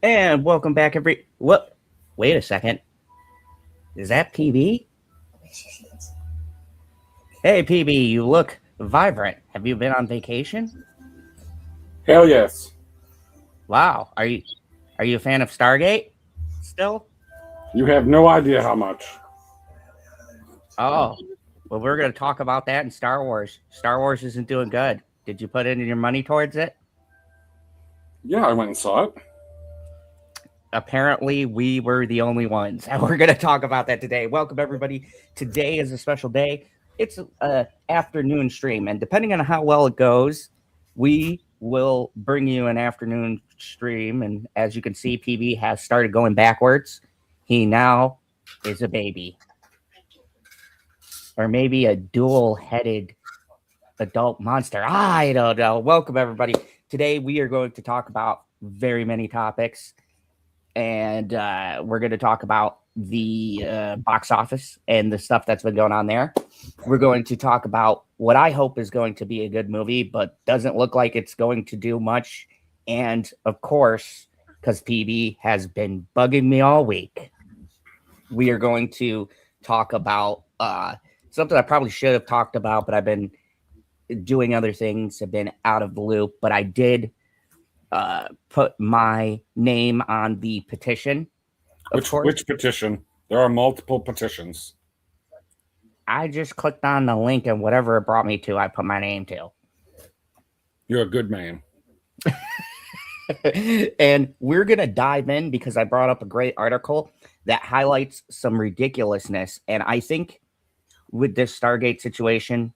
And welcome back, What? Wait a second. Is that PB? Hey, PB, you look vibrant. Have you been on vacation? Hell yes. Wow. Are you a fan of Stargate? Still? You have no idea how much. Oh. Well, we're going to talk about that in Star Wars. Star Wars isn't doing good. Did you put any of your money towards it? Yeah, I went and saw it. Apparently, we were the only ones. And we're going to talk about that today. Welcome, everybody. Today is a special day. It's a afternoon stream, and depending on how well it goes, we will bring you an afternoon stream. And as you can see, PB has started going backwards. He now is a baby, or maybe a dual-headed adult monster. I don't know. Welcome, everybody. Today, we are going to talk about very many topics, and we're going to talk about the box office and the stuff that's been going on there. We're going to talk about what I hope is going to be a good movie, but doesn't look like it's going to do much. And of course, because PB has been bugging me all week, we are going to talk about something I probably should have talked about, but I've been doing other things, have been out of the loop. But I did put my name on the petition. Which petition? There are multiple petitions. I just clicked on the link and whatever it brought me to, I put my name to. You're a good man. And we're going to dive in because I brought up a great article that highlights some ridiculousness. And I think with this Stargate situation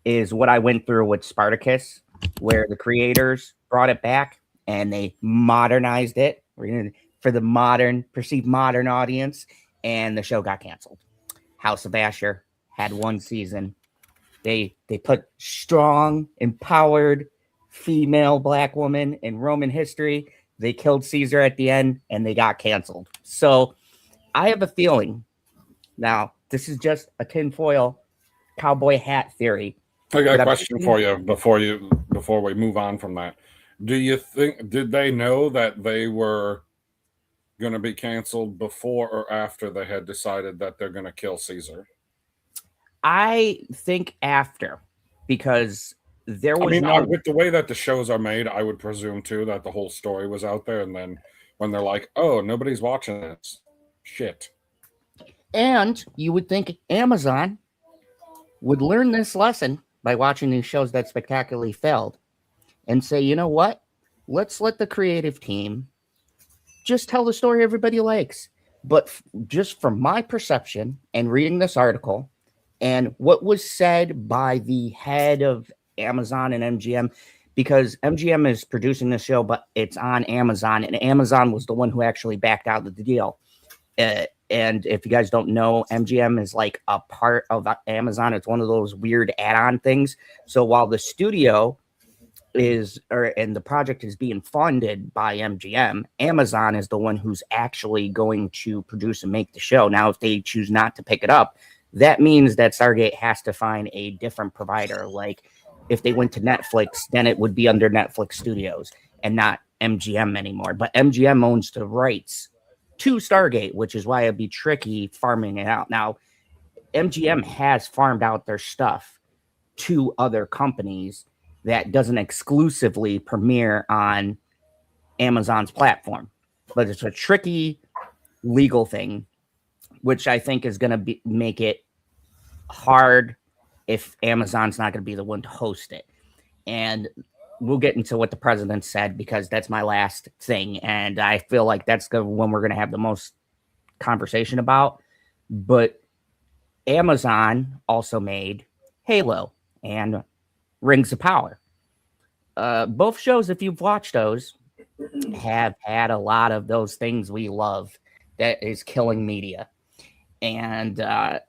is what I went through with Spartacus, where the creators brought it back and they modernized it for the perceived modern audience, and the show got canceled. House of Asher had one season. They put strong, empowered female black woman in Roman history. They killed Caesar at the end, and they got canceled. So I have a feeling. Now, this is just a tinfoil cowboy hat theory. I got a question for you before we move on from that. Do you think did they know that they were going to be canceled before or after they had decided that they're going to kill Caesar? I think after, because there was with the way that the shows are made, I would presume too that the whole story was out there, and then when they're like, "Oh, nobody's watching this," shit. And you would think Amazon would learn this lesson by watching these shows that spectacularly failed and say, you know what? Let's let the creative team just tell the story everybody likes. But just from my perception and reading this article and what was said by the head of Amazon and MGM, because MGM is producing the show, but it's on Amazon, and Amazon was the one who actually backed out of the deal. And if you guys don't know, MGM is like a part of Amazon. It's one of those weird add-on things. So while the studio and the project is being funded by MGM, Amazon is the one who's actually going to produce and make the show. Now, if they choose not to pick it up, that means that Stargate has to find a different provider. Like if they went to Netflix, then it would be under Netflix Studios and not MGM anymore. But MGM owns the rights to Stargate, which is why it'd be tricky farming it out. Now, MGM has farmed out their stuff to other companies that doesn't exclusively premiere on Amazon's platform. But it's a tricky legal thing, which I think is going to make it hard if Amazon's not going to be the one to host it. And we'll get into what the president said because that's my last thing. And I feel like that's the one we're going to have the most conversation about. But Amazon also made Halo and Rings of Power. Both shows, if you've watched those, have had a lot of those things we love that is killing media. And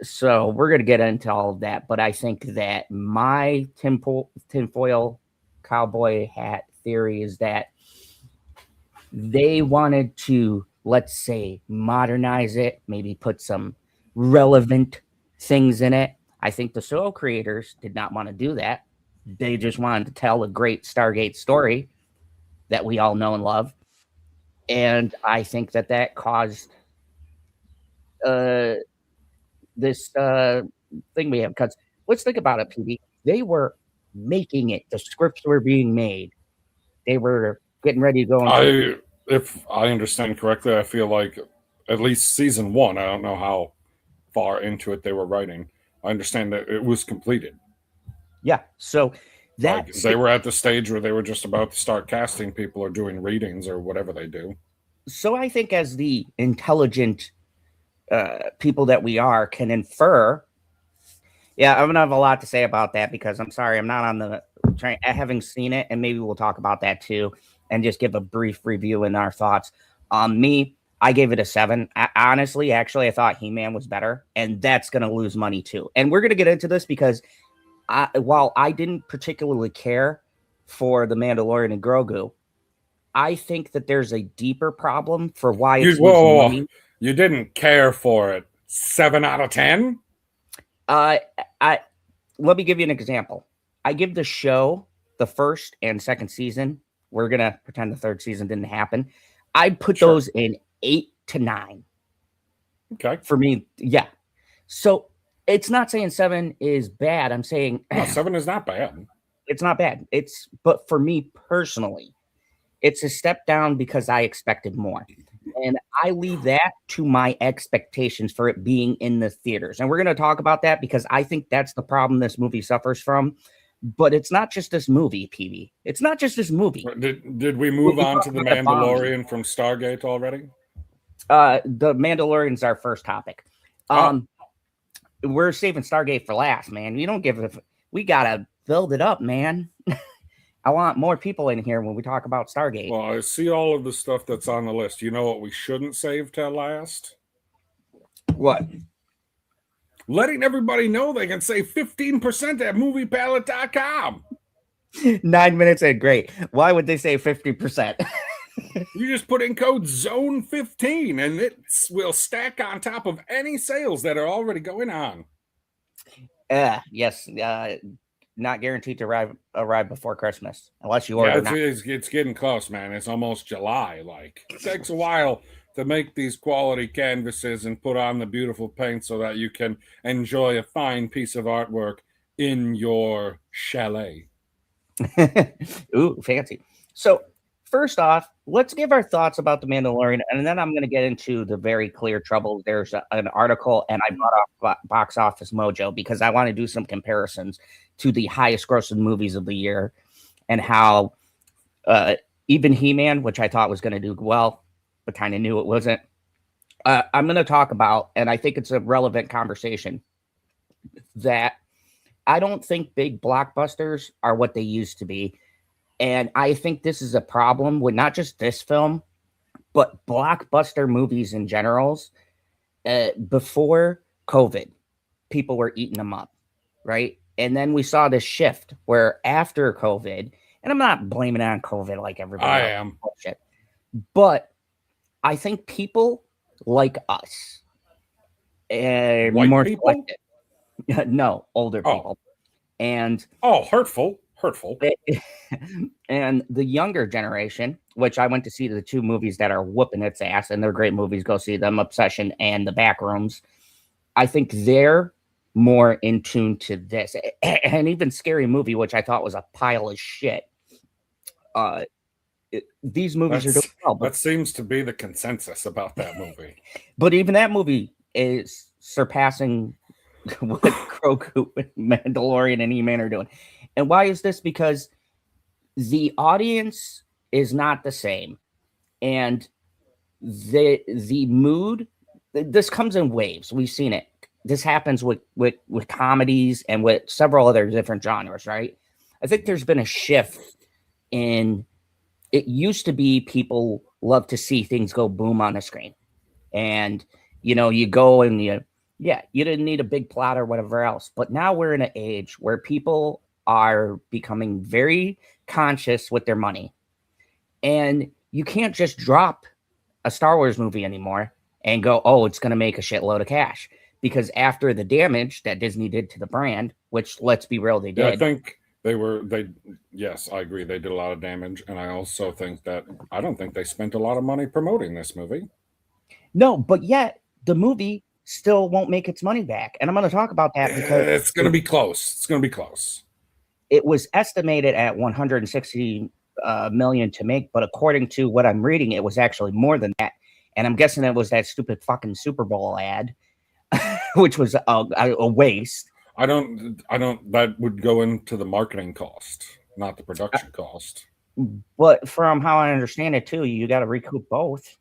so we're going to get into all of that. But I think that my tinfoil cowboy hat theory is that they wanted to, let's say, modernize it, maybe put some relevant things in it. I think the show creators did not want to do that. They just wanted to tell a great Stargate story that we all know and love. And I think that caused uh, this thing we have. Because let's think about it, PD. They were making it. The scripts were being made. They were getting ready to go into. If I understand correctly, I feel like at least season one. I don't know how far into it they were writing. I understand that it was completed. Yeah. So Like that's they were at the stage where they were just about to start casting people or doing readings or whatever they do. so I think as the intelligent people that we are can infer. Yeah, I'm gonna have a lot to say about that because I'm sorry, I'm not on the train. Having seen it, and maybe we'll talk about that too, and just give a brief review and our thoughts. Me, I gave it a 7. Honestly, actually, I thought He-Man was better, and that's gonna lose money too. And we're gonna get into this because while I didn't particularly care for the Mandalorian and Grogu, I think that there's a deeper problem for why it's losing money. You didn't care for it. 7 out of 10. Uh, I Let me give you an example. I give the show the first and second season. We're gonna pretend the third season didn't happen. I'd put those in 8 to 9. Okay. For me, yeah. So it's not saying 7 is bad. I'm saying no, 7 is not bad. It's not bad. But for me personally, it's a step down because I expected more. And I leave that to my expectations for it being in the theaters. And we're going to talk about that because I think that's the problem this movie suffers from. But it's not just this movie, PB. It's not just this movie. Did we move on to the Mandalorian from Stargate already? The Mandalorian's our first topic. We're saving Stargate for last, man. We don't give a... We got to build it up, man. I want more people in here when we talk about Stargate. Well, I see all of the stuff that's on the list. You know what we shouldn't save till last? What? Letting everybody know they can save 15% at moviepalette.com. 9 minutes in, great. Why would they say 50%? You just put in code ZONE15 and it will stack on top of any sales that are already going on. Yes. Not guaranteed to arrive before Christmas unless you order. It's getting close, man. It's almost July. Like, it takes a while to make these quality canvases and put on the beautiful paint so that you can enjoy a fine piece of artwork in your chalet. Ooh, fancy. So first off, let's give our thoughts about the Mandalorian, and then I'm going to get into the very clear trouble. There's an article, and I brought off Box Office Mojo because I want to do some comparisons to the highest grossing movies of the year and how even He-Man, which I thought was going to do well, but kind of knew it wasn't. I'm going to talk about, and I think it's a relevant conversation, that I don't think big blockbusters are what they used to be. And I think this is a problem with not just this film, but blockbuster movies in general. Before COVID, people were eating them up, right? And then we saw this shift where after COVID, and I'm not blaming it on COVID like everybody else. I am. Bullshit, but I think people like us and more people? No, older people. And hurtful. And the younger generation, which I went to see the 2 movies that are whooping its ass, and they're great movies. Go see them, Obsession and The Backrooms. I think they're more in tune to this. And even Scary Movie, which I thought was a pile of shit. These movies are doing well. That seems to be the consensus about that movie. But even that movie is surpassing what Grogu, Mandalorian, and He-Man are doing. And why is this? Because the audience is not the same. And the mood, this comes in waves. We've seen it. This happens with comedies and with several other different genres, right? I think there's been a shift in... It used to be people love to see things go boom on the screen. And, you go and you didn't need a big plot or whatever else. But now we're in an age where people are becoming very conscious with their money. And you can't just drop a Star Wars movie anymore and go, oh, it's going to make a shitload of cash. Because after the damage that Disney did to the brand, which, let's be real, they did. I Yes, I agree. They did a lot of damage. And I also think that I don't think they spent a lot of money promoting this movie. No, but yet the movie still won't make its money back. And I'm going to talk about that because It's going to be close. It's going to be close. it was estimated at 160 million to make, but according to what I'm reading, it was actually more than that. And I'm guessing it was that stupid fucking Super Bowl ad, which was a waste. I don't, that would go into the marketing cost, not the production cost. But from how I understand it, too, you got to recoup both.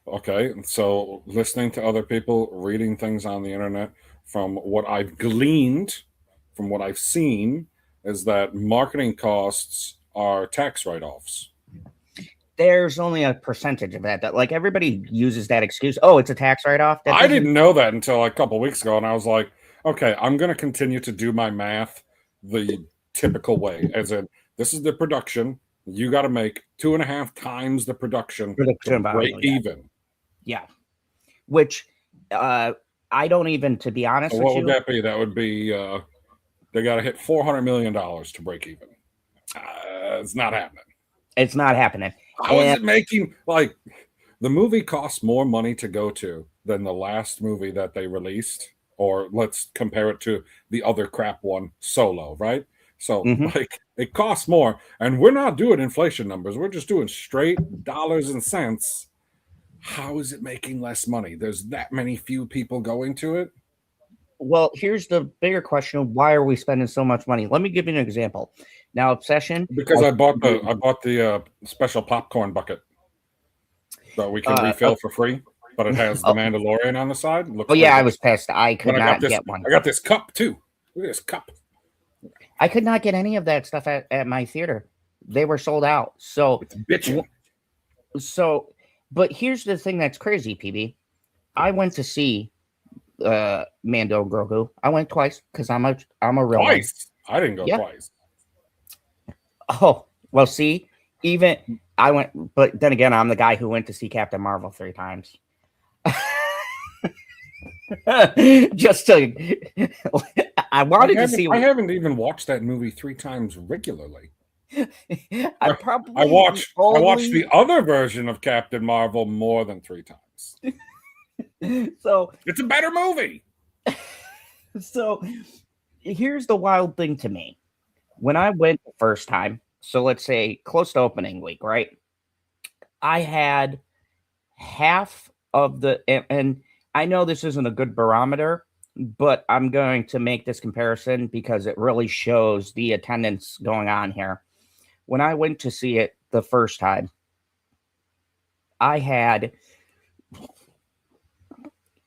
Okay. So listening to other people, reading things on the internet, from what I've gleaned, from what I've seen, is that marketing costs are tax write-offs. There's only a percentage of that. Like everybody uses that excuse. Oh, it's a tax write-off. I didn't know that until a couple weeks ago, and I was like, okay, I'm going to continue to do my math the typical way, as in this is the production. You got to make 2.5 times the production to break even. Yeah, which I don't even, to be honest with you. What would that be? That would be they got to hit $400 million to break even. It's not happening. It's not happening. How is it making, like, the movie costs more money to go to than the last movie that they released, or let's compare it to the other crap one, Solo, right? So, like, it costs more, and we're not doing inflation numbers. We're just doing straight dollars and cents. How is it making less money? There's that many few people going to it. Well, here's the bigger question: why are we spending so much money? Let me give you an example. Now, Obsession. Because I bought the special popcorn bucket that we can refill for free, but it has the Mandalorian on the side. Oh yeah, I was pissed. I could not get one. I got this cup too. Look at this cup. I could not get any of that stuff at my theater. They were sold out. So it's bitching. So, but here's the thing that's crazy, PB. I went to see Mando Grogu. I went twice because I'm a real twice. I didn't go twice. Oh, well, see, even I went, but then again, I'm the guy who went to see Captain Marvel 3 times. Just to, I wanted to see. I haven't even watched that movie 3 times regularly. I watched the other version of Captain Marvel more than 3 times. So it's a better movie. So here's the wild thing to me. When I went the first time, so let's say close to opening week, right? I had half of the, and I know this isn't a good barometer, but I'm going to make this comparison because it really shows the attendance going on here. When I went to see it the first time, I had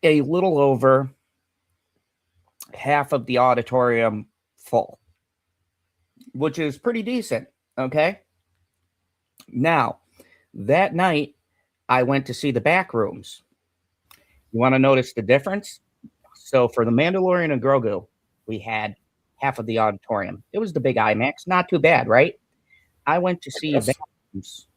a little over half of the auditorium full, which is pretty decent. Okay. Now, that night, I went to see the back rooms. You want to notice the difference? So for the Mandalorian and Grogu, we had half of the auditorium. It was the big IMAX. Not too bad, right? I went to see the back rooms.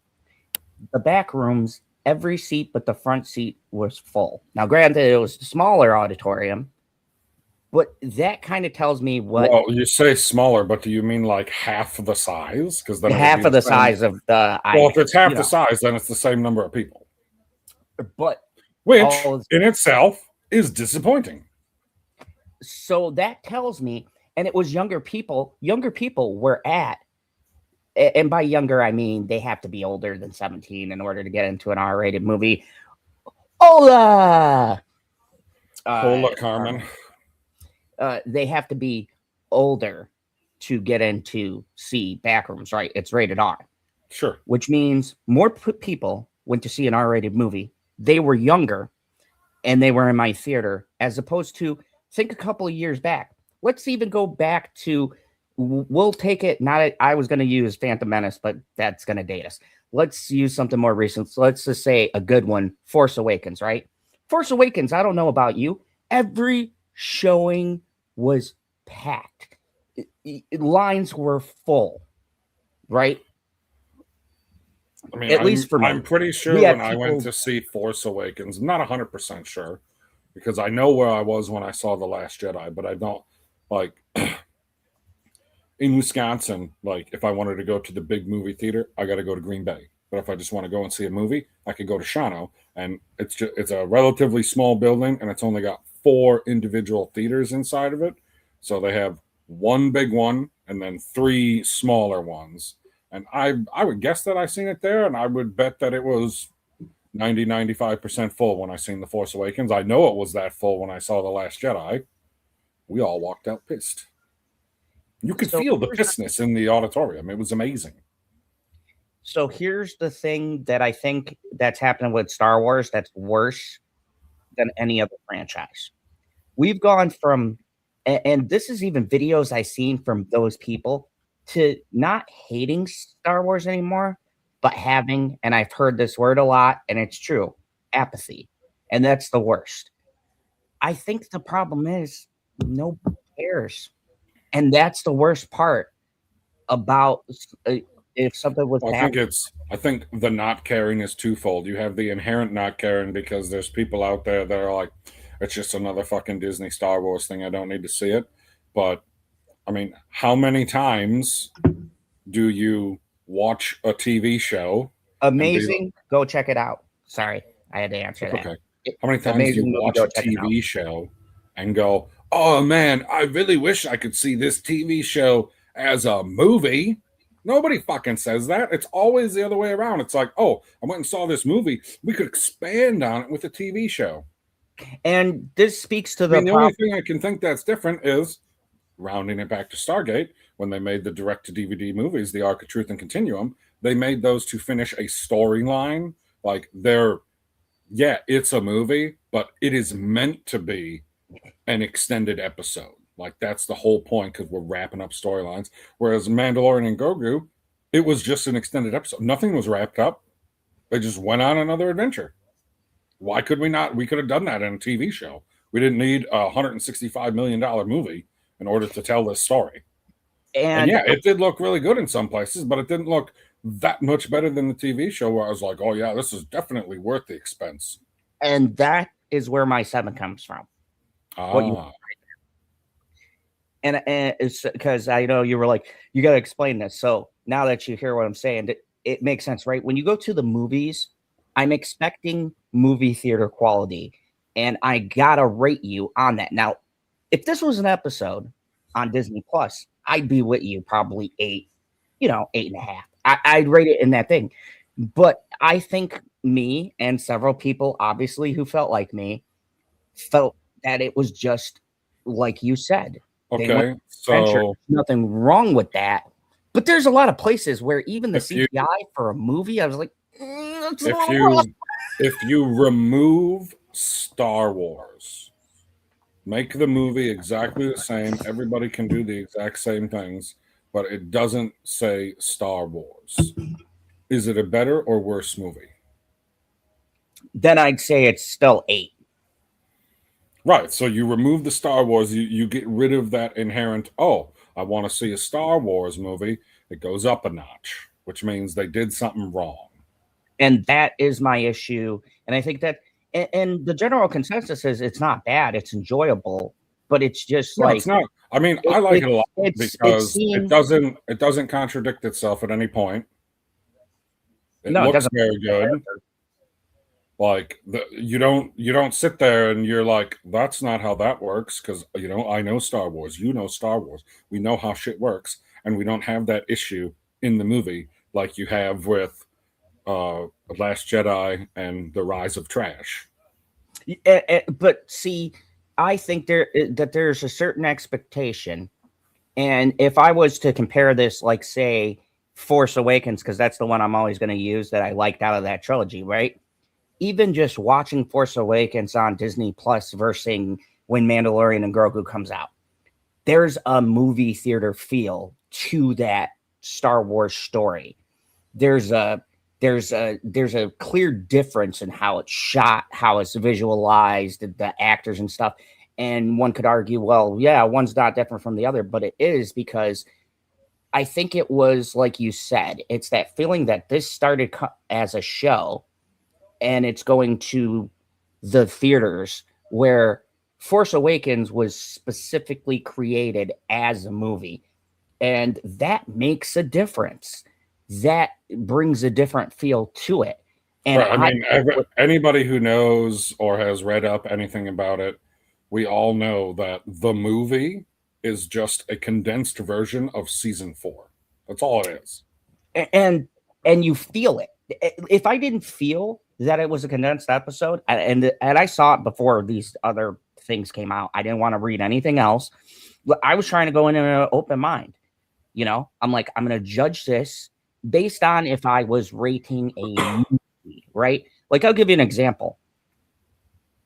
The back rooms, every seat but the front seat was full. Now, granted, it was a smaller auditorium, but that kind of tells me what. Well, you say smaller, but do you mean like half the size? Because then half of the size of the. Well, if it's half the size, then it's the same number of people. But which in itself is disappointing. So that tells me, and it was younger people. Younger people were at, and by younger I mean they have to be older than 17 in order to get into an R-rated movie. Hola, Carmen. They have to be older to get into see Backrooms, right? It's rated R. Sure. Which means more people went to see an R-rated movie. They were younger, and they were in my theater, as opposed to, think a couple of years back. Let's even go back to, we'll take it, I was going to use Phantom Menace, but that's going to date us. Let's use something more recent. So let's just say a good one, Force Awakens, right? Force Awakens, I don't know about you. Every showing was packed. Lines were full, right? I mean, at least for me. I'm pretty sure when I went to see Force Awakens, I'm not 100% sure, because I know where I was when I saw The Last Jedi, but I don't, like, in Wisconsin, like if I wanted to go to the big movie theater, I got to go to Green Bay. But if I just want to go and see a movie, I could go to Shawano, and it's a relatively small building, and it's only got 4 individual theaters inside of it. So they have one big one and then 3 smaller ones. And I would guess that I seen it there, and I would bet that it was 95% full when I seen The Force Awakens. I know it was that full when I saw The Last Jedi. We all walked out pissed. You could feel the pissness in the auditorium. It was amazing. So here's the thing that I think that's happening with Star Wars that's worse than any other franchise. We've gone from, and this is even videos I've seen from those people, to not hating Star Wars anymore, but having, and I've heard this word a lot, and it's true, apathy. And that's the worst. I think the problem is nobody cares. And that's the worst part about if something was happening. I think the not caring is twofold. You have the inherent not caring because there's people out there that are like, it's just another fucking Disney Star Wars thing. I don't need to see it. But I mean, how many times do you watch a TV show? Amazing. Go check it out. Sorry, I had to answer that. Okay. How many times do you watch a TV show and go, oh man, I really wish I could see this TV show as a movie? Nobody fucking says that. It's always the other way around. It's like, oh, I went and saw this movie. We could expand on it with a TV show. And this speaks to the only thing I can think that's different is rounding it back to Stargate. When they made the direct-to-DVD movies, The Arc of Truth and Continuum, they made those to finish a storyline. Like it's a movie, but it is meant to be an extended episode. Like that's the whole point because we're wrapping up storylines. Whereas Mandalorian and Grogu, it was just an extended episode. Nothing was wrapped up. They just went on another adventure. Why could we not? We could have done that in a TV show. We didn't need a $165 million movie in order to tell this story. And yeah, it did look really good in some places, but it didn't look that much better than the TV show where I was like, oh yeah, this is definitely worth the expense. And that is where my 7 comes from. And it's because I know you were like, you got to explain this. So now that you hear what I'm saying, it makes sense, right? When you go to the movies, I'm expecting movie theater quality, and I gotta rate you on that. Now, if this was an episode on Disney Plus, I'd be with you probably 8, 8.5. I'd rate it in that thing. But I think me and several people, obviously, who felt like me, felt that it was just like you said. Okay, so nothing wrong with that. But there's a lot of places where even the CGI for a movie, I was like, if you remove Star Wars, make the movie exactly the same, everybody can do the exact same things, but it doesn't say Star Wars. Is it a better or worse movie? Then I'd say it's still 8. Right. So you remove the Star Wars, you get rid of that inherent, oh, I want to see a Star Wars movie. It goes up a notch, which means they did something wrong. And that is my issue. And I think that, and the general consensus is it's not bad. It's enjoyable, but it's just like. It's not. I mean, I like it a lot because it doesn't contradict itself at any point. It looks very good. Like you don't sit there and you're like, that's not how that works, because I know Star Wars, Star Wars, we know how shit works, and we don't have that issue in the movie like you have with Last Jedi and The Rise of Trash. But see, I think there's a certain expectation, and if I was to compare this, like say Force Awakens, because that's the one I'm always going to use that I liked out of that trilogy, right? Even just watching Force Awakens on Disney Plus versus when Mandalorian and Grogu comes out, there's a movie theater feel to that Star Wars story. There's a clear difference in how it's shot, how it's visualized, the actors and stuff. And one could argue, well, yeah, one's not different from the other, but it is, because I think it was like you said, it's that feeling that this started as a show and it's going to the theaters, where Force Awakens was specifically created as a movie. And that makes a difference. That brings a different feel to it. And Right. I mean, anybody who knows or has read up anything about it, we all know that the movie is just a condensed version of season 4. That's all it is. and you feel it. If I didn't feel that it was a condensed episode, and I saw it before these other things came out, I didn't want to read anything else. I was trying to go in an open mind. You know, I'm like, I'm going to judge this based on if I was rating a movie, right? Like, I'll give you an example.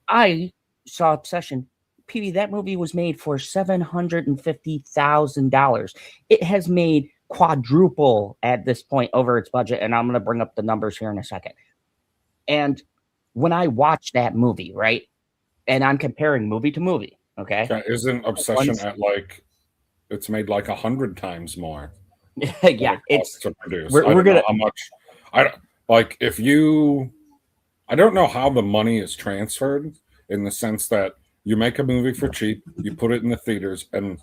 I saw Obsession. PB, that movie was made for $750,000. It has made quadruple at this point over its budget, and I'm going to bring up the numbers here in a second. And when I watched that movie, right, and I'm comparing movie to movie, okay? Isn't Obsession at like it's made like 100 times more? Yeah, it's to produce. We're gonna how much. I like if you. I don't know how the money is transferred in the sense that you make a movie for cheap, you put it in the theaters, and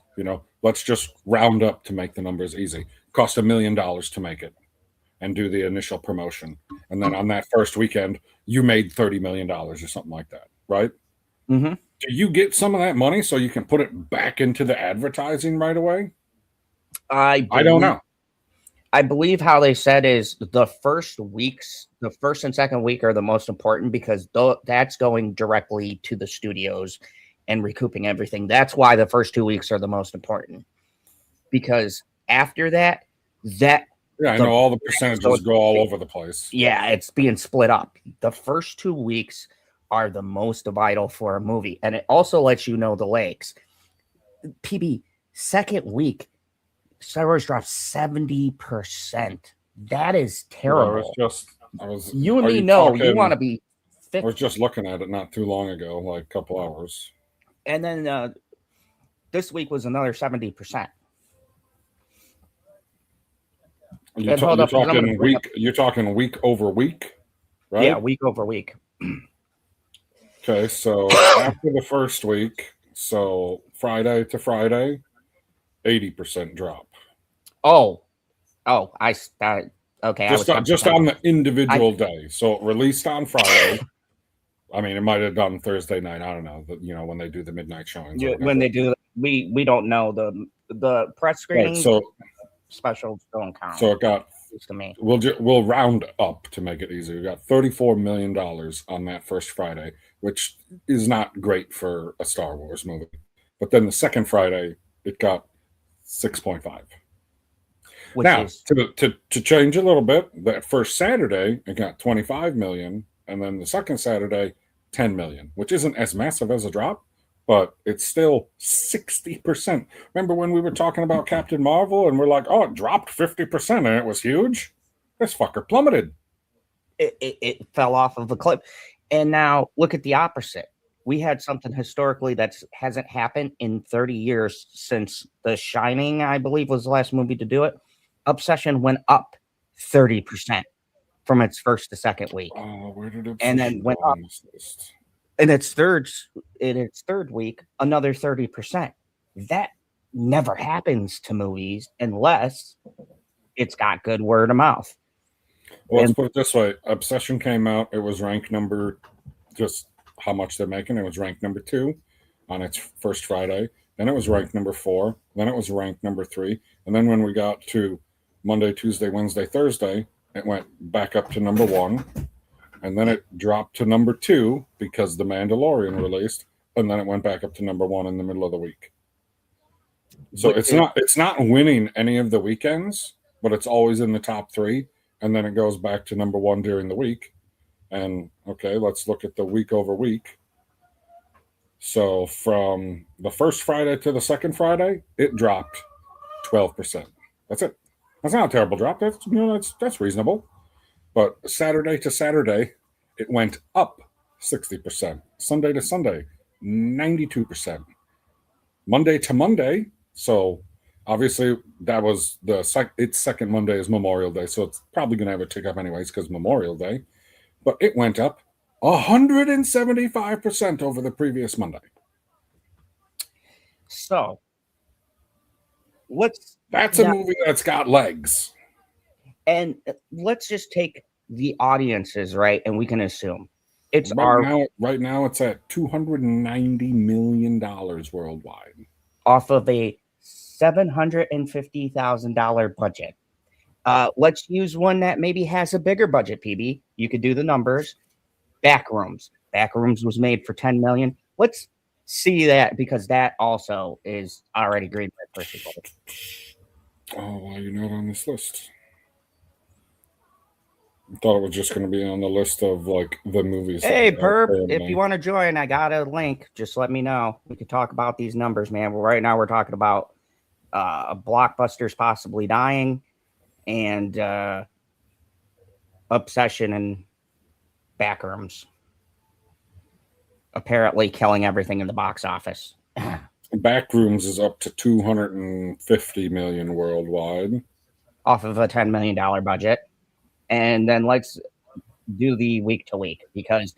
let's just round up to make the numbers easy. Cost $1 million to make it and do the initial promotion, and then on that first weekend, you made $30 million or something like that, right? Mm-hmm. Do you get some of that money so you can put it back into the advertising right away? I don't know. I believe how they said is the first and second week are the most important because that's going directly to the studios and recouping everything. That's why the first 2 weeks are the most important, because after that, I know all the percentages go all over the place. Yeah, it's being split up. The first 2 weeks are the most vital for a movie, and it also lets you know the legs. PB, second week, Star Wars dropped 70%. That is terrible. You and me know you want to be 50. I was just looking at it not too long ago, like a couple hours. And then this week was another 70%. You're talking week over week, right? Yeah, week over week. Okay, so after the first week, so Friday to Friday, 80% drop. Okay. Just on the individual day. So it released on Friday. I mean, it might have done Thursday night. I don't know. When they do the midnight showings. When they do, we don't know the press screenings. Right, so specials don't count. So it got to me. We'll round up to make it easy. We got $34 million on that first Friday, which is not great for a Star Wars movie. But then the second Friday, it got 6.5. Now, to change a little bit, that first Saturday, it got 25 million, and then the second Saturday, 10 million, which isn't as massive as a drop, but it's still 60%. Remember when we were talking about Captain Marvel and we're like, oh, it dropped 50% and it was huge? This fucker plummeted. It fell off of a cliff. And now look at the opposite. We had something historically that hasn't happened in 30 years since The Shining, I believe, was the last movie to do it. Obsession went up 30% from its first to second week. Where did it? And then went up in its third week, another 30%. That never happens to movies unless it's got good word of mouth. Well, let's put it this way. Obsession came out. It was ranked number, just how much they're making. It was ranked number 2 on its first Friday. Then it was ranked number 4. Then it was ranked number 3. And then when we got to Monday, Tuesday, Wednesday, Thursday, it went back up to number 1. And then it dropped to number 2 because The Mandalorian released. And then it went back up to number 1 in the middle of the week. So it's not winning any of the weekends, but it's always in the top 3. And then it goes back to number 1 during the week. And okay, let's look at the week over week. So from the first Friday to the second Friday, it dropped 12%. That's it. That's not a terrible drop. That's reasonable. But Saturday to Saturday, it went up 60%. Sunday to Sunday, 92%. Monday to Monday, so obviously that was its second Monday is Memorial Day, so it's probably going to have a tick up anyways because Memorial Day. But it went up 175% over the previous Monday. So let's That's a movie that's got legs. And let's just take the audiences, right? And we can assume it's Right now it's at $290 million worldwide. Off of a $750,000 budget. Let's use one that maybe has a bigger budget, PB. You could do the numbers. Backrooms. Backrooms was made for $10 million. Let's see that, because that also is already greenlit for sequel. Oh, why are you not on this list? I thought it was just going to be on the list of like the movies. Hey, Perp, if you want to join, I got a link. Just let me know. We could talk about these numbers, man. Well, right now we're talking about blockbusters possibly dying, and Obsession and Backrooms apparently killing everything in the box office. Backrooms is up to $250 million worldwide, off of a $10 million budget. And then let's do the week to week, because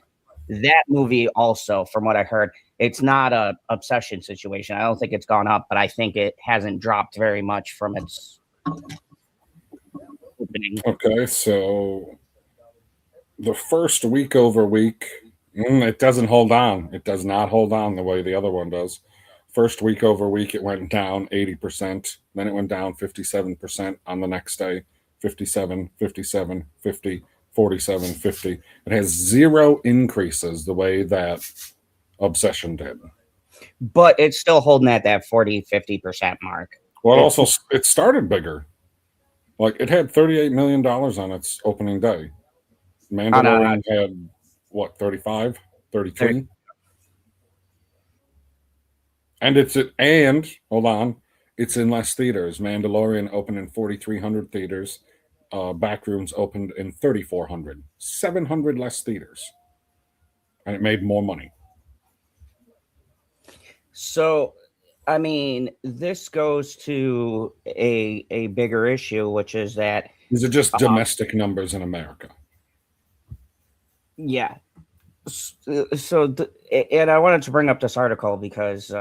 that movie also, from what I heard, it's not a Obsession situation. I don't think it's gone up, but I think it hasn't dropped very much from its opening. Okay, so the first week over week, it doesn't hold on. It does not hold on the way the other one does. First week over week, it went down 80%. Then it went down 57% on the next day. 57, 57, 50, 47, 50. It has zero increases the way that Obsession did. But it's still holding at that 40, 50% mark. Well, it started bigger. Like, it had $38 million on its opening day. Mandalorian had, what, 35, 33? And hold on, it's in less theaters. Mandalorian opened in 4,300 theaters. Backrooms opened in 3,400. 700 less theaters. And it made more money. So, I mean, this goes to a bigger issue, which is that... These are just domestic numbers in America. Yeah. So, and I wanted to bring up this article because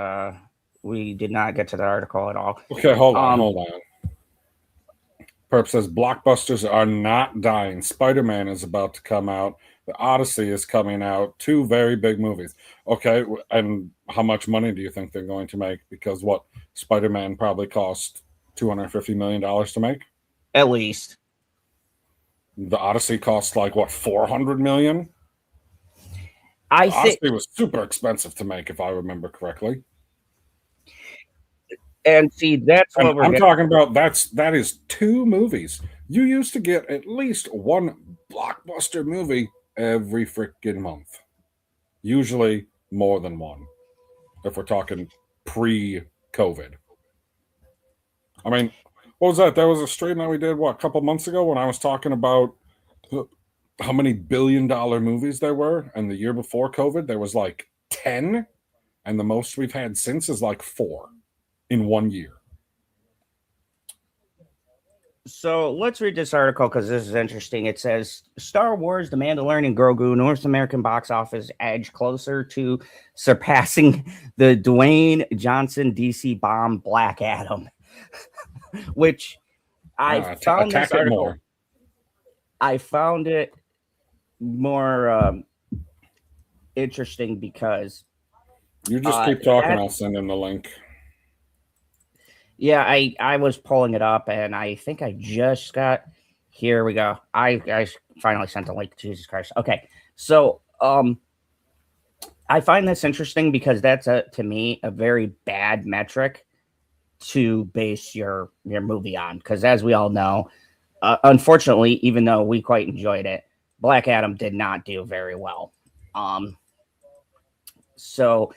we did not get to the article at all. Okay, hold on. Perp says blockbusters are not dying. Spider-Man is about to come out. The Odyssey is coming out. 2 very big movies. Okay, and how much money do you think they're going to make? Because what, Spider-Man probably cost $250 million to make? At least. The Odyssey cost like, what, $400 million? I think Odyssey was super expensive to make, if I remember correctly. And see, that's what I'm talking about. That is 2 movies. You used to get at least 1 blockbuster movie every freaking month. Usually more than 1. If we're talking pre-COVID. I mean, what was that? That was a stream that we did, a couple months ago when I was talking about how many billion-dollar movies there were. And the year before COVID, there was like 10. And the most we've had since is like 4. In 1 year. So let's read this article because this is interesting. It says Star Wars, The Mandalorian and Grogu, North American box office edge closer to surpassing the Dwayne Johnson DC bomb Black Adam, which I found this article. I found it more interesting because you just keep talking. I'll send him the link. Yeah, I was pulling it up, and I think I just got... Here we go. I finally sent a link. Jesus Christ. Okay, so I find this interesting because that's, to me, a very bad metric to base your movie on. Because as we all know, unfortunately, even though we quite enjoyed it, Black Adam did not do very well. So...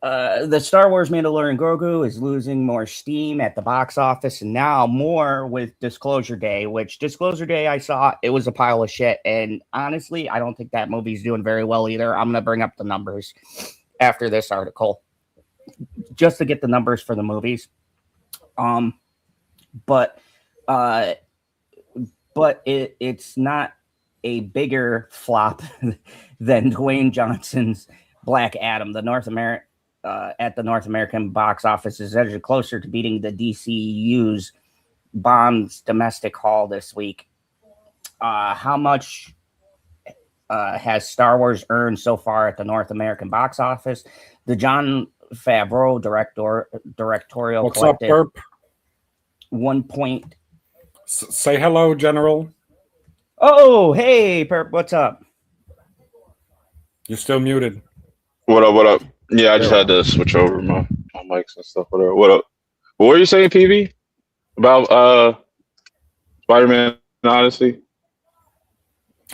the Star Wars Mandalorian Grogu is losing more steam at the box office, and now more with Disclosure Day, which Disclosure Day I saw, it was a pile of shit. And honestly, I don't think that movie's doing very well either. I'm going to bring up the numbers after this article just to get the numbers for the movies. But it's not a bigger flop than Dwayne Johnson's Black Adam. The North American box office is edging closer to beating the DCU's Bond's domestic haul this week. How much has Star Wars earned so far at the North American box office? The Jon Favreau directorial What's collected up, Perp? 1 point. Say hello, General. Oh, hey, Perp, what's up? You're still muted. What up? What up? Yeah, I just had to switch over my mics and stuff. Whatever. What up? What were you saying, PV? About Spider-Man Odyssey?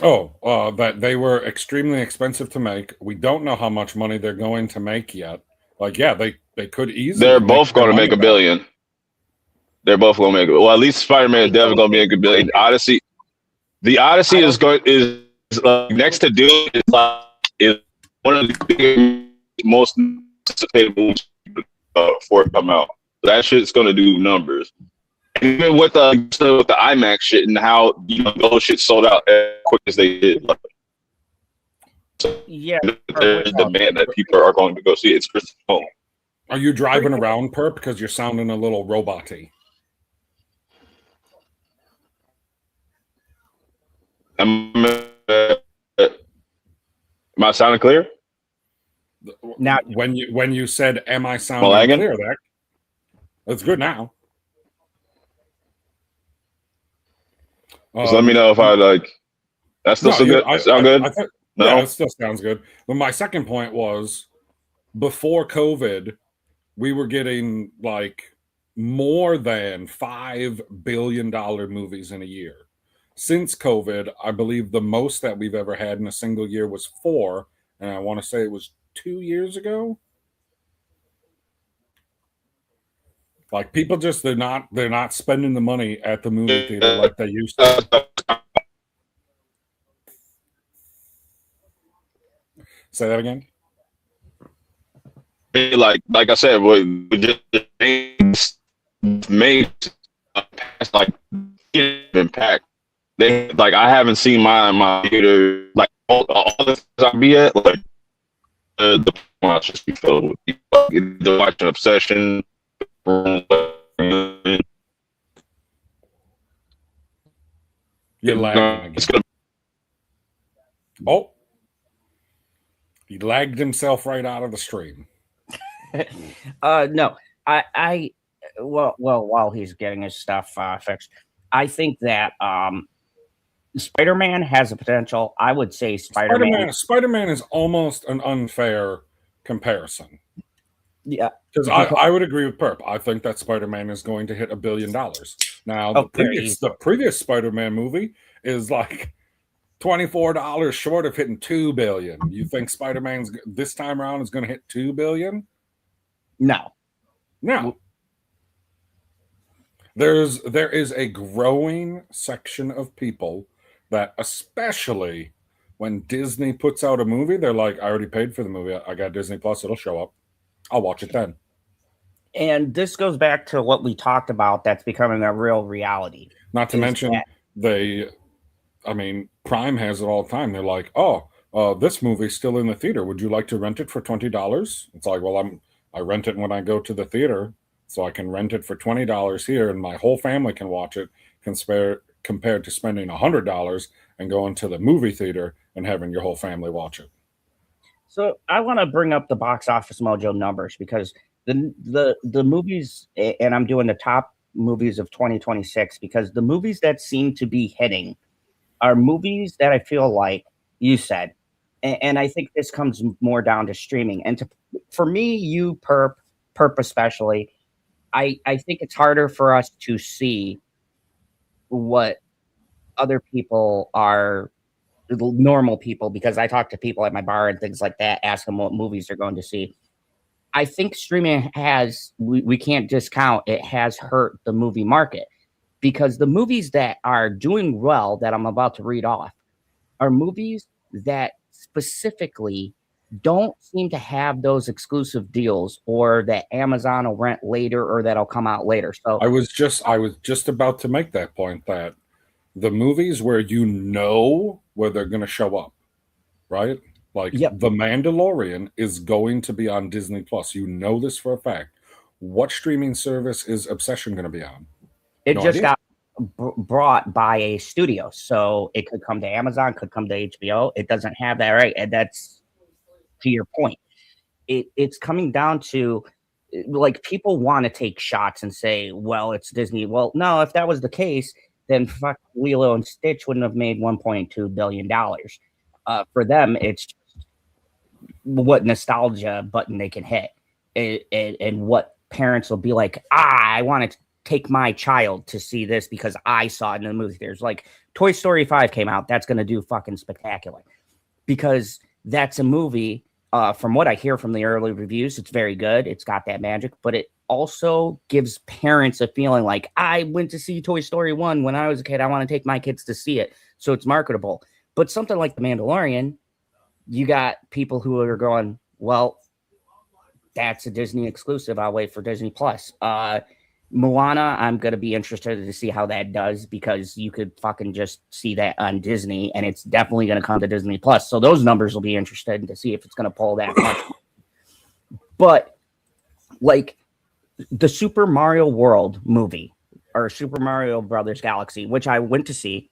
Oh, that they were extremely expensive to make. We don't know how much money they're going to make yet. Like, yeah, they could easily. They're both going to make $1 billion. They're both going to make it. Well, at least Spider-Man is definitely going to make $1 billion. The Odyssey is next to Dune is one of the most anticipated movies before it come out. That shit's going to do numbers. And even with the IMAX shit and how those shit sold out as quick as they did. Yeah, there's demand that people are going to go see it. It's Christmas home. Are you driving around, Perp? Because you're sounding a little robot-y. Am I sounding clear? Now, when you said, "Am I sounding clear?" That's good now. Just let me know if I That's still so good. Sound good? No, yeah, it still sounds good. But my second point was, before COVID, we were getting more than $5 billion movies in a year. Since COVID, I believe the most that we've ever had in a single year was 4, and I want to say it was 2 years ago. People just they're not spending the money at the movie theater like they used to. Say that again. Like I said, we just made been packed. I haven't seen my theater all the times I be at the watch just be filled with people either watching Obsession. You're lagging again. Oh, he lagged himself right out of the stream. No, while he's getting his stuff fixed, I think that Spider-Man has a potential. I would say Spider-Man is almost an unfair comparison. Yeah, because I would agree with Perp. I think that Spider-Man is going to hit $1 billion. Now, the previous Spider-Man movie is $24 short of hitting $2 billion. You think Spider-Man's this time around is going to hit $2 billion? No. There is a growing section of people that, especially when Disney puts out a movie, they're like, I already paid for the movie. I got Disney Plus. It'll show up. I'll watch it then. And this goes back to what we talked about that's becoming a real reality. Not to mention, Prime has it all the time. They're like, this movie's still in the theater. Would you like to rent it for $20? It's like, well, I rent it when I go to the theater, so I can rent it for $20 here, and my whole family can watch it, compared to spending $100 and going to the movie theater and having your whole family watch it. So I want to bring up the Box Office Mojo numbers because the movies, and I'm doing the top movies of 2026, because the movies that seem to be hitting are movies that I feel like you said, and I think this comes more down to streaming. And for me, you Perp especially, I think it's harder for us to see what other people are. Normal people, because I talk to people at my bar and things like that, ask them what movies they're going to see. I think streaming we can't discount, it has hurt the movie market, because the movies that are doing well that I'm about to read off are movies that specifically don't seem to have those exclusive deals, or that Amazon will rent later, or that'll come out later. So I was just about to make that point, that the movies where where they're going to show up, right? The Mandalorian is going to be on Disney Plus. You know this for a fact. What streaming service is Obsession going to be on? It No just idea. got brought by a studio, so it could come to Amazon, could come to HBO. It doesn't have that right, and that's to your point. It's coming down to like people want to take shots and say, "Well, it's Disney." Well, no, if that was the case, then fuck Lilo and Stitch wouldn't have made $1.2 billion. For them, it's what nostalgia button they can hit, and what parents will be like, I want to take my child to see this because I saw it in the movie theaters. Like Toy Story 5 came out, that's going to do fucking spectacular because that's a movie. From what I hear from the early reviews, it's very good. It's got that magic, but it also gives parents a feeling like I went to see Toy Story 1 when I was a kid. I want to take my kids to see it. So it's marketable. But something like The Mandalorian, you got people who are going, well, that's a Disney exclusive. I'll wait for Disney Plus. Moana, I'm going to be interested to see how that does because you could fucking just see that on Disney and it's definitely going to come to Disney Plus. So those numbers will be interesting to see if it's going to pull that much. But like the Super Mario World movie or Super Mario Brothers Galaxy, which I went to see.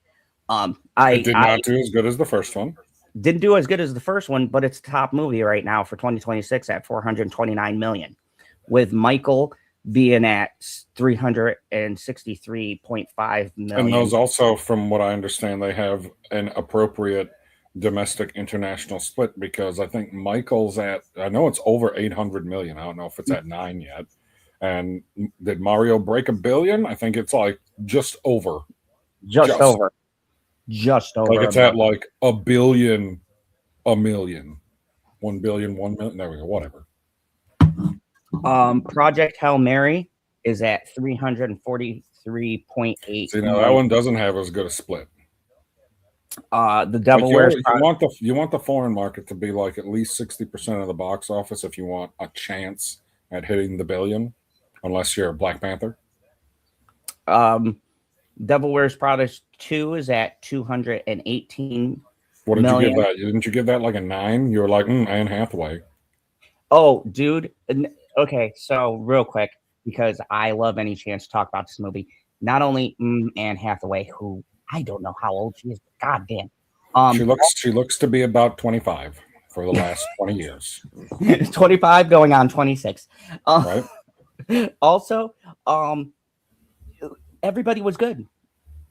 It did not do as good as the first one. Didn't do as good as the first one, but it's the top movie right now for 2026 at $429 million, with Michael being at $363.5 million. And those also, from what I understand, they have an appropriate domestic international split because I think Michael's at, I know it's over 800 million. I don't know if it's at 9 yet. And did Mario break $1 billion? I think it's like just over. Just over. Like it's at like $1 billion, a million, 1 billion, 1 million. There we go. Whatever. Project Hail Mary is at 343.8. See, now that one doesn't have as good a split. The Devil Wears Prada. You want the foreign market to be like at least 60% of the box office if you want a chance at hitting the billion, unless you're a Black Panther. Devil Wears Prada 2 is at 218. What did million. you give that? Didn't you give that like a 9? You were like, Anne Hathaway. Oh, dude. Okay, so real quick, because I love any chance to talk about this movie. Not only Anne Hathaway, who I don't know how old she is, but goddamn. She looks to be about 25 for the last 20 years. 25 going on 26. Right. Also, everybody was good.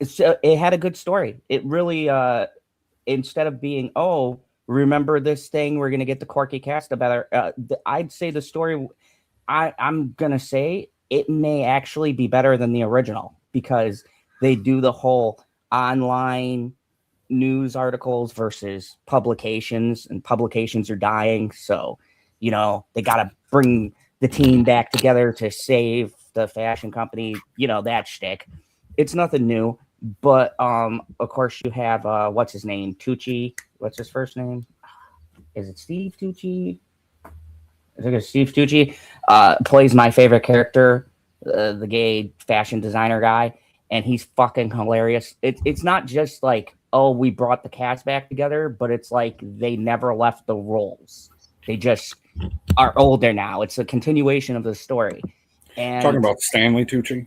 It had a good story. It really, instead of being, oh, remember this thing, we're going to get the quirky cast better. I'd say the story, I'm going to say it may actually be better than the original because they do the whole online news articles versus publications, and publications are dying. So, you know, they got to bring the team back together to save the fashion company, you know, that shtick. It's nothing new, but of course you have what's his name? Tucci. What's his first name? Is it Steve Tucci? I think it's Steve Tucci. Plays my favorite character, the gay fashion designer guy, and he's fucking hilarious. It's not just like, oh, we brought the cast back together, but it's like they never left the roles. They just are older now. It's a continuation of the story. And talking about Stanley Tucci.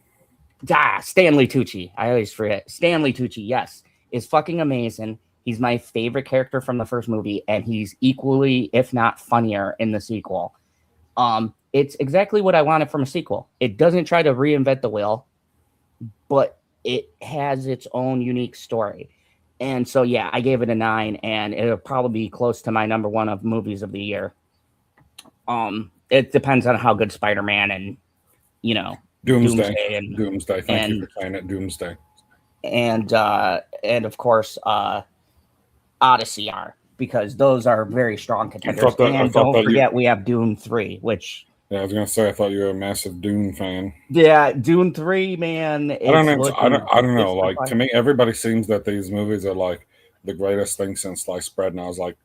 Stanley Tucci. I always forget. Stanley Tucci, yes, is fucking amazing. He's my favorite character from the first movie, and he's equally, if not funnier, in the sequel. It's exactly what I wanted from a sequel. It doesn't try to reinvent the wheel, but it has its own unique story. And so, yeah, I gave it a 9, and it'll probably be close to my number 1 of movies of the year. It depends on how good Spider-Man and, you know, Doomsday. Doomsday. Thank you for saying it. Doomsday. And of course, Odyssey are, because those are very strong contenders. And don't forget, we have Dune 3, which... Yeah, I was going to say, I thought you were a massive Dune fan. Yeah, Dune 3, man. I don't know. Like, to me, everybody seems that these movies are like the greatest thing since sliced bread, and I was like,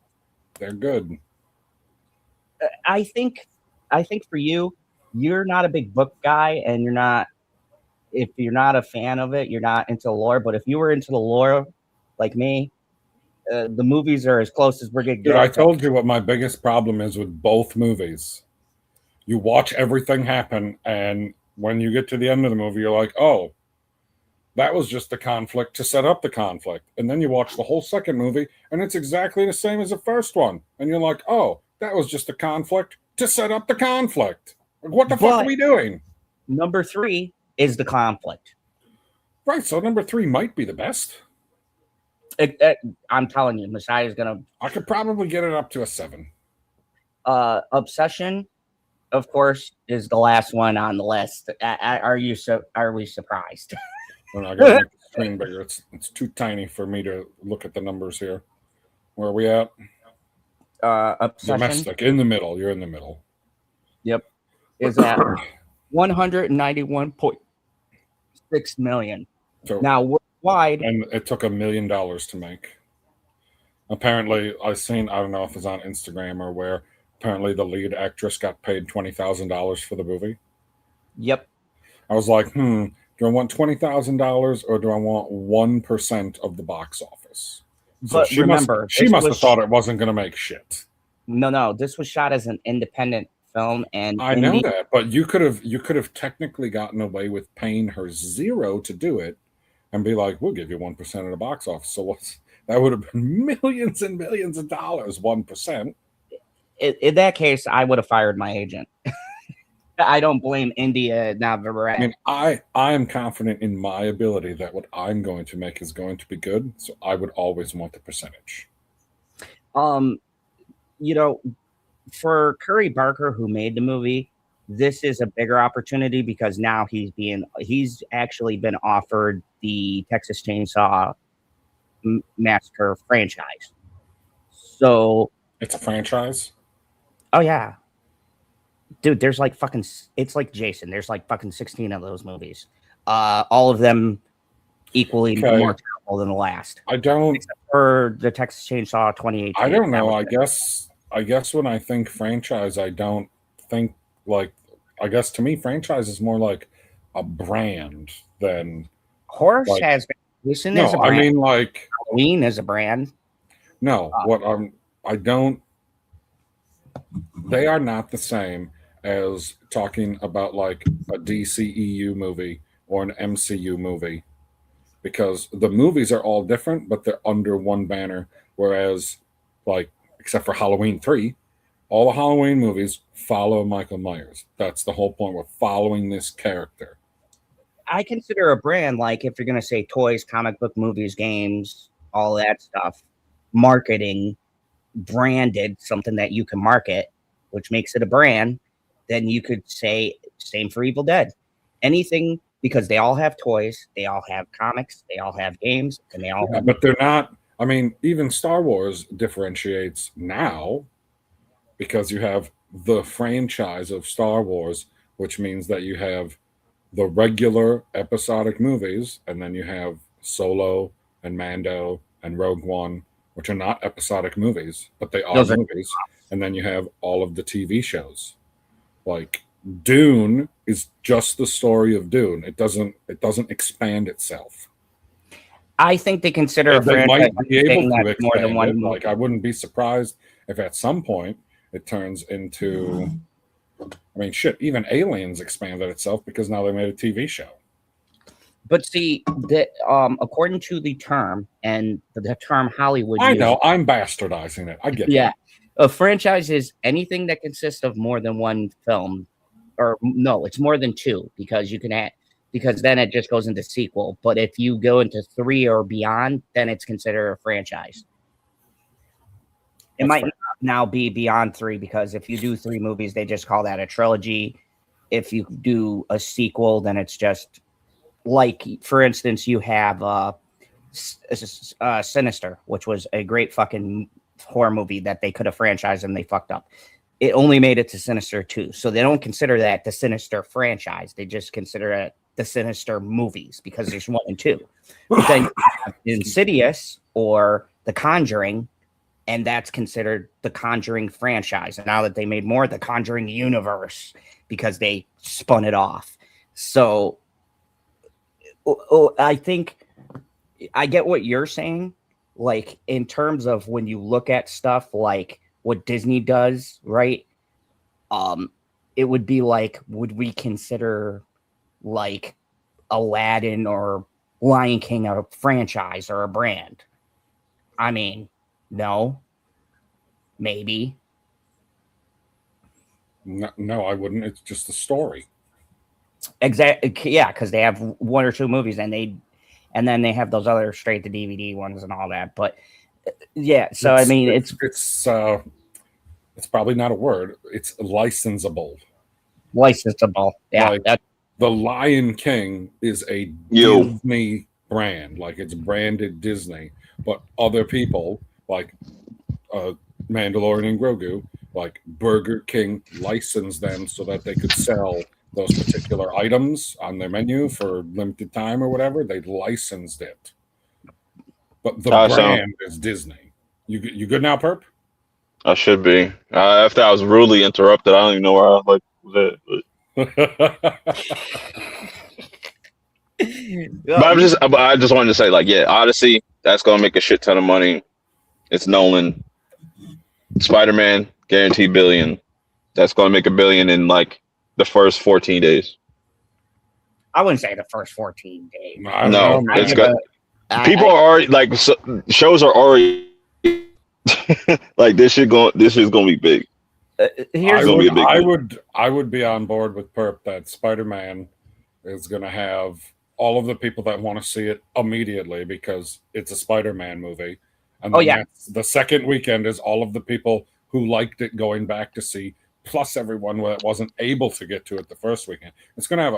they're good. I think for you, you're not a big book guy, and if you're not a fan of it, you're not into the lore. But if you were into the lore, like me, the movies are as close as we're going to get. Dude, I told you what my biggest problem is with both movies. You watch everything happen, and when you get to the end of the movie, you're like, oh, that was just the conflict to set up the conflict. And then you watch the whole second movie, and it's exactly the same as the first one. And you're like, oh, that was just a conflict to set up the conflict. What the fuck are we doing? Number 3 is the conflict. Right, so number 3 might be the best. I'm telling you, Messiah's gonna. I could probably get it up to a 7. Obsession, of course, is the last one on the list. Are we surprised? When I gotta make the screen bigger, it's too tiny for me to look at the numbers here. Where are we at? Obsession. Domestic, in the middle. You're in the middle. Yep. Is at 191.6 million. So, now worldwide, and it took $1 million to make. Apparently, I don't know if it's on Instagram or where. Apparently, the lead actress got paid $20,000 for the movie. Yep. I was like, do I want $20,000 or do I want 1% of the box office? So But she must have thought it wasn't going to make shit. No. This was shot as an independent film, and I know that, but you could have technically gotten away with paying her $0 to do it, and be like, we'll give you 1% of the box office. So that would have been millions and millions of dollars. 1%. In that case, I would have fired my agent. I don't blame India Navarrete. I mean, I am confident in my ability that what I'm going to make is going to be good. So I would always want the percentage. For Curry Barker, who made the movie, this is a bigger opportunity because now he's actually been offered the Texas Chainsaw Massacre franchise. So it's a franchise. Oh yeah. Dude, there's like it's like Jason. There's like fucking 16 of those movies. All of them equally more terrible than the last. Except for the Texas Chainsaw 2018. I don't know. I guess when I think franchise, I don't think like. I guess to me, franchise is more like a brand than Horse has been. Jason is a brand. I mean, like Halloween is a brand. No, I don't. They are not the same as talking about like a DCEU movie or an MCU movie, because the movies are all different, but they're under one banner. Whereas, like, except for Halloween 3, all the Halloween movies follow Michael Myers. That's the whole point. We're following this character. I consider a brand, like if you're going to say toys, comic book, movies, games, all that stuff, marketing, branded, something that you can market, which makes it a brand, then you could say same for Evil Dead. Anything, because they all have toys, they all have comics, they all have games, and they all have... But they're not... I mean, even Star Wars differentiates now because you have the franchise of Star Wars, which means that you have the regular episodic movies, and then you have Solo and Mando and Rogue One, which are not episodic movies, but they are movies. And then you have all of the TV shows. Like Dune is just the story of Dune. It doesn't expand itself. I think they consider a franchise might be able to more than one movie. Like I wouldn't be surprised if at some point it turns into I mean, shit, even Aliens expanded itself because now they made a TV show. But see, according to the term and the term Hollywood, I know I'm bastardizing it. I get yeah. A franchise is anything that consists of more than one film, or no, it's more than two because you can add, because then it just goes into sequel. But if you go into 3 or beyond, then it's considered a franchise. It might now be beyond 3 because if you do 3 movies, they just call that a trilogy. If you do a sequel, then it's just like, for instance, you have Sinister, which was a great fucking horror movie that they could have franchised and they fucked up. It only made it to Sinister 2. So they don't consider that the Sinister franchise. They just consider it the Sinister movies because there's 1 and 2. But then you have Insidious or The Conjuring, and that's considered the Conjuring franchise. And now that they made more, the Conjuring universe, because they spun it off. So I think I get what you're saying. Like in terms of when you look at stuff like what Disney does, right? It would be like, would we consider like Aladdin or Lion King a franchise or a brand? I mean, no, maybe. No, I wouldn't. It's just a story. Exactly. Yeah, because they have one or two movies, and then they have those other straight to DVD ones and all that. But yeah, so I mean, it's probably not a word. It's licensable. licensable. Yeah, Like, the Lion King is a Disney brand, like it's branded Disney, but other people like Mandalorian and Grogu, like Burger King, licensed them so that they could sell those particular items on their menu for limited time or whatever. They licensed it, but the brand is Disney. You good now, Perp? I should be. After I was rudely interrupted, I don't even know where I was at. But I just wanted to say, like, yeah, Odyssey, that's gonna make a shit ton of money. It's Nolan. Spider-Man, guaranteed billion. That's gonna make $1 billion in like the first 14 days. I wouldn't say the first 14 days. No, it's got. People are already like shows are already like this is gonna be big. I would be on board with Perp that Spider-Man is going to have all of the people that want to see it immediately because it's a Spider-Man movie. And then the second weekend is all of the people who liked it going back to see, plus everyone that wasn't able to get to it the first weekend. It's going to have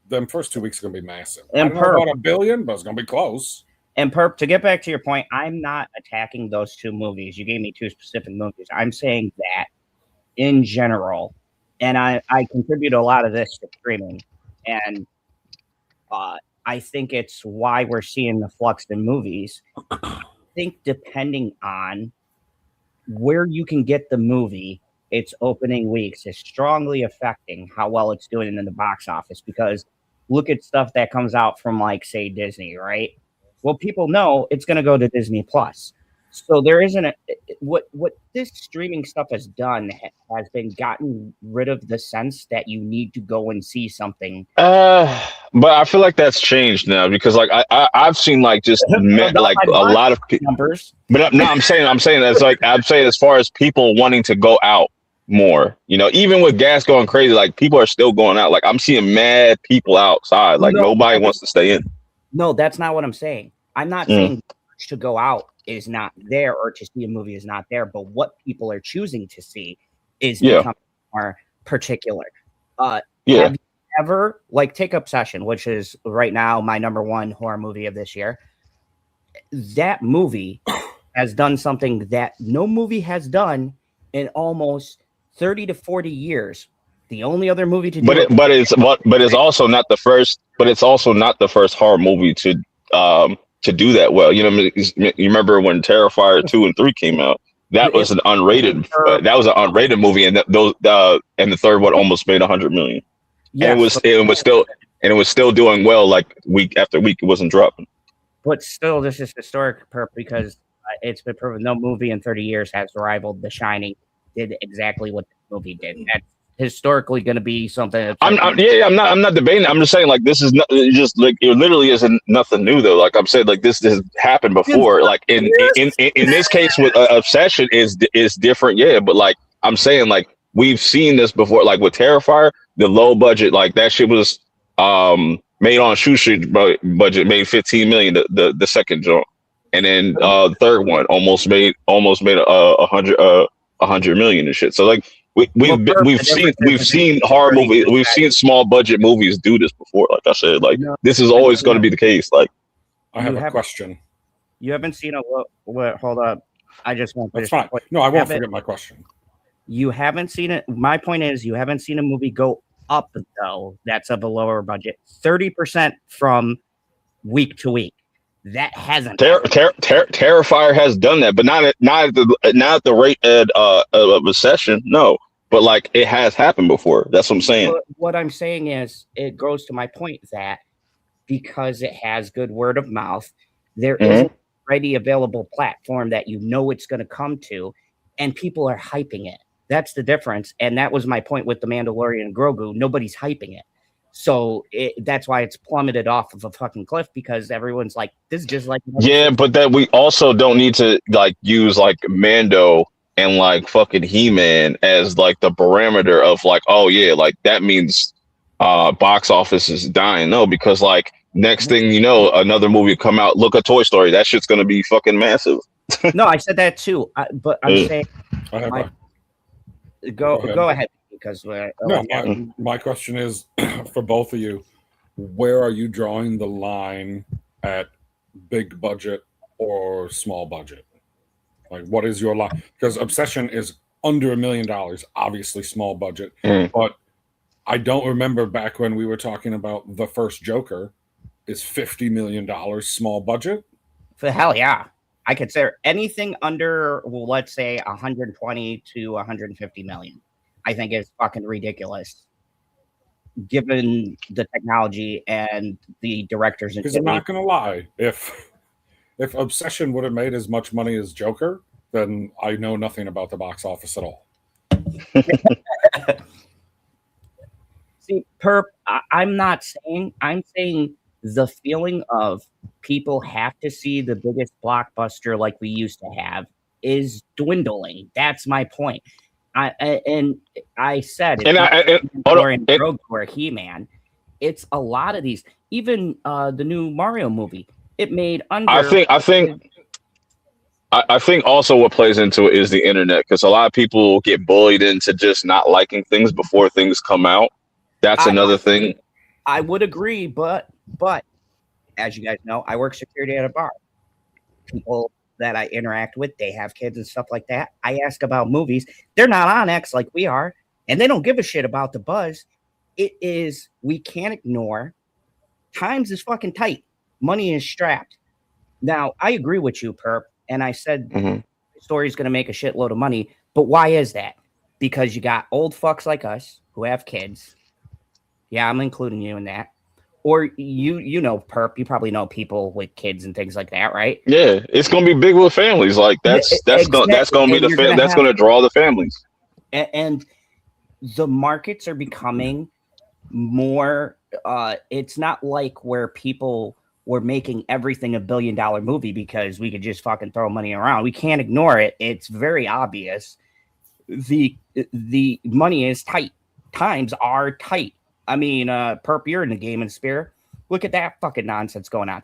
them first 2 weeks are going to be massive. And I don't know about $1 billion, but it's going to be close. And Perp, to get back to your point, I'm not attacking those two movies. You gave me two specific movies. I'm saying that in general, and I contribute a lot of this to streaming, and I think it's why we're seeing the flux in movies. I think depending on where you can get the movie, its opening weeks is strongly affecting how well it's doing in the box office, because look at stuff that comes out from, like, say, Disney, right? Well, people know it's going to go to Disney Plus. So there isn't what this streaming stuff has done has been gotten rid of the sense that you need to go and see something. But I feel like that's changed now because like I've seen like just like a lot of numbers. But no, I'm saying that's like I'm saying as far as people wanting to go out more, you know, even with gas going crazy, like people are still going out. Like I'm seeing mad people outside. Like nobody wants to stay in. No, that's not what I'm saying. I'm not saying to go out is not there or to see a movie is not there, but what people are choosing to see is becoming more particular. Have you ever, like, take Obsession, which is right now my #1 horror movie of this year? That movie has done something that no movie has done in almost 30 to 40 years. The only other movie to do but it's also not the first. But it's also not the first horror movie to do that well. You know, you remember when Terrifier 2 and 3 came out? That was an unrated. That was an unrated movie, and and the third one almost made $100 million. Yeah, and it was still doing well. Like week after week, it wasn't dropping. But still, this is historic, Perp, because it's been proven no movie in 30 years has rivaled The Shining. Did exactly what the movie did. That's historically going to be something. That's I'm not debating. I'm just saying, like, this is not just like it literally isn't nothing new though. Like I'm saying, like this has happened before. Like in this case with Obsession is different, yeah. But like I'm saying, like we've seen this before. Like with Terrifier, the low budget, like that shit was made on shoestring budget, made 15 million. The second joint, and then the third one almost made 100 million and shit. So like. We've seen horror movies. We've seen small budget movies do this before. Like I said, like this is always going to be the case. Like I have a question. You haven't seen hold up. I just want to. That's fine. No, I won't forget my question. You haven't seen it. My point is, you haven't seen a movie go up though. That's of a lower budget, 30% from week to week. That hasn't. Terrifier has done that, but not at the rate of Obsession. No. But like it has happened before. That's what I'm saying. What I'm saying is it goes to my point that because it has good word of mouth, there is a ready available platform that you know it's going to come to, and people are hyping it. That's the difference. And that was my point with The Mandalorian and Grogu. Nobody's hyping it. So that's why it's plummeted off of a fucking cliff, because everyone's like, this is just like Yeah, but that we also don't need to like use like Mando and like fucking He-Man as like the parameter of like, oh yeah, like that means box office is dying. No, because like next thing you know, another movie come out. Look at Toy Story. That shit's gonna be fucking massive. No, I said that too. But I'm saying, go ahead, because my question is for both of you: where are you drawing the line at big budget or small budget? Like, what is your line? Because Obsession is under $1 million, obviously small budget. But I don't remember back when we were talking about the first Joker. Is $50 million small budget? For hell yeah. I consider anything under, well, let's say 120 to 150 million. I think is fucking ridiculous, given the technology and the directors. Because I'm not gonna lie, if Obsession would have made as much money as Joker, then I know nothing about the box office at all. See, Perp, I'm saying the feeling of people have to see the biggest blockbuster like we used to have is dwindling. That's my point. I said, Mandalorian and Grogu or He-Man, it's a lot of these. Even the new Mario movie, it made under. I think also what plays into it is the internet, because a lot of people get bullied into just not liking things before things come out. That's another thing. I would agree, but as you guys know, I work security at a bar. People that I interact with, they have kids and stuff like that. I ask about movies. They're not on X like we are, and they don't give a shit about the buzz. It is, we can't ignore. Times is fucking tight. Money is strapped. Now, I agree with you, Perp, and I said the story's going to make a shitload of money, but why is that? Because you got old fucks like us who have kids. Yeah, I'm including you in that. Or you know, Perp, you probably know people with kids and things like that, right? Yeah, it's gonna be big with families. Like that's gonna be that's gonna draw the families. And the markets are becoming more. It's not like where people were making everything $1 billion movie because we could just fucking throw money around. We can't ignore it. It's very obvious. The money is tight. Times are tight. I mean, Perp, you're in the game and Spear. Look at that fucking nonsense going on.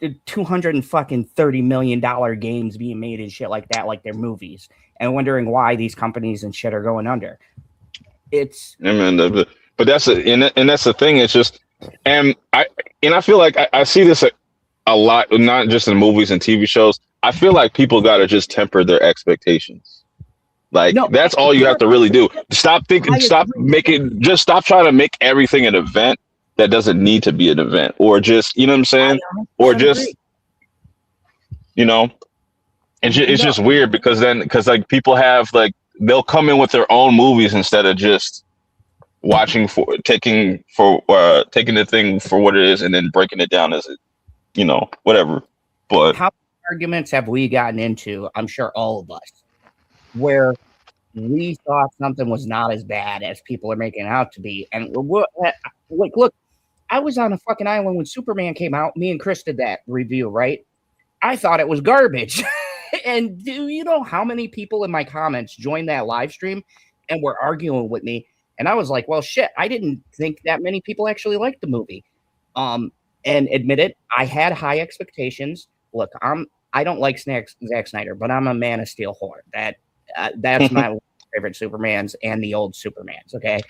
$230 million games being made and shit like that, like they're movies, and wondering why these companies and shit are going under. It's but that's the thing. It's just, and I feel like I see this a lot, not just in movies and TV shows. I feel like people got to just temper their expectations. Like that's all you have to really do. Stop thinking, stop trying to make everything an event that doesn't need to be an event, or just, you know what I'm saying? Or just, you know, it's just weird because like people have like, they'll come in with their own movies instead of just taking the thing for what it is and then breaking it down as it, you know, whatever. But how many arguments have we gotten into? I'm sure all of us, where we thought something was not as bad as people are making it out to be. And like, look, I was on a fucking island when Superman came out. Me and Chris did that review, right? I thought it was garbage. And do you know how many people in my comments joined that live stream and were arguing with me? And I was like, well, shit, I didn't think that many people actually liked the movie. And admit it, I had high expectations. Look, I don't like Zack Snyder, but I'm a Man of Steel whore. That's my favorite Supermans and the old Supermans. Okay.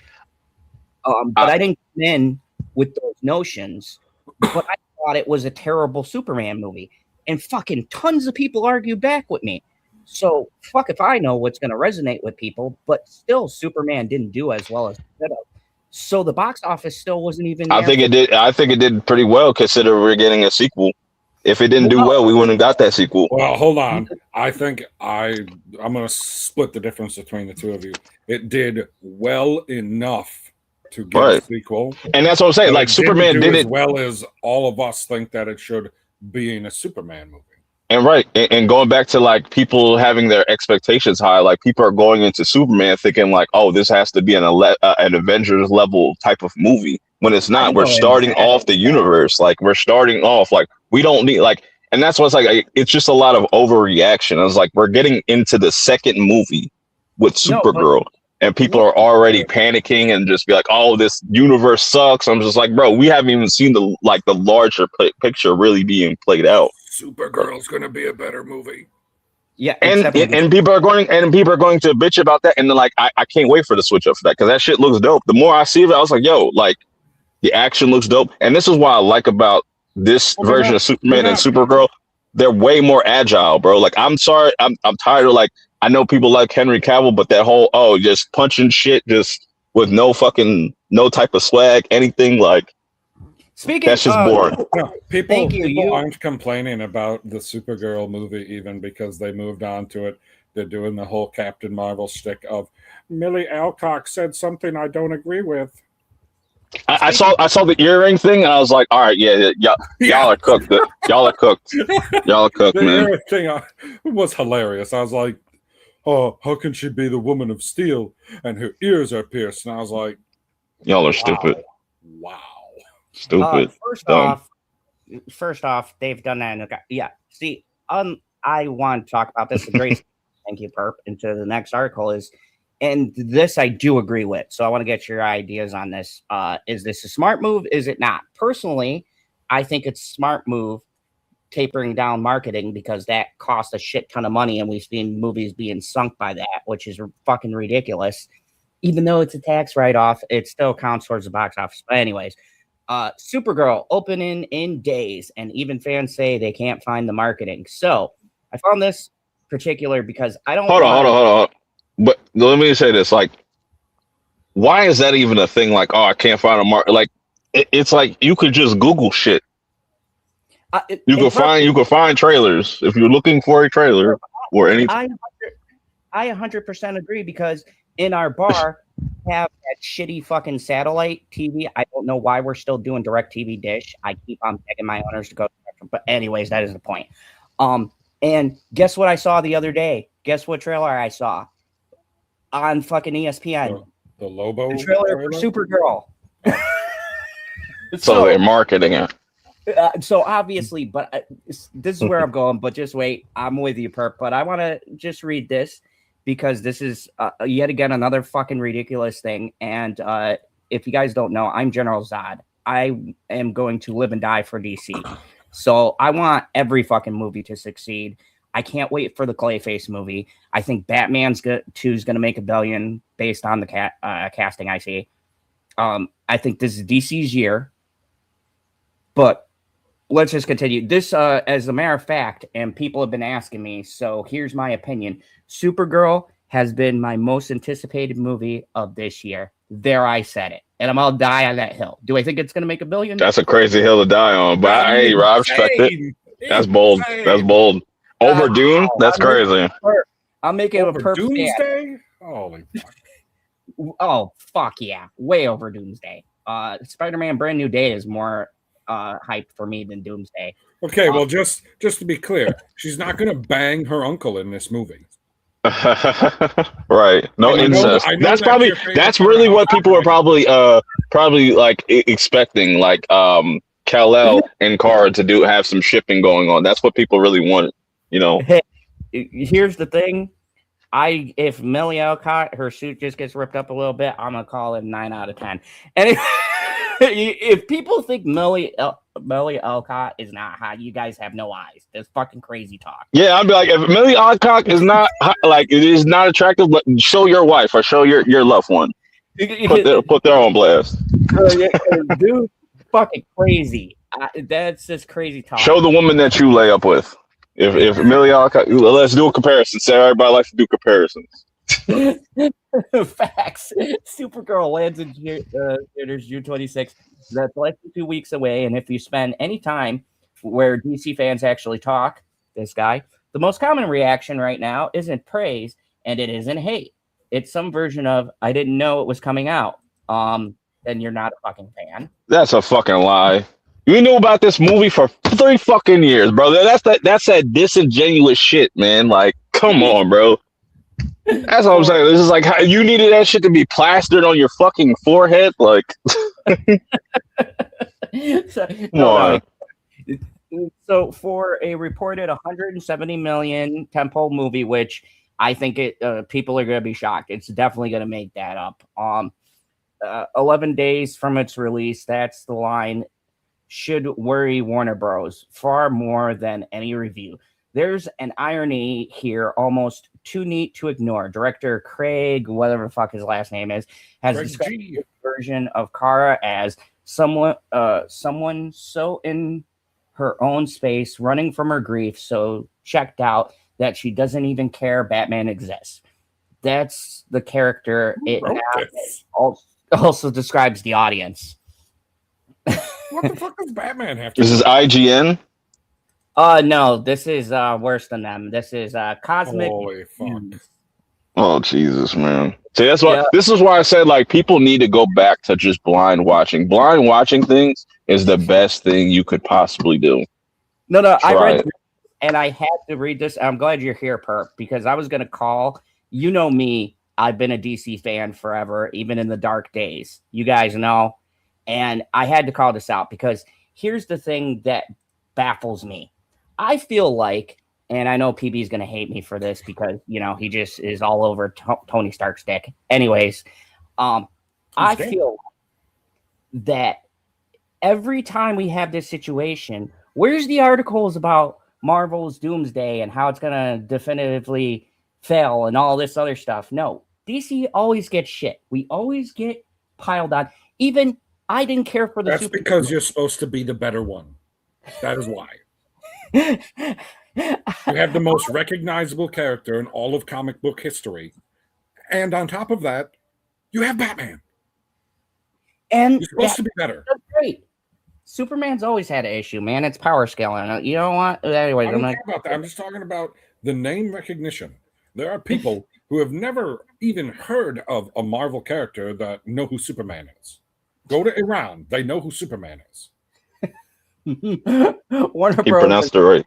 But I didn't come in with those notions, but I thought it was a terrible Superman movie, and fucking tons of people argued back with me. So fuck if I know what's going to resonate with people, but still Superman didn't do as well as it could have. So the box office still wasn't even. I think it did pretty well considering we're getting a sequel. If it didn't do well, we wouldn't have got that sequel. Well, hold on. I think I'm going to split the difference between the two of you. It did well enough to get a sequel. And that's what I'm saying. Like, Superman did it as well as all of us think that it should be in a Superman movie. And and going back to like people having their expectations high, like people are going into Superman thinking like, oh, this has to be an Avengers level type of movie. when it's not. We're know starting exactly. off the universe. Like we're starting off like we don't need like, and that's what's like. It's just a lot of overreaction. I was like, we're getting into the second movie with Supergirl, and people are already panicking and just be like, "Oh, this universe sucks." I'm just like, bro, we haven't even seen the larger picture really being played out. Supergirl's gonna be a better movie. Yeah, and people are going to bitch about that, and then like I can't wait for the switch up for that because that shit looks dope. The more I see of it, I was like, yo, like the action looks dope, and this is what I like about this version of Superman and Supergirl. They're way more agile, bro. Like I'm sorry, I'm tired of like I know people like Henry Cavill, but that whole just punching shit just with no type of swag, anything like. Speaking, that's just boring. No, people aren't complaining about the Supergirl movie even because they moved on to it. They're doing the whole Captain Marvel shtick of Millie Alcock said something I don't agree with. I saw the earring thing and I was like, all right, y'all are cooked. Y'all are cooked. Y'all are cooked, the man. earring thing was hilarious. I was like, oh, how can she be the woman of steel and her ears are pierced? And I was like, y'all are stupid. Wow. Stupid. First off, they've done that. Yeah. See, I want to talk about this. Great. Thank you, Perp. Into the next article and this I do agree with. So I want to get your ideas on this. Is this a smart move? Is it not? Personally, I think it's a smart move tapering down marketing because that costs a shit ton of money, and we've seen movies being sunk by that, which is fucking ridiculous. Even though it's a tax write-off, it still counts towards the box office. But anyways. Supergirl opening in days, and even fans say they can't find the marketing. So I found this particular because I don't hold on. But let me say this: like, why is that even a thing? Like, I can't find a market. Like, it's like you could just Google shit. You could find trailers if you're looking for a trailer or anything. I 100% agree because in our bar. Have that shitty fucking satellite TV. I don't know why we're still doing DirecTV Dish. I keep on begging my owners to go. But anyways, that is the point. And guess what I saw the other day? Guess what trailer I saw on fucking ESPN? The Lobo trailer for Supergirl. So they're marketing it. So obviously, but this is where I'm going. But just wait, I'm with you, Perp. But I want to just read this. Because this is yet again another fucking ridiculous thing. And if you guys don't know, I'm General Zod. I am going to live and die for DC. So I want every fucking movie to succeed. I can't wait for the Clayface movie. I think Batman 2 is going to make $1 billion based on the casting I see. I think this is DC's year. But let's just continue. This, as a matter of fact, and people have been asking me, so here's my opinion. Supergirl has been my most anticipated movie of this year. There, I said it. And I'm all die on that hill. Do I think it's going to make $1 billion? That's a crazy hill to die on. But hey, Rob, respect it. That's bold. That's bold. Over Dune? That's crazy. I'm making over a perfect Doomsday? Holy fuck. Oh, fuck yeah. Way over Doomsday. Spider-Man Brand New Day is more hype for me than Doomsday. Okay, well, just to be clear, she's not going to bang her uncle in this movie. Right. No incest. That's really what people are probably like expecting, like Kal-El and Kara to have some shipping going on. That's what people really want, you know. Hey, here's the thing. If Millie Alcock, her suit just gets ripped up a little bit, I'm gonna call it 9 out of 10. And if people think Millie Alcock is not hot, you guys have no eyes. That's fucking crazy talk. Yeah, I'd be like, if Millie Alcock is not like it is not attractive, but show your wife or show your loved one. Put their on blast. Dude, fucking crazy. That's just crazy talk. Show the woman that you lay up with. If Millie Alcock, let's do a comparison. So everybody likes to do comparisons. Facts. Supergirl lands in theaters June 26th. That's less than 2 weeks away. And if you spend any time where DC fans actually talk, the most common reaction right now isn't praise and it isn't hate. It's some version of I didn't know it was coming out. Then you're not a fucking fan. That's a fucking lie. You knew about this movie for 3 fucking years, bro. That's that disingenuous shit, man. Like, come on, bro. That's what I'm saying. This is like how you needed that shit to be plastered on your fucking forehead. Like, So, come no, on. so for a reported 170 million tentpole movie, which I think people are going to be shocked, it's definitely going to make that up. 11 days from its release, that's the line, should worry Warner Bros. Far more than any review. There's an irony here, almost too neat to ignore. Director Craig, whatever the fuck his last name is, has Craig described G. this version of Kara as someone so in her own space, running from her grief, so checked out that she doesn't even care Batman exists. That's the character. It Wrote this? also describes the audience. What the fuck does Batman have to This do? is IGN. No, this is worse than them. This is Cosmic. Holy fuck. Oh Jesus, man. See, that's why Yeah. this is why I said like people need to go back to just blind watching. Blind watching things is the best thing you could possibly do. No, I Try read it. and I had to read this. I'm glad you're here, Perp, because I was going to call. You know me. I've been a DC fan forever, even in the dark days. You guys know. And I had to call this out because here's the thing that baffles me. I feel like, and I know PB is going to hate me for this because, you know, he just is all over Tony Stark's dick. Anyways, I feel that every time we have this situation, where's the articles about Marvel's Doomsday and how it's going to definitively fail and all this other stuff? No, DC always gets shit. We always get piled on. Even I didn't care for the That's because you're supposed to be the better one. That is why. You have the most recognizable character in all of comic book history. And on top of that, you have Batman. And You're supposed to be better. That's great. Superman's always had an issue, man. It's power scaling. You know what? Anyways, I I'm don't like, care about that. I'm just talking about the name recognition. There are people who have never even heard of a Marvel character that know who Superman is. Go to Iran. They know who Superman is. Warner He Bros. pronounced it right.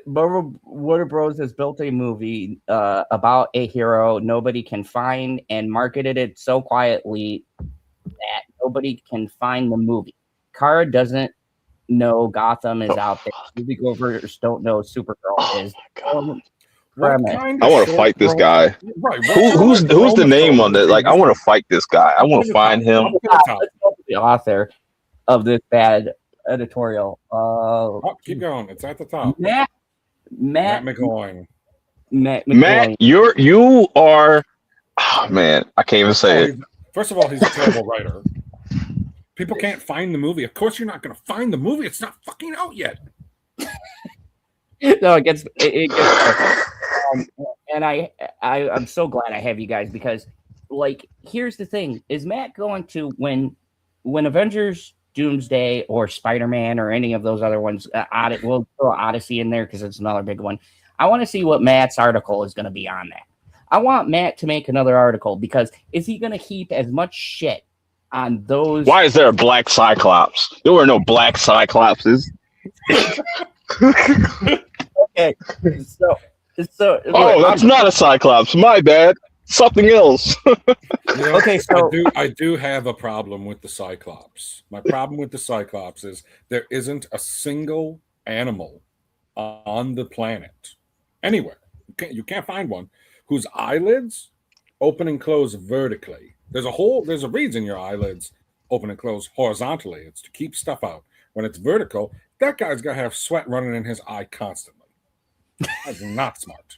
Warner Bros. Has built a movie about a hero nobody can find and marketed it so quietly that nobody can find the movie. Kara doesn't know Gotham is out there. Moviegoers don't know Supergirl is. What kind I of want to fight this guy. Right. Who's the name on that? Like, I want to fight this guy. I want to find him. Up to the top. Let's go to the author of this bad editorial. Oh, keep going. It's at the top. Matt McGowan. Matt, you are. Oh man, I can't even say it. First of all, he's a terrible writer. People can't find the movie. Of course, you're not going to find the movie. It's not fucking out yet. No, it gets and I'm so glad I have you guys because, like, here's the thing: is Matt going to when Avengers Doomsday or Spider-Man or any of those other ones, we'll throw Odyssey in there because it's another big one. I want to see what Matt's article is going to be on that. I want Matt to make another article because is he going to keep as much shit on those? Why is there a black Cyclops? There were no black Cyclopses. Okay, so Oh, that's not a Cyclops. My bad. Something else. okay, so I do have a problem with the Cyclops. My problem with the Cyclops is there isn't a single animal on the planet anywhere. You can't find one whose eyelids open and close vertically. There's a reason your eyelids open and close horizontally. It's to keep stuff out. When it's vertical, that guy's got to have sweat running in his eye constantly. That's not smart.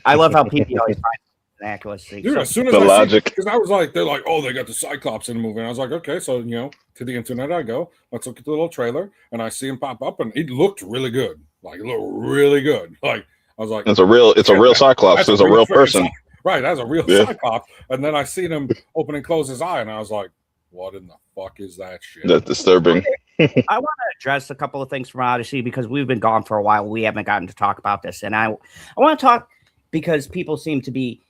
I love how people always find an accuracy. Dude, as soon as The logic. because I was like, they're like, oh, they got the Cyclops in the movie. And I was like, okay, so to the internet I go, let's look at the little trailer, and I see him pop up, and it looked really good. Like, it looked really good. Like, I was like, It's a real Cyclops. It's a real person. Right, that's a real Yeah. Cyclops. And then I seen him open and close his eye, and I was like, what in the fuck is that shit? That's disturbing. I want to address a couple of things from Odyssey because we've been gone for a while. We haven't gotten to talk about this, and I want to talk because people seem to be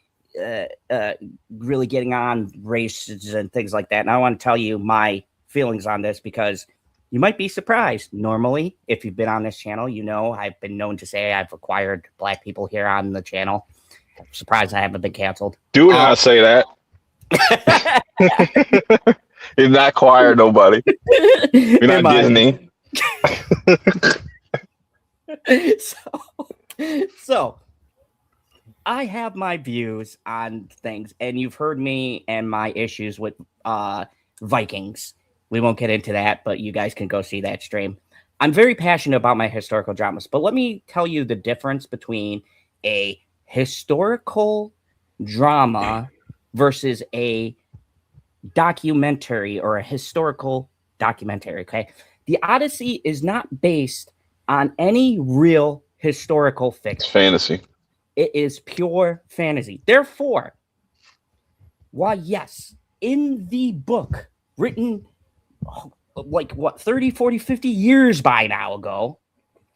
really getting on races and things like that. And I want to tell you my feelings on this because you might be surprised. Normally, if you've been on this channel, you know I've been known to say I've acquired black people here on the channel. I'm surprised I haven't been canceled. Do not say that. He's not choir, nobody. You're not Disney. So I have my views on things, and you've heard me and my issues with Vikings. We won't get into that, but you guys can go see that stream. I'm very passionate about my historical dramas, but let me tell you the difference between a historical drama versus a documentary or a historical documentary. Okay. The Odyssey is not based on any real historical It's fiction. fantasy. It is pure fantasy. Therefore, why, yes, in the book written like what, 30, 40, 50 years by now ago,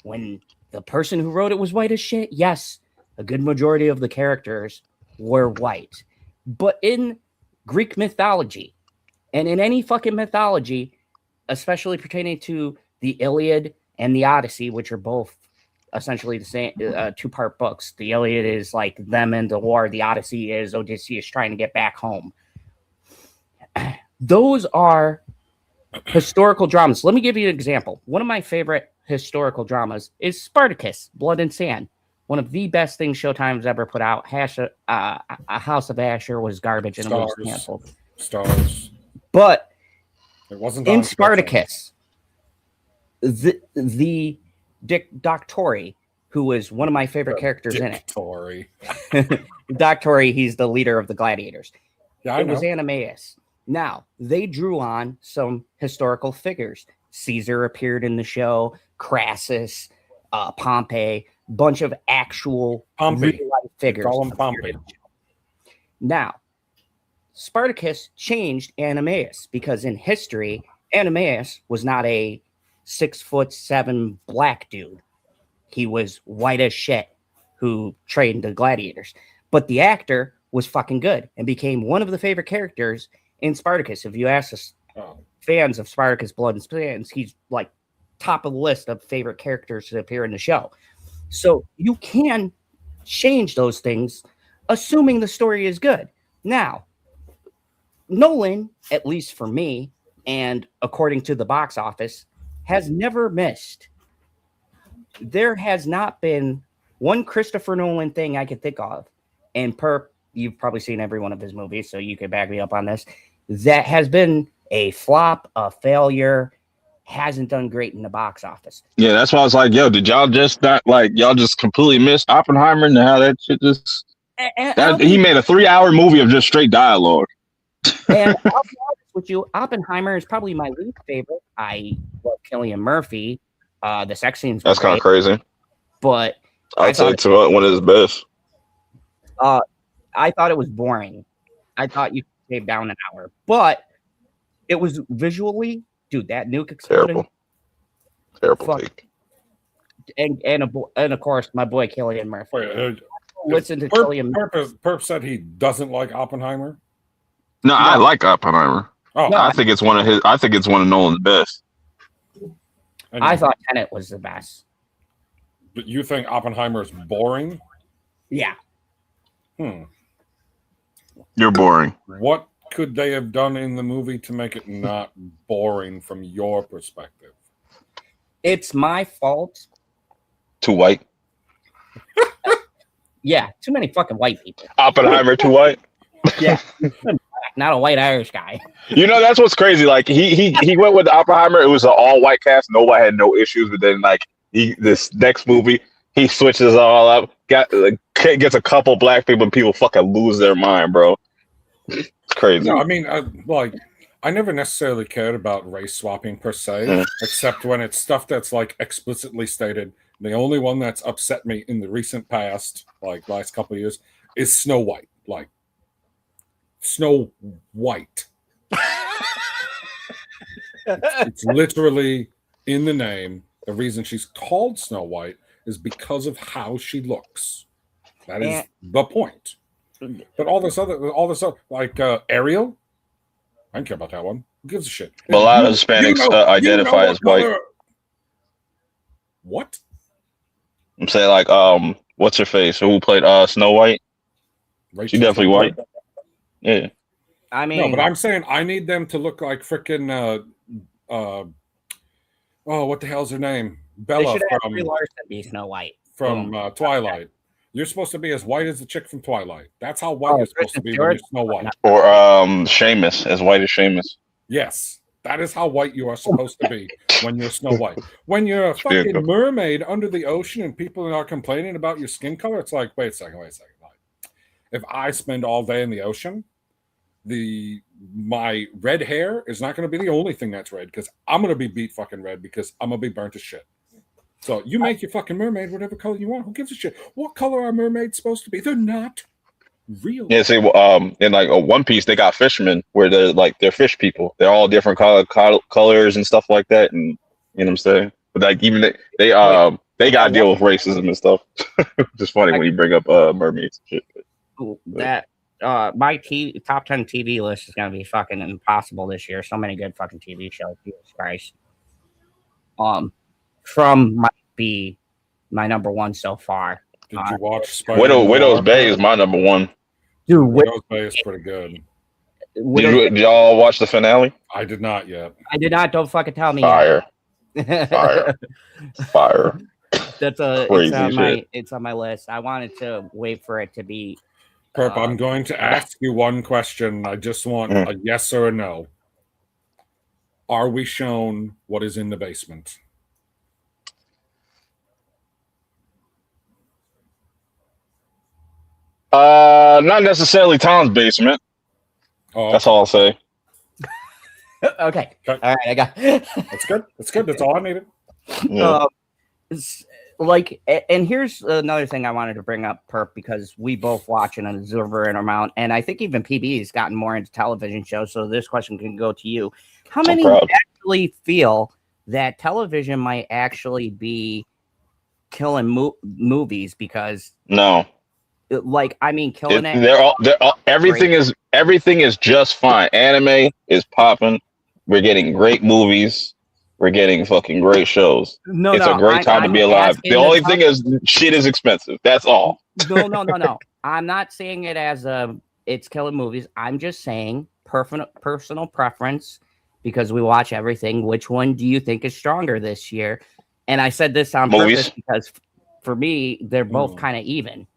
when the person who wrote it was white as shit, yes, a good majority of the characters were white. But in Greek mythology, and in any fucking mythology, especially pertaining to the Iliad and the Odyssey, which are both essentially the same two-part books. The Iliad is like them in the war. The Odyssey is Odysseus trying to get back home. Those are historical dramas. Let me give you an example. One of my favorite historical dramas is Spartacus, Blood and Sand. One of the best things Showtime's ever put out. A House of Asher was garbage and it was canceled. Stars. But it wasn't in Spartacus, the Doc Torrey, who was one of my favorite characters in it. Doc Torrey, he's the leader of the gladiators. Yeah, I know. Was Animaeus. Now, they drew on some historical figures. Caesar appeared in the show, Crassus, Pompey, bunch of actual real-life figures. Call him Pompey. Now, Spartacus changed Animaeus because in history, Animaeus was not a 6'7" black dude. He was white as shit who trained the gladiators. But the actor was fucking good and became one of the favorite characters in Spartacus. If you ask us fans of Spartacus, Blood and Sand, he's like top of the list of favorite characters to appear in the show. So you can change those things, assuming the story is good. Now, Nolan, at least for me, and according to the box office, has never missed. There has not been one Christopher Nolan thing I can think of, and you've probably seen every one of his movies, so you can back me up on this, that has been a flop, a failure, hasn't done great in the box office. Yeah, that's why I was like, yo, did y'all just not y'all just completely missed Oppenheimer and how that shit just... he made a 3-hour movie of just straight dialogue. And I'll be honest with you, Oppenheimer is probably my least favorite. I love Cillian Murphy. The sex scenes. That's kind of crazy. But I'd say it's one of his best. I thought it was boring. I thought you could save down an hour, but it was visually, dude. That nuke exploding. Terrible take. And of course, my boy Cillian Murphy. Listen to Cillian Murphy. Perp said he doesn't like Oppenheimer. No, I like Oppenheimer. Oh, I think it's one of Nolan's best. I thought Tenet was the best. But you think Oppenheimer is boring? Yeah. You're boring. What could they have done in the movie to make it not boring from your perspective? It's my fault. Too white? Yeah, too many fucking white people. Oppenheimer too white? Yeah. Not a white Irish guy. You know, that's what's crazy. Like he went with Oppenheimer. It was an all white cast. Nobody had no issues. But then this next movie, he switches all up. Gets a couple black people, and people fucking lose their mind, bro. It's crazy. No, I mean, I never necessarily cared about race swapping per se, except when it's stuff that's like explicitly stated. The only one that's upset me in the recent past, like last couple of years, is Snow White. Like Snow White. It's literally in the name. The reason she's called Snow White is because of how she looks. That is the point. But all this other like Ariel, I don't care about that one. Who gives a shit? A lot of Hispanics identify as white. What? I'm saying what's her face? Who played Snow White? She definitely white. Yeah. I mean, No, but I'm saying I need them to look like freaking what the hell's her name? they Bella should have Brie Larson be Snow White. from Boom. Twilight. You're supposed to be as white as the chick from Twilight. That's how white you're supposed to Kristen be when you're Stewart? Snow White. Or Seamus, as white as Seamus. Yes, that is how white you are supposed to be when you're Snow White. When you're a fucking mermaid under the ocean and people are complaining about your skin color, it's like, wait a second. Like, if I spend all day in the ocean, my red hair is not going to be the only thing that's red, because I'm going to be beat fucking red, because I'm going to be burnt to shit. So you make your fucking mermaid whatever color you want. Who gives a shit? What color are mermaids supposed to be? They're not real. Yeah, see, in like One Piece, they got fishermen where they're fish people. They're all different colors and stuff like that, and you know what I'm saying. But like even they got to deal with racism and stuff. It's just funny when you bring up mermaids and shit. That my top 10 TV list is gonna be fucking impossible this year. So many good fucking TV shows. Jesus Christ. From might be my number one so far. Did you watch Spider-Man? Widow's Bay is my number one. Dude, Widow's Bay is pretty good. Did y'all watch the finale? I did not yet. I did not. Don't fucking tell me. Fire. Yet. Fire. That's it's on my list. I wanted to wait for it to be. Perp, I'm going to ask you one question. I just want a yes or a no. Are we shown what is in the basement? Not necessarily Tom's basement. Oh, that's all I'll say. Okay. All right, I got. That's good. That's good. That's all I needed. Yeah. And here's another thing I wanted to bring up, Perp, because we both watch an observer amount, and I think even PB has gotten more into television shows. So this question can go to you: how many actually feel that television might actually be killing movies? Because no. Killing it. They're all everything is just fine. Anime is popping. We're getting great movies. We're getting fucking great shows. It's a great time to be alive. The only thing is shit is expensive. That's all. No. I'm not saying it as it's killing movies. I'm just saying personal preference, because we watch everything. Which one do you think is stronger this year? And I said this on purpose because for me, they're both kind of even.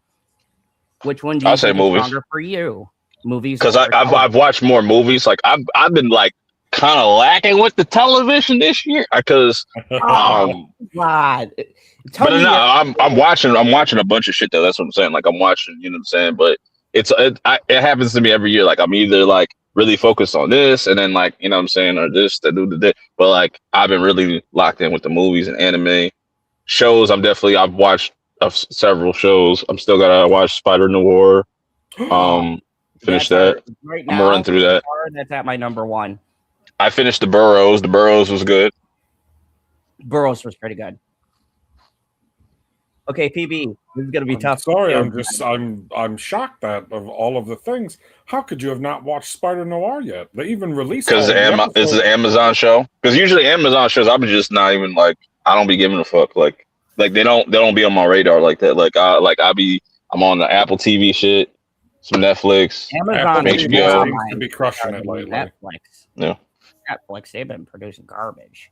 Which one do you think is stronger for you? Movies? Because I've watched more movies. Like I've been like kind of lacking with the television this year because God. I'm watching a bunch of shit though. That's what I'm saying. Like I'm watching, you know what I'm saying? But it happens to me every year. Like I'm either like really focused on this and then like, you know what I'm saying, or this, that, but like I've been really locked in with the movies and anime shows. I've watched several shows. I'm still gotta watch Spider Noir. Finish that. Right I'm gonna run through that. That's at my number one. I finished The Burrows. The Burrows was good. Burrows was pretty good. Okay, PB, this is gonna be tough. Sorry, I'm shocked that of all of the things. How could you have not watched Spider Noir yet? They even released because this is an Amazon show. Because usually Amazon shows, I'm just not even like I don't be giving a fuck. Like they don't be on my radar like that. I'm on the Apple TV shit, some Netflix, Amazon, HBO. Seems to be crushing it lately. Netflix. Yeah. Netflix, they've been producing garbage.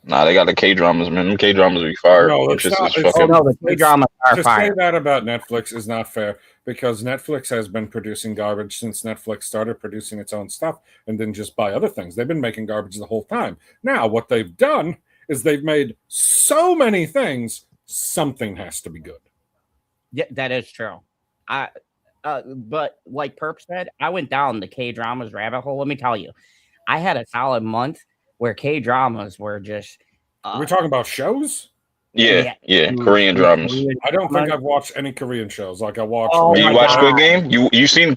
Nah, they got the K-dramas, man. Them K-dramas be fire. No, the K-dramas are to fire. say that about Netflix is not fair, because Netflix has been producing garbage since Netflix started producing its own stuff and then just buy other things. They've been making garbage the whole time. Now, what they've done is they've made so many things, something has to be good. Yeah, that is true. But like Perp said, I went down the K-dramas rabbit hole. Let me tell you, I had a solid month where K-dramas were just. Are we talking about shows? Yeah. Korean dramas. I don't think I've watched any Korean shows. Like I watched. Do you watch Squid Game? You seen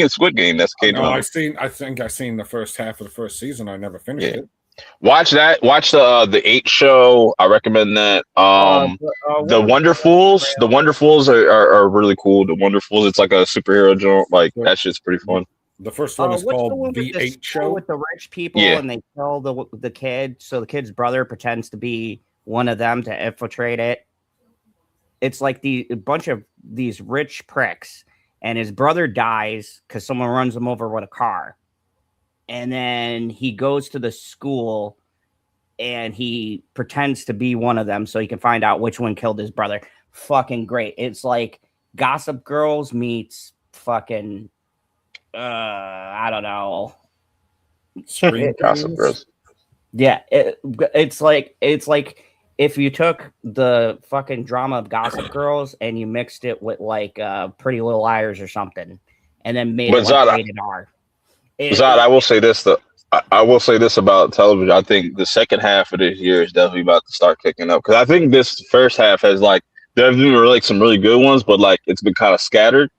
Squid Game? That's K-drama. No, I think I seen the first half of the first season. I never finished it. Watch that. Watch the 8 show. I recommend that. The Wonderfuls. The Wonderfuls are really cool. The Wonderfuls. It's like a superhero joint. Like that shit's pretty fun. The first one is called The 8 Show with the rich people, and they kill the kid. So the kid's brother pretends to be one of them to infiltrate it. It's like a bunch of these rich pricks, and his brother dies because someone runs him over with a car. And then he goes to the school and he pretends to be one of them so he can find out which one killed his brother. Fucking great. It's like Gossip Girls meets fucking I don't know. Gossip Girls. Yeah, it's like if you took the fucking drama of Gossip Girls and you mixed it with like Pretty Little Liars or something, and then made it like rated R. Zod, I will say this though. I will say this about television. I think the second half of this year is definitely about to start kicking up because I think this first half has like there's been like some really good ones, but like it's been kind of scattered.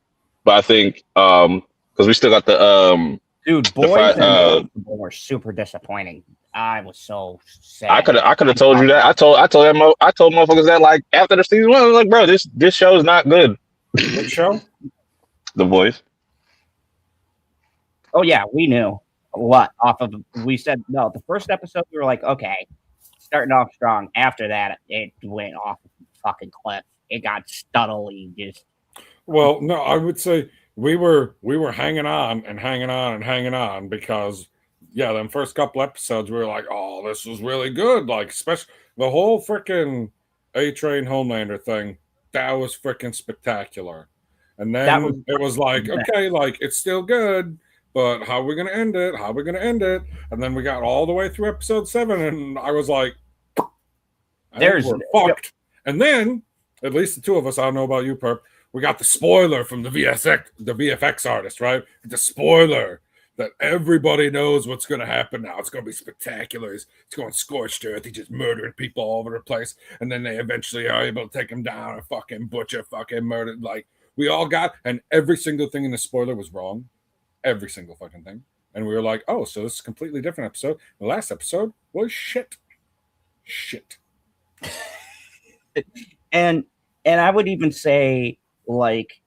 But I think because we still got the dude, Boys and were super disappointing. I was so sad. I could have told you that. I told motherfuckers that like after the season one, I was like, bro, this show is not good. What show? The Voice. Oh yeah, we knew what off of. We said no. The first episode, we were like, okay, starting off strong. After that, it went off the fucking cliff. It got steadily just. Well, no, I would say we were hanging on because them first couple episodes we were like, oh, this was really good. Like, especially the whole freaking A-Train Homelander thing, that was freaking spectacular. And then it was like, okay, like it's still good. But how are we going to end it? How are we going to end it? And then we got all the way through episode 7, and I was like, we're fucked. And then, at least the two of us, I don't know about you, Perp, we got the spoiler from the VFX artist, right? The spoiler that everybody knows what's going to happen now. It's going to be spectacular. It's going scorched earth. He's just murdering people all over the place. And then they eventually are able to take him down and fucking butcher, fucking murdered. Like, we all got, and every single thing in the spoiler was wrong. Every single fucking thing. And we were like, oh, so this is a completely different episode. The last episode was shit. and I would even say like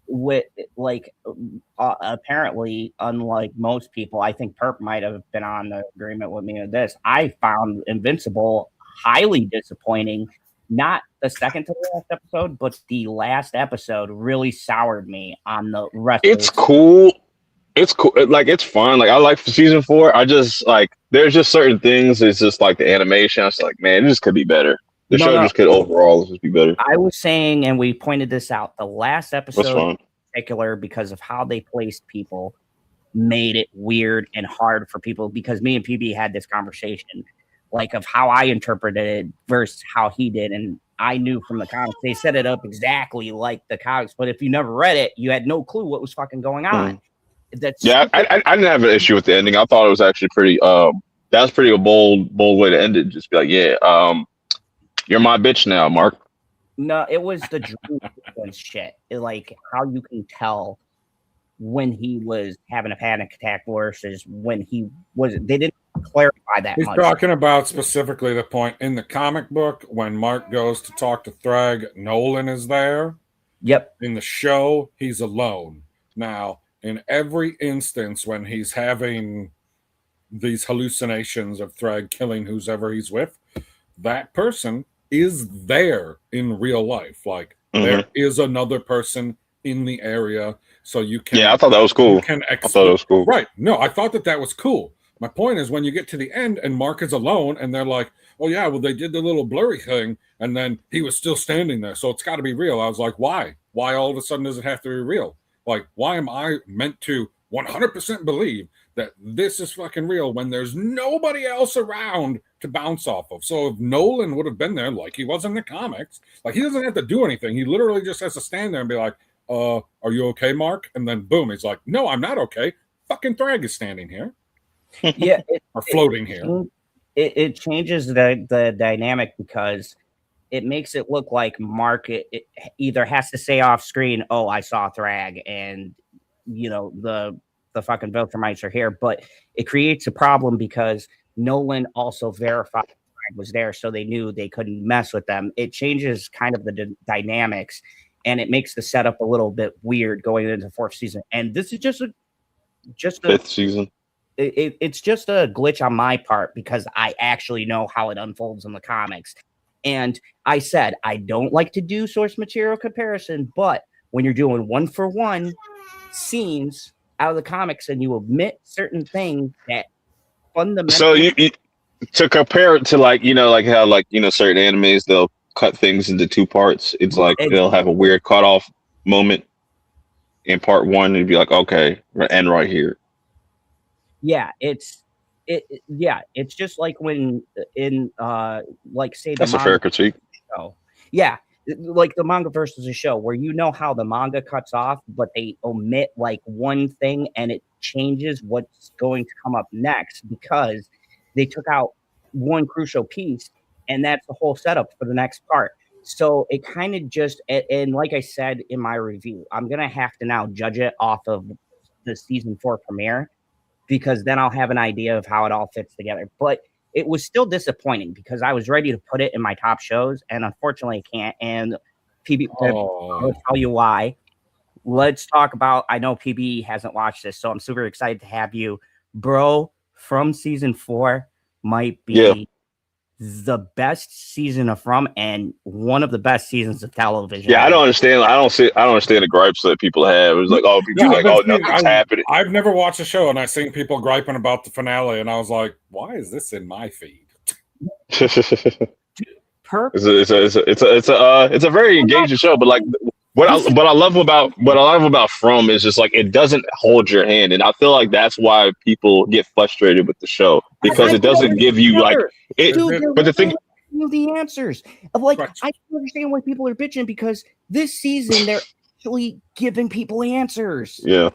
with like apparently unlike most people, I think Perp might have been on the agreement with me with this. I found Invincible highly disappointing. Not the second to the last episode, but the last episode really soured me on the rest. It's cool. It's cool. Like, it's fun. Like, I like season 4. I just like there's just certain things. It's just like the animation. I was like, man, this could be better. The show just could overall just be better. I was saying, and we pointed this out, the last episode in particular, because of how they placed people, made it weird and hard for people. Because me and PB had this conversation, like of how I interpreted it versus how he did, and I knew from the comics they set it up exactly like the comics. But if you never read it, you had no clue what was fucking going on. I didn't have an issue with the ending. I thought it was actually pretty that was pretty a bold way to end it. Just be like, you're my bitch now, Mark. No, it was the dream sequence shit. Like how you can tell when he was having a panic attack versus when he wasn't. They didn't clarify that. He's talking about specifically the point in the comic book when Mark goes to talk to Thrag, Nolan is there. Yep. In the show, he's alone. Now, in every instance when he's having these hallucinations of Thrag killing whoever he's with, that person is there in real life. Like, there is another person in the area, so you can. Yeah, I thought that was cool. I thought it was cool. Right. No, I thought that was cool. My point is when you get to the end and Mark is alone and they're like, oh, yeah, well, they did the little blurry thing and then he was still standing there. So it's got to be real. I was like, why? Why all of a sudden does it have to be real? Like, why am I meant to 100% believe that this is fucking real when there's nobody else around to bounce off of? So if Nolan would have been there like he was in the comics, like he doesn't have to do anything. He literally just has to stand there and be like, are you okay, Mark? And then boom, he's like, no, I'm not okay. Fucking Thrag is standing here. Yeah. Or floating here. It changes the dynamic because it makes it look like Mark it either has to say off screen, oh, I saw Thrag and, you know, the fucking Viltrumites are here. But it creates a problem because Nolan also verified Thrag was there, so they knew they couldn't mess with them. It changes kind of the dynamics, and it makes the setup a little bit weird going into the 4th season. And this is just a 5th season. It's just a glitch on my part because I actually know how it unfolds in the comics. And I said, I don't like to do source material comparison, but when you're doing 1-for-1 scenes out of the comics and you omit certain things that fundamentally. So you to compare it to like like how certain animes they'll cut things into two parts. It's like they'll have a weird cutoff moment in part one and be like, okay, end right here. Yeah, it's just like when in like say the That's a fair critique. Show. Yeah, like the manga versus a show where how the manga cuts off, but they omit like one thing and it changes what's going to come up next because they took out one crucial piece, and that's the whole setup for the next part. So it kind of just, and like I said in my review, I'm gonna have to now judge it off of the season 4 premiere because then I'll have an idea of how it all fits together. But it was still disappointing because I was ready to put it in my top shows, and unfortunately I can't. And PB, I'll tell you why. Let's talk about, I know PB hasn't watched this, so I'm super excited to have you. Bro, from season 4 might be the best season of From and one of the best seasons of television. Yeah, I don't understand. I don't understand the gripes that people have. It's like, nothing's happening. I've never watched a show and I seen people griping about the finale, and I was like, why is this in my feed? It's a very engaging show, but like what I love about From is just like it doesn't hold your hand, and I feel like that's why people get frustrated with the show because it doesn't give you like it. But the thing, the answers of like I don't understand why people are bitching because this season they're actually giving people answers. Yeah,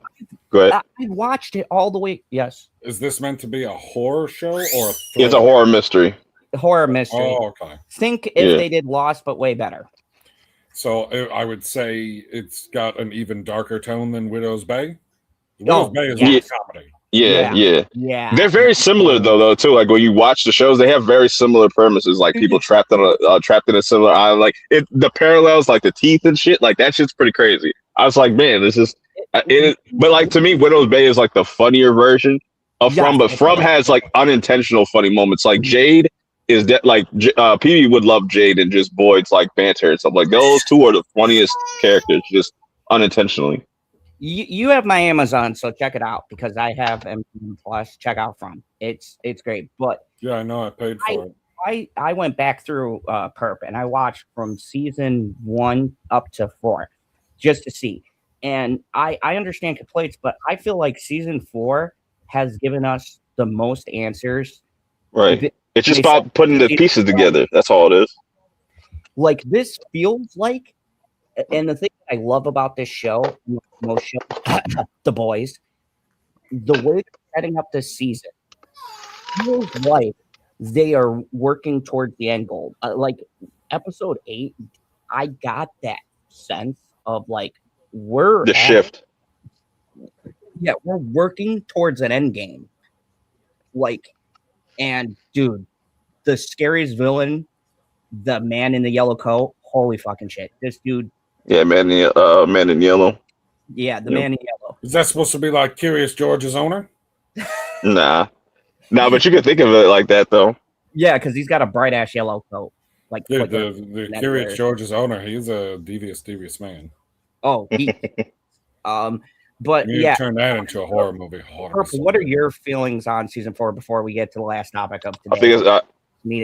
go ahead. I watched it all the way. Yes. Is this meant to be a horror show or a It's a horror mystery. Horror mystery. Oh, okay. Think if they did Lost, but way better. So I would say it's got an even darker tone than Widow's Bay. Widow's Bay is a comedy. Yeah. They're very similar though too. Like when you watch the shows, they have very similar premises. Like people trapped in a similar island. Like the parallels, like the teeth and shit. Like that shit's pretty crazy. I was like, man, this is. But like to me, Widow's Bay is like the funnier version of From. But From has like unintentional funny moments. Like Jade is like PB would love Jade and just Boyd's like banter and stuff. Like those two are the funniest characters, just unintentionally. You have my Amazon, so check it out because I have Amazon Plus. Check out From. It's great. But yeah, I know I paid for it. I went back through Perp and I watched from season 1 up to 4 just to see. And I understand complaints, but I feel like season 4 has given us the most answers. Right. It's just about putting the pieces together. That's all it is. Like this feels like, and the thing I love about this show, most shows, The Boys, the way they're setting up this season feels like they are working towards the end goal. Like episode 8, I got that sense of like we're working towards an end game. Like, and dude, the scariest villain, the man in the yellow coat, holy fucking shit. This dude. Yeah, man in yellow. Yeah, the man in yellow. Is that supposed to be like Curious George's owner? Nah, but you can think of it like that though. Yeah, because he's got a bright ass yellow coat. Like the Curious George's owner, he's a devious man. Oh, but yeah, turn that into a horror movie. What are your feelings on season 4 before we get to the last topic of today?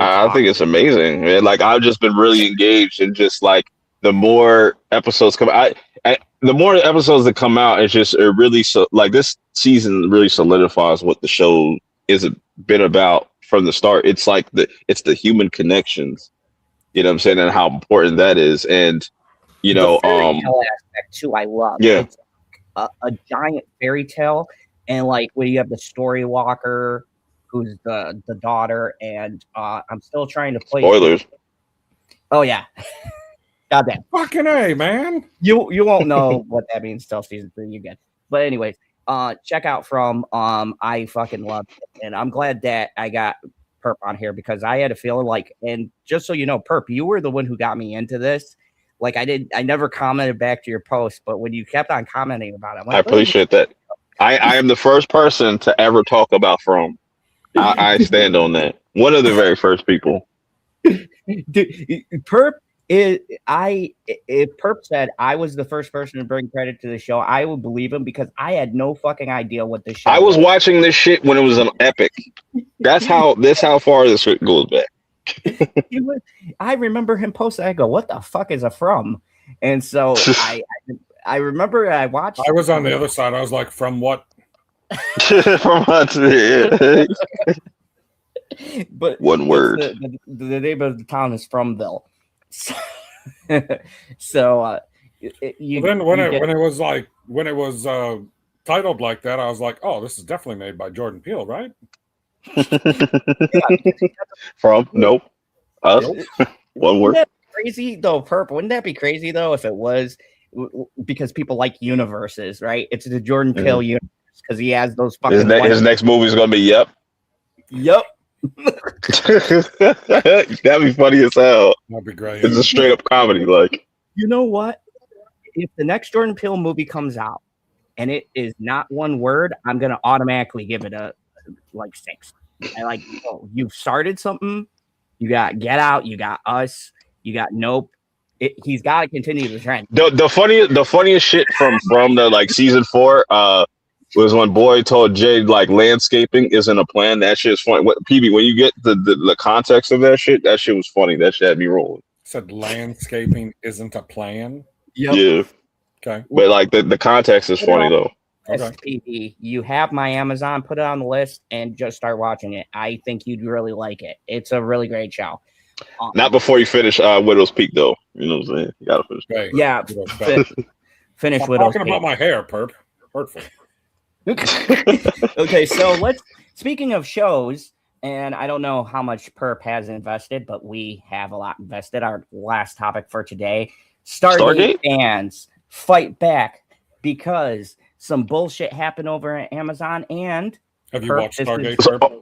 I think it's amazing, man. Like I've just been really engaged and just like the more episodes come out, the more episodes that come out, it really like this season really solidifies what the show is been about from the start. It's like it's the human connections, you know what I'm saying, and how important that is. And you know, aspect too, I love. Yeah, it's a giant fairy tale, and like when you have the story walker, who's the daughter, and I'm still trying to play. Spoilers. Oh yeah. Goddamn. Fucking A, man. You won't know what that means till season 3 you get. But anyways, check out From. I fucking love it. And I'm glad that I got Perp on here because I had a feeling like, and just so you know, Perp, you were the one who got me into this. Like I never commented back to your post, but when you kept on commenting about it, I'm like, I appreciate that. I am the first person to ever talk about From. I stand on that. One of the very first people. Dude, Perp If Perp said I was the first person to bring credit to the show, I would believe him because I had no fucking idea what the show I was watching this shit when it was an Epic. That's how far this shit goes back. I remember him posting. I go, "What the fuck is a from?" And so I remember I watched. I was on the other side. I was like, "From what?" From what? Yeah. But one word. The name of the town is Fromville. So, then when it was titled like that, I was like, "Oh, this is definitely made by Jordan Peele, right?" From nope. Us. Nope. One word. Crazy though, Perp. Wouldn't that be crazy though if it was because people like universes, right? It's the Jordan Peele universe because he has those fucking. His next movie is gonna be Yep. That'd be funny as hell. That'd be great. It's a straight up comedy, like. You know what? If the next Jordan Peele movie comes out and it is not one word, I'm gonna automatically give it a 6. I like. You've started something. You got Get Out. You got Us. You got Nope. He's got to continue the trend. The funniest shit from the season 4 was when Boy told Jay landscaping isn't a plan. That shit is funny. PB, when you get the context of that shit was funny. That shit had me rolling. Said landscaping isn't a plan. Yep. Yeah. Okay. But the context is funny though. Okay. SPD, you have my Amazon. Put it on the list and just start watching it. I think you'd really like it. It's a really great show. Not before you finish Widow's Peak though. You know what I'm saying? You gotta finish. Right. Yeah. Finish Widow's Peak. Talking about my hair, Perp. Hurtful. Okay, so speaking of shows, and I don't know how much Perp has invested, but we have a lot invested. Our last topic for today: Stargate fans fight back because some bullshit happened over at Amazon. And have you watched Stargate?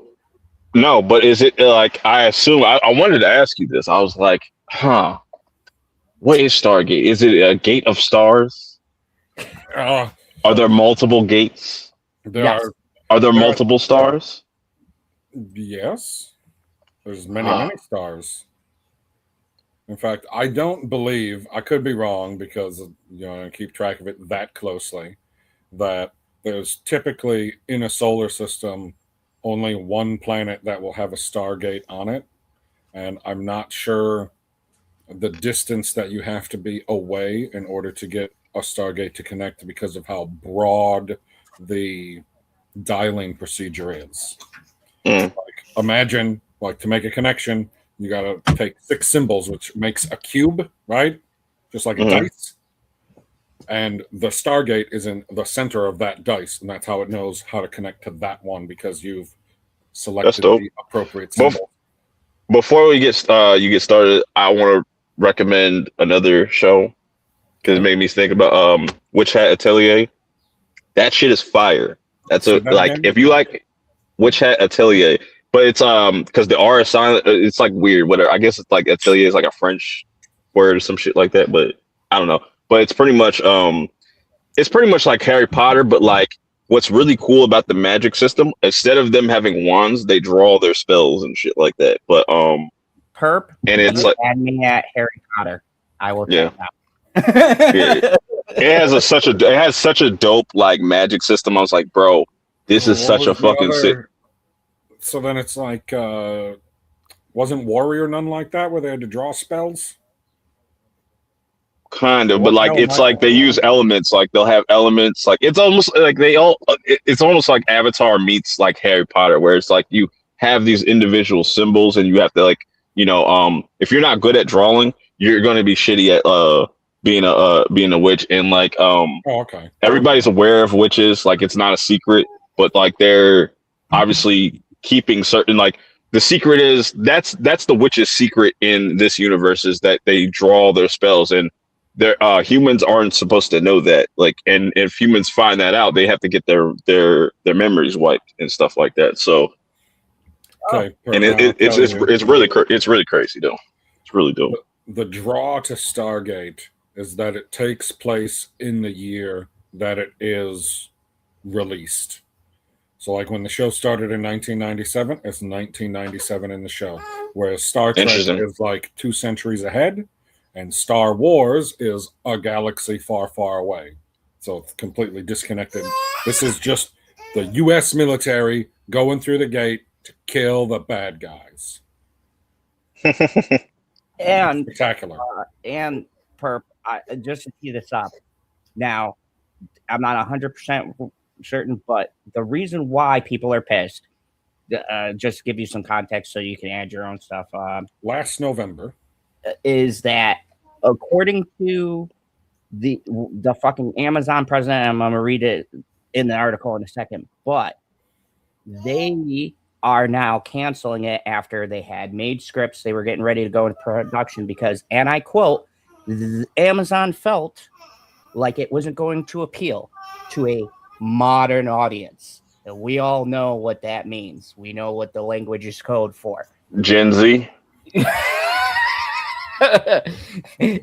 No, but is it I assume I wanted to ask you this. I was like, what is Stargate? Is it a gate of stars? Are there multiple gates? Are there multiple stars? Yes. There's many stars. In fact, I don't believe, I could be wrong because I keep track of it that closely, that there's typically in a solar system only one planet that will have a Stargate on it. And I'm not sure the distance that you have to be away in order to get a Stargate to connect because of how broad the dialing procedure is. Imagine, to make a connection, you got to take 6 symbols, which makes a cube, right? Just like a dice. And the Stargate is in the center of that dice, and that's how it knows how to connect to that one because you've selected the appropriate symbol. Before we get started, I want to recommend another show because it made me think about Witch Hat Atelier. That shit is fire. That's if you like Witch Hat Atelier, but it's because the R is silent. It's weird. Whatever. I guess it's Atelier is a French word or some shit like that, but I don't know. But it's pretty much like Harry Potter, but what's really cool about the magic system, instead of them having wands, they draw their spells and shit like that. But Perp, and it's add me at Harry Potter. I will check that. It has such a dope magic system. I was like, bro, this is such a fucking sick. So then it's wasn't Warrior Nun like that where they had to draw spells? Kind of, but it's they use elements. They'll have elements. It's almost it's almost like Avatar meets Harry Potter, where it's you have these individual symbols and you have to if you're not good at drawing, you're going to be shitty at being a witch. And okay, everybody's aware of witches. It's not a secret, but they're obviously keeping certain the secret is that's the witch's secret in this universe is that they draw their spells, and their humans aren't supposed to know that. And if humans find that out, they have to get their memories wiped and stuff like that. So okay, and it's really crazy though. It's really dope. The draw to Stargate is that it takes place in the year that it is released. So when the show started in 1997, it's 1997 in the show, whereas Star Trek is 2 centuries ahead, and Star Wars is a galaxy far, far away. So it's completely disconnected. This is just the U.S. military going through the gate to kill the bad guys. And Spectacular. And Perp, just to tee this up, now I'm not 100% certain, but the reason why people are pissed, just to give you some context so you can add your own stuff, Last November is that according to the fucking Amazon president, I'm gonna read it in the article in a second, but they are now canceling it after they had made scripts. They were getting ready to go into production because, and I quote, Amazon felt like it wasn't going to appeal to a modern audience. And we all know what that means. We know what the language is code for. Gen Z.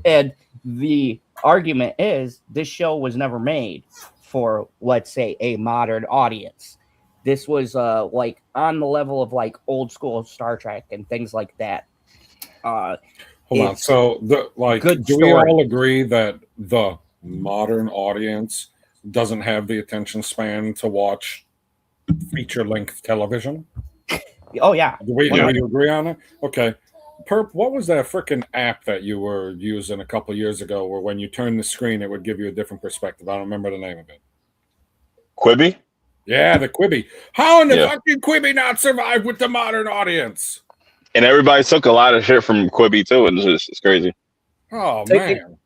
And the argument is this show was never made for, let's say, a modern audience. This was like on the level of like old school Star Trek and things like that. Hold on. So do we all agree that the modern audience doesn't have the attention span to watch feature-length television? Oh yeah. Do we agree on it? Okay. Perp, what was that freaking app that you were using a couple years ago where when you turn the screen it would give you a different perspective? I don't remember the name of it. Quibi? Yeah, the Quibi. How in the fucking Quibi not survive with the modern audience? And everybody took a lot of shit from Quibi too, and it's crazy. Oh man.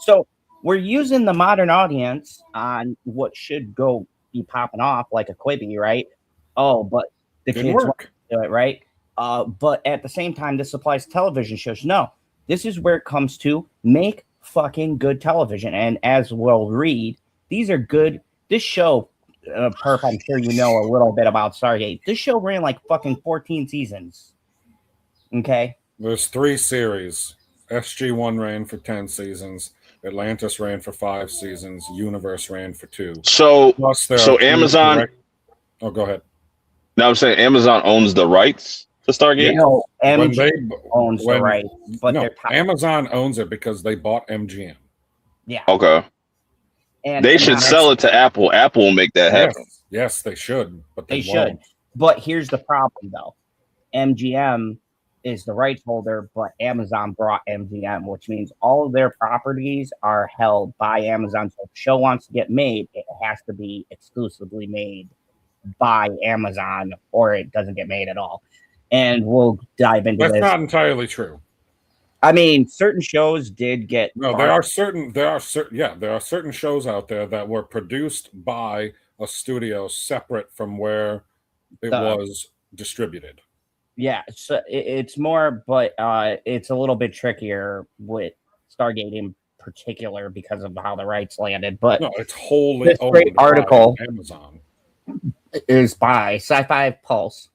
So we're using the modern audience on what should go be popping off like a Quibi, right? Oh, but the kids want to do it, right? But at the same time, this applies to television shows. No, this is where it comes to make fucking good television. And as we'll read, these are good. This show, Perp, I'm sure you know a little bit about Stargate. This show ran like fucking 14 seasons. Okay? There's 3 series. SG-1 ran for 10 seasons. Atlantis ran for 5 seasons. Universe ran for 2. So Amazon... Oh, go ahead. No, I'm saying Amazon owns the rights to Stargate? No, MGM owns the rights. But no, Amazon owns it because they bought MGM. Yeah. Okay. And they should sell it to Apple. Apple will make that happen. Yes, they should. But they should. But here's the problem, though. MGM is the rights holder, but Amazon brought MGM, which means all of their properties are held by Amazon. So if a show wants to get made, it has to be exclusively made by Amazon, or it doesn't get made at all. And we'll dive into this. That's not entirely true. I mean, certain shows did get. No, there are certain shows out there that were produced by a studio separate from where it was distributed. Yeah, so it's more, but it's a little bit trickier with Stargate in particular because of how the rights landed. But no, it's wholly this great article by Amazon is by Sci-Fi Pulse,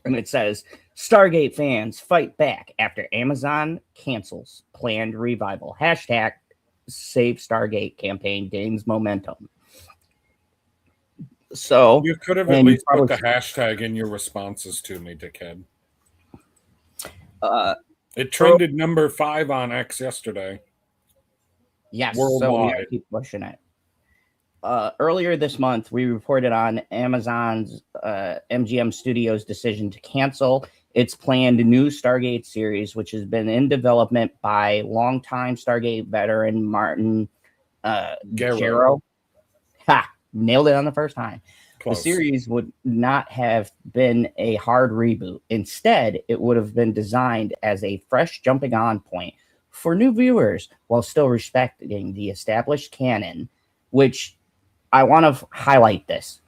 and it says Stargate fans fight back after Amazon cancels planned revival. Hashtag Save Stargate campaign gains momentum. So you could have at least put the hashtag in your responses to me, dickhead. It trended number 5 on X yesterday. Yes, worldwide. So we gotta keep pushing it. Earlier this month, we reported on Amazon's MGM Studios' decision to cancel its planned new Stargate series, which has been in development by longtime Stargate veteran Martin Gero. Ha! Nailed it on the first time. Close. The series would not have been a hard reboot. Instead, it would have been designed as a fresh jumping on point for new viewers while still respecting the established canon, which I want to highlight this.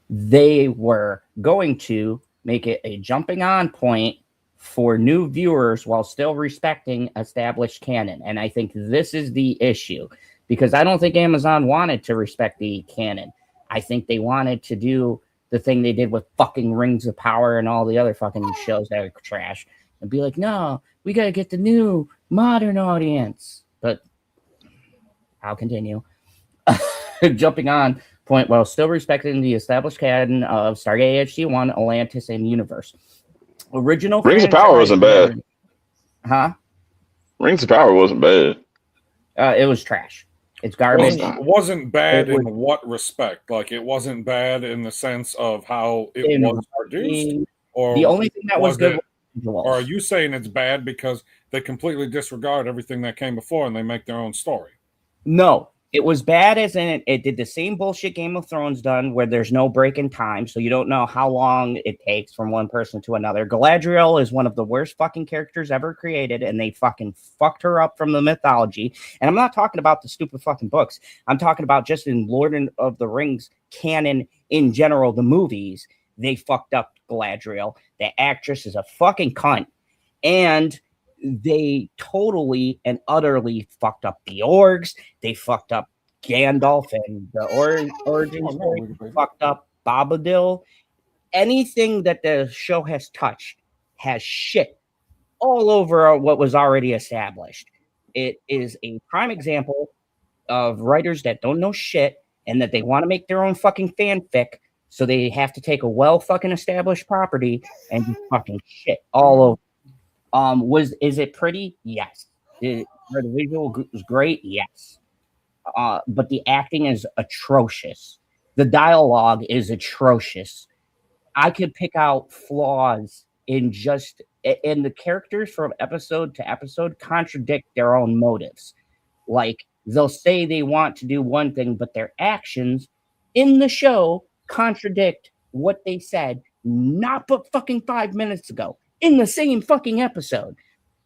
They were going to make it a jumping on point for new viewers while still respecting established canon. And I think this is the issue because I don't think Amazon wanted to respect the canon. I think they wanted to do the thing they did with fucking Rings of Power and all the other fucking shows that are trash and be like, no, we got to get the new modern audience. But I'll continue. Jumping on point while still respecting the established canon of Stargate HG1, Atlantis, and Universe. Original Rings of Power wasn't bad. Huh? Rings of Power wasn't bad. It was trash. It's garbage. Wasn't bad It was- in what respect? Like, it wasn't bad in the sense of how it In was produced, or The only thing that was good it, was visuals. or are you saying it's bad because they completely disregard everything that came before and they make their own story? No, it was bad as in it did the same bullshit Game of Thrones done where there's no break in time, so you don't know how long it takes from one person to another. Galadriel is one of the worst fucking characters ever created, and they fucking fucked her up from the mythology. And I'm not talking about the stupid fucking books. I'm talking about just in Lord of the Rings canon in general, the movies, they fucked up Galadriel. The actress is a fucking cunt. And they totally and utterly fucked up the orgs. They fucked up Gandalf and the origin story. Fucked up Bobadil. Anything that the show has touched has shit all over what was already established. It is a prime example of writers that don't know shit and that they want to make their own fucking fanfic, so they have to take a well fucking established property and just fucking shit all over. Is it pretty? Yes. The visual was great? Yes. But the acting is atrocious. The dialogue is atrocious. I could pick out flaws in the characters from episode to episode contradict their own motives. Like, they'll say they want to do one thing, but their actions in the show contradict what they said not but fucking 5 minutes ago in the same fucking episode.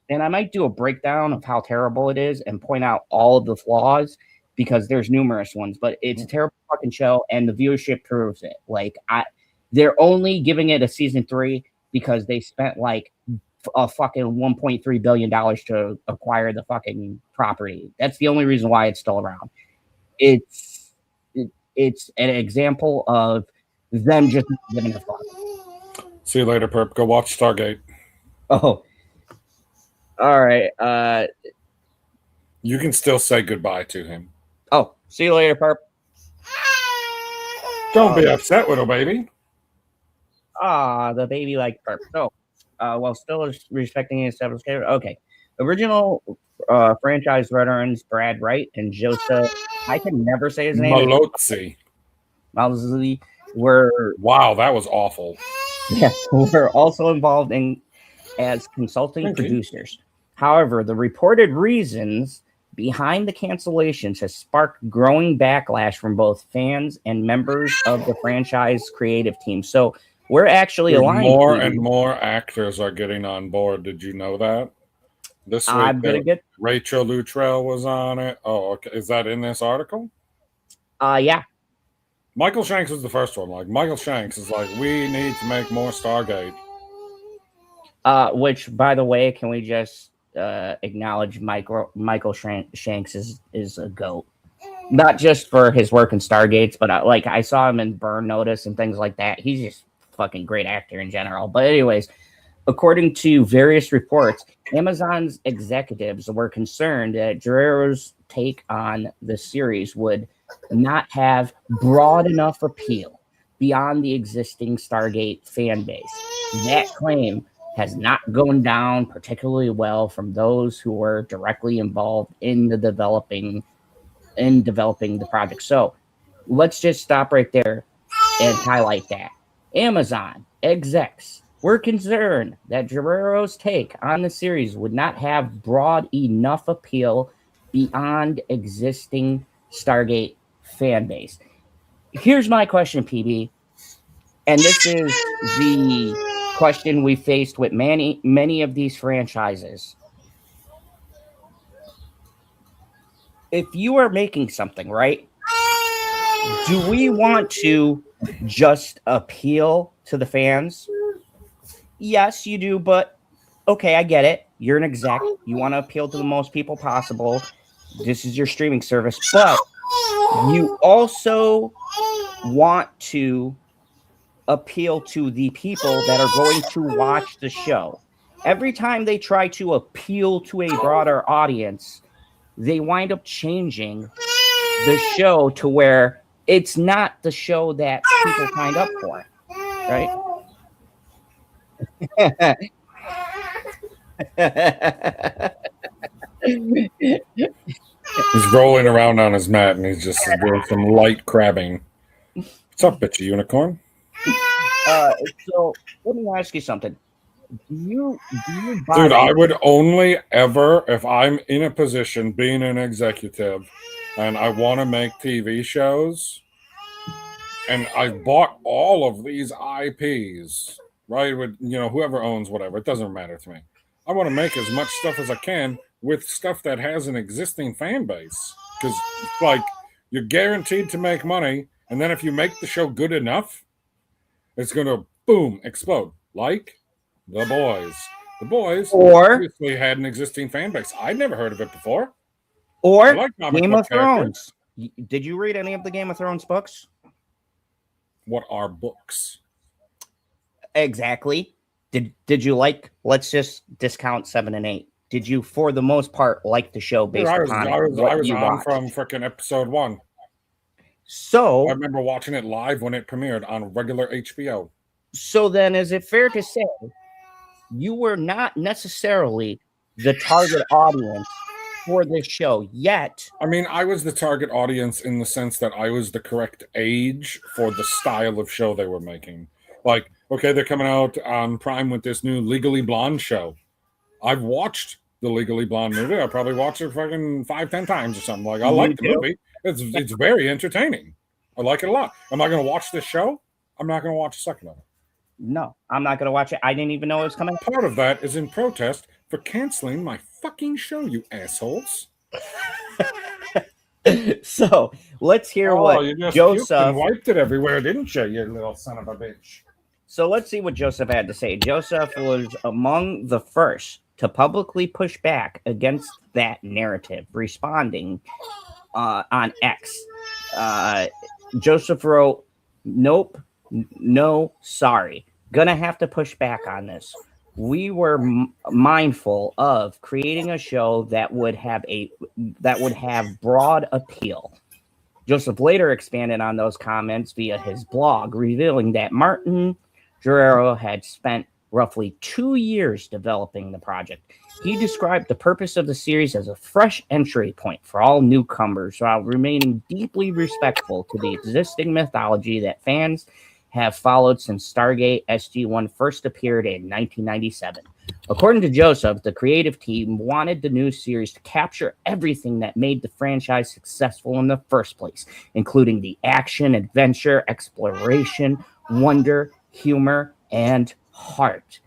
And I might do a breakdown of how terrible it is and point out all of the flaws because there's numerous ones, but it's a terrible fucking show and the viewership proves it. Like, they're only giving it a season 3 because they spent like a fucking $1.3 billion to acquire the fucking property. That's the only reason why it's still around. It's an example of them just giving a fuck. See you later, Perp. Go watch Stargate. Oh, all right. You can still say goodbye to him. Oh, see you later, Perp. Don't be upset with her, baby. The baby like Perp. So, while still respecting his established character. Okay. Original franchise veterans Brad Wright and Joseph, I can never say his name. Malozzi. Were Wow, that was awful. Yeah, were also involved as consulting producers. However, the reported reasons behind the cancellations has sparked growing backlash from both fans and members of the franchise creative team. So we're actually aligned. More and more actors are getting on board. Did you know that? This week, Rachel Luttrell was on it. Oh, okay. Is that in this article? Yeah. Michael Shanks was the first one. Like, Michael Shanks is like, we need to make more Stargate. Which, by the way, can we just acknowledge Michael Shanks is a GOAT. Not just for his work in Stargates, but I saw him in Burn Notice and things like that. He's just fucking great actor in general. But anyways, according to various reports, Amazon's executives were concerned that Guerrero's take on the series would not have broad enough appeal beyond the existing Stargate fan base. That claim has not gone down particularly well from those who were directly involved in developing the project. So let's just stop right there and highlight that. Amazon execs were concerned that Guerrero's take on the series would not have broad enough appeal beyond existing Stargate fan base. Here's my question, PB, and this is the question we faced with many of these franchises. If you are making something, right, do we want to just appeal to the fans? Yes, you do, but okay, I get it. You're an exec. You want to appeal to the most people possible. This is your streaming service, but you also want to appeal to the people that are going to watch the show. Every time they try to appeal to a broader audience, they wind up changing the show to where it's not the show that people signed up for, right? He's rolling around on his mat and he's just doing some light crabbing. What's up, bitchy unicorn? So let me ask you something. Do you buy Dude, I would only ever, if I'm in a position being an executive and I want to make TV shows and I've bought all of these IPs, right? With, whoever owns whatever, it doesn't matter to me. I want to make as much stuff as I can with stuff that has an existing fan base. Because, you're guaranteed to make money. And then if you make the show good enough, it's going to, boom, explode. Like The Boys. The Boys obviously had an existing fan base. I'd never heard of it before. Or Game of Thrones. Did you read any of the Game of Thrones books? What are books? Exactly. Did you like? Let's just discount 7 and 8. Did you, for the most part, like the show based upon what you watched? From freaking episode 1. So I remember watching it live when it premiered on regular HBO. So then, is it fair to say you were not necessarily the target audience for this show yet? I mean, I was the target audience in the sense that I was the correct age for the style of show they were making. Like, okay, they're coming out on Prime with this new Legally Blonde show. I've watched the Legally Blonde movie. I probably watched it fucking 5-10 times or something. Like, I like the movie. It's very entertaining. I like it a lot. Am I going to watch this show? I'm not going to watch a second of it. No, I'm not going to watch it. I didn't even know it was coming. Part of that is in protest for canceling my fucking show, you assholes. So let's hear what you just Joseph wiped it everywhere, didn't you, you little son of a bitch? So let's see what Joseph had to say. Joseph was among the first to publicly push back against that narrative, responding on X. Joseph wrote, "Nope, no, sorry. Gonna have to push back on this. We were mindful of creating a show that would have broad appeal." Joseph later expanded on those comments via his blog, revealing that Martin Guerrero had spent roughly 2 years developing the project. He described the purpose of the series as a fresh entry point for all newcomers while remaining deeply respectful to the existing mythology that fans have followed since Stargate SG-1 first appeared in 1997. According to Joseph, the creative team wanted the new series to capture everything that made the franchise successful in the first place, including the action, adventure, exploration, wonder, humor, and heart.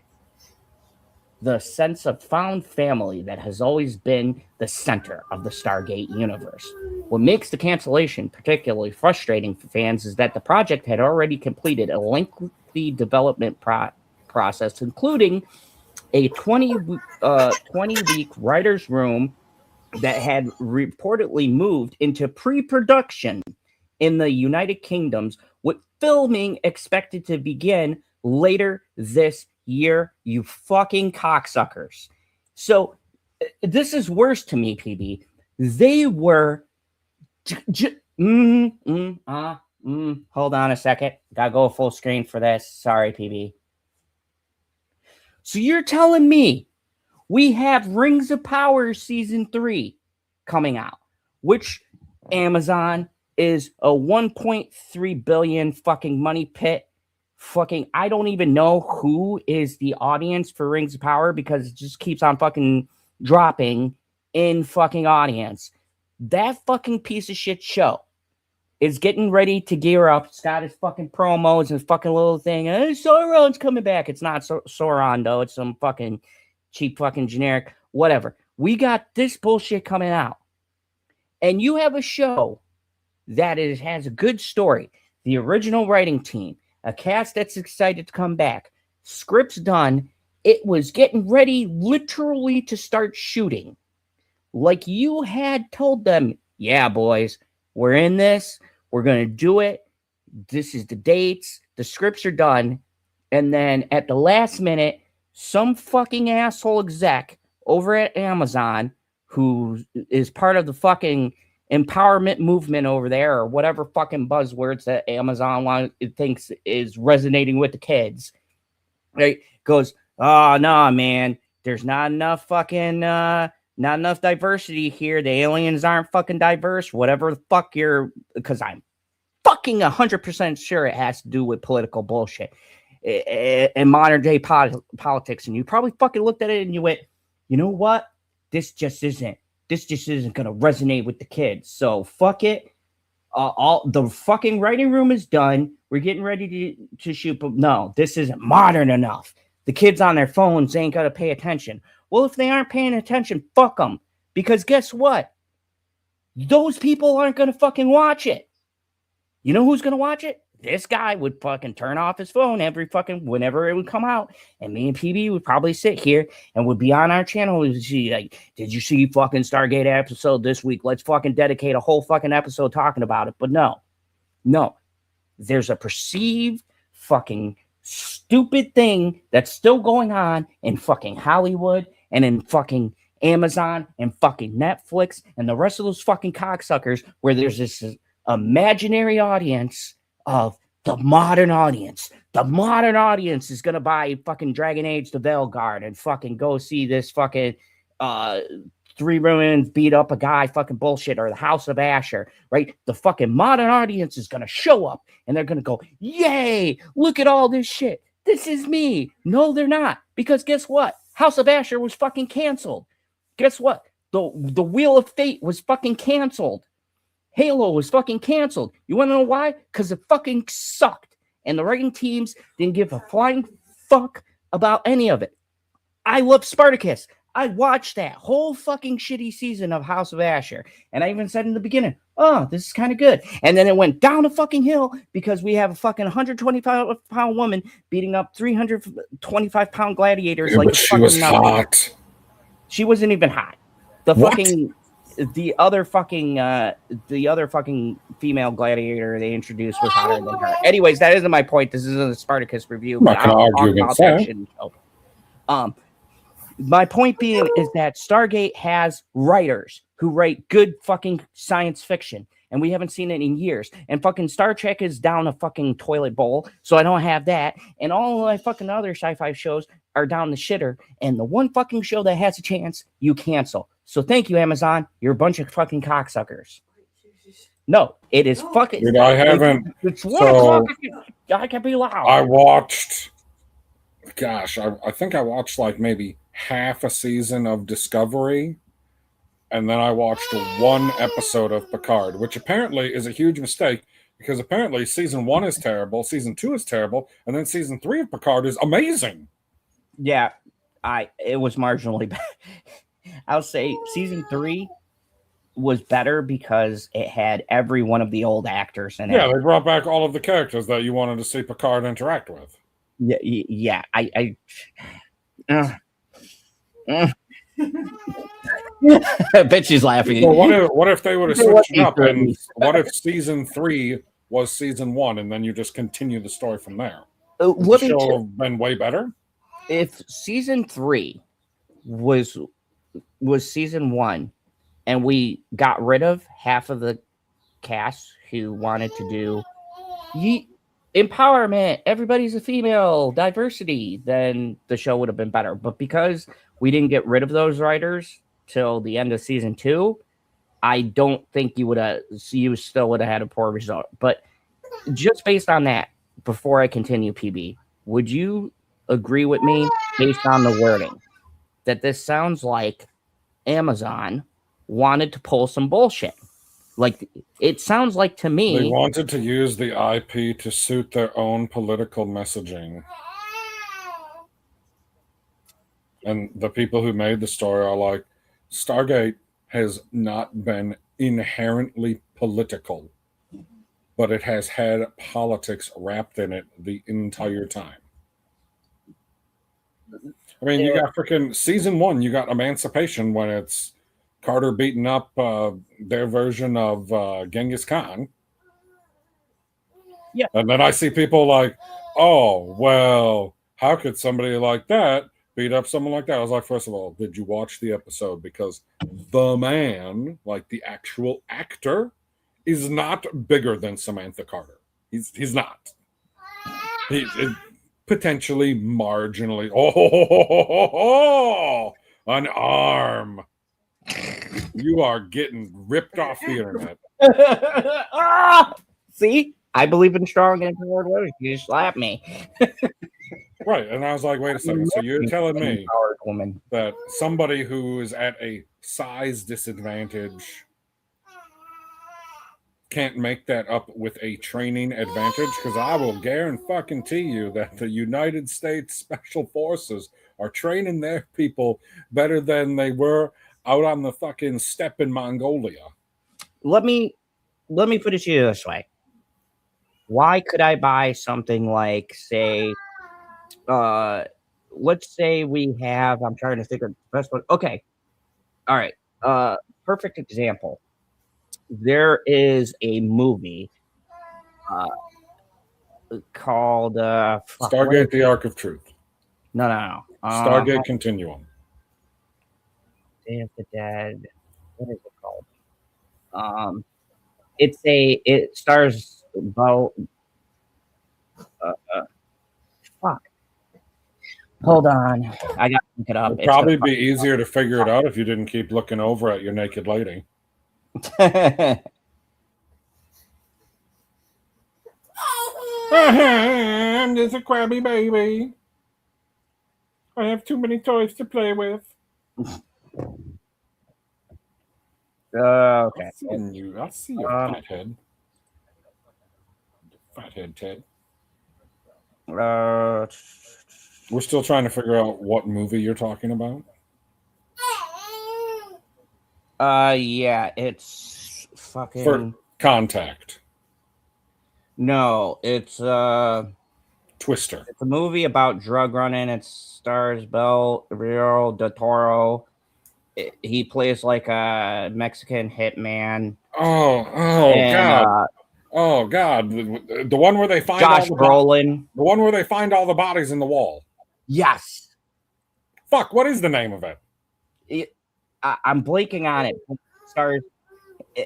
The sense of found family that has always been the center of the Stargate universe. What makes the cancellation particularly frustrating for fans is that the project had already completed a lengthy development process, including a 20-week writer's room that had reportedly moved into pre-production in the United Kingdoms, with filming expected to begin later this year, you fucking cocksuckers. So this is worse to me, PB. They were hold on a second. Gotta go full screen for this. Sorry, PB. So you're telling me we have Rings of Power Season 3 coming out, which Amazon is a 1.3 billion fucking money pit. Fucking, I don't even know who is the audience for Rings of Power because it just keeps on fucking dropping in fucking audience. That fucking piece of shit show is getting ready to gear up. It's got his fucking promos and fucking little thing. Hey, Sauron's coming back. It's not Sauron, though. It's some fucking cheap fucking generic whatever. We got this bullshit coming out. And you have a show that has a good story. The original writing team. A cast that's excited to come back. Scripts done. It was getting ready literally to start shooting. Like you had told them, yeah, boys, we're in this. We're going to do it. This is the dates. The scripts are done. And then at the last minute, some fucking asshole exec over at Amazon, who is part of the fucking empowerment movement over there, or whatever fucking buzzwords that Amazon thinks is resonating with the kids, right? Goes, oh no, man, there's not enough fucking Not enough diversity here. The aliens aren't fucking diverse. Whatever the fuck because I'm fucking 100% sure it has to do with political bullshit and modern day politics. And you probably fucking looked at it and you went, you know what? This just isn't going to resonate with the kids. So fuck it. All the fucking writing room is done. We're getting ready to shoot. But no, this isn't modern enough. The kids on their phones ain't got to pay attention. Well, if they aren't paying attention, fuck them. Because guess what? Those people aren't going to fucking watch it. You know who's going to watch it? This guy would fucking turn off his phone whenever it would come out. And me and PB would probably sit here and would be on our channel and see, like, did you see fucking Stargate episode this week? Let's fucking dedicate a whole fucking episode talking about it. But no. There's a perceived fucking stupid thing that's still going on in fucking Hollywood and in fucking Amazon and fucking Netflix and the rest of those fucking cocksuckers where there's this imaginary audience of the modern audience. The modern audience is going to buy fucking Dragon Age the Veilguard and fucking go see this fucking 3 women beat up a guy fucking bullshit or the House of Asher, right? The fucking modern audience is going to show up and they're going to go, yay, look at all this shit. This is me. No, they're not. Because guess what? House of Asher was fucking canceled. Guess what? The Wheel of Fate was fucking canceled. Halo was fucking canceled. You want to know why? Because it fucking sucked. And the writing teams didn't give a flying fuck about any of it. I love Spartacus. I watched that whole fucking shitty season of House of Asher. And I even said in the beginning, oh, this is kind of good. And then it went down a fucking hill because we have a fucking 125-pound woman beating up 325-pound gladiators. Yeah, like but she was hot. She wasn't even hot. The other fucking female gladiator they introduced was hotter than her. Anyways, that isn't my point. This isn't a Spartacus review. I'm not going to argue against that. My point being is that Stargate has writers who write good fucking science fiction, and we haven't seen it in years. And fucking Star Trek is down a fucking toilet bowl, so I don't have that. And all of my fucking other sci-fi shows are down the shitter. And the one fucking show that has a chance, you cancel. So thank you, Amazon. You're a bunch of fucking cocksuckers. No, it is fucking. Dude, I haven't. It's 1 o'clock. I can be loud. I watched. Gosh, I think I watched like maybe half a season of Discovery, and then I watched 1 episode of Picard, which apparently is a huge mistake because apparently season 1 is terrible, season 2 is terrible, and then season 3 of Picard is amazing. Yeah, it was marginally bad. I'll say season 3 was better because it had every one of the old actors in it. Yeah, they brought back all of the characters that you wanted to see Picard interact with. Yeah. I bet she's laughing. Well, what if they would have switched it up, and what if season 3 was season 1, and then you just continue the story from there? Would the show have been way better? If season 3 was season 1, and we got rid of half of the cast who wanted to do empowerment, everybody's a female, diversity, then the show would have been better. But because we didn't get rid of those writers till the end of season 2, I don't think you still would have had a poor result. But just based on that, before I continue, PB, would you agree with me based on the wording that this sounds like Amazon wanted to pull some bullshit? Like, it sounds like to me they wanted to use the IP to suit their own political messaging. And the people who made the story are like, Stargate has not been inherently political, but it has had politics wrapped in it the entire time. I mean, you got freaking season 1, you got Emancipation when it's Carter beating up their version of Genghis Khan. Yeah. And then I see people like, oh, well, how could somebody like that beat up someone like that? I was like, first of all, did you watch the episode? Because the man, like the actual actor, is not bigger than Samantha Carter. He's not. He's potentially marginally. Oh, an arm. You are getting ripped off the internet. See, I believe in strong and empowered women. You just slap me. Right. And I was like, wait a second. So you're telling me Empowered woman. that somebody who is at a size disadvantage can't make that up with a training advantage? Because I will guarantee you that the United States Special Forces are training their people better than they were out on the fucking steppe in Mongolia. Let me put it to you this way. Why could I buy something like, say, let's say we have, I'm trying to think of the best one. Okay. All right. Perfect example. There is a movie called Stargate: The Ark of Truth. No. Stargate Continuum. Day of the Dead. What is it called? It stars Bo. Fuck. Hold on, I got to look it up. It'd probably be easier to figure it out if you didn't keep looking over at your naked lady. I'm just a crabby baby. I have too many toys to play with. Okay. I see your fathead. Fathead Ted. We're still trying to figure out what movie you're talking about. Yeah, it's fucking For Contact. No, it's Twister. It's a movie about drug running. It stars Rio del Toro. He plays like a Mexican hitman. God. Oh God, the one where they find Josh Brolin. The one where they find all the bodies in the wall. Yes. Fuck, what is the name of it? I'm blanking on it. It stars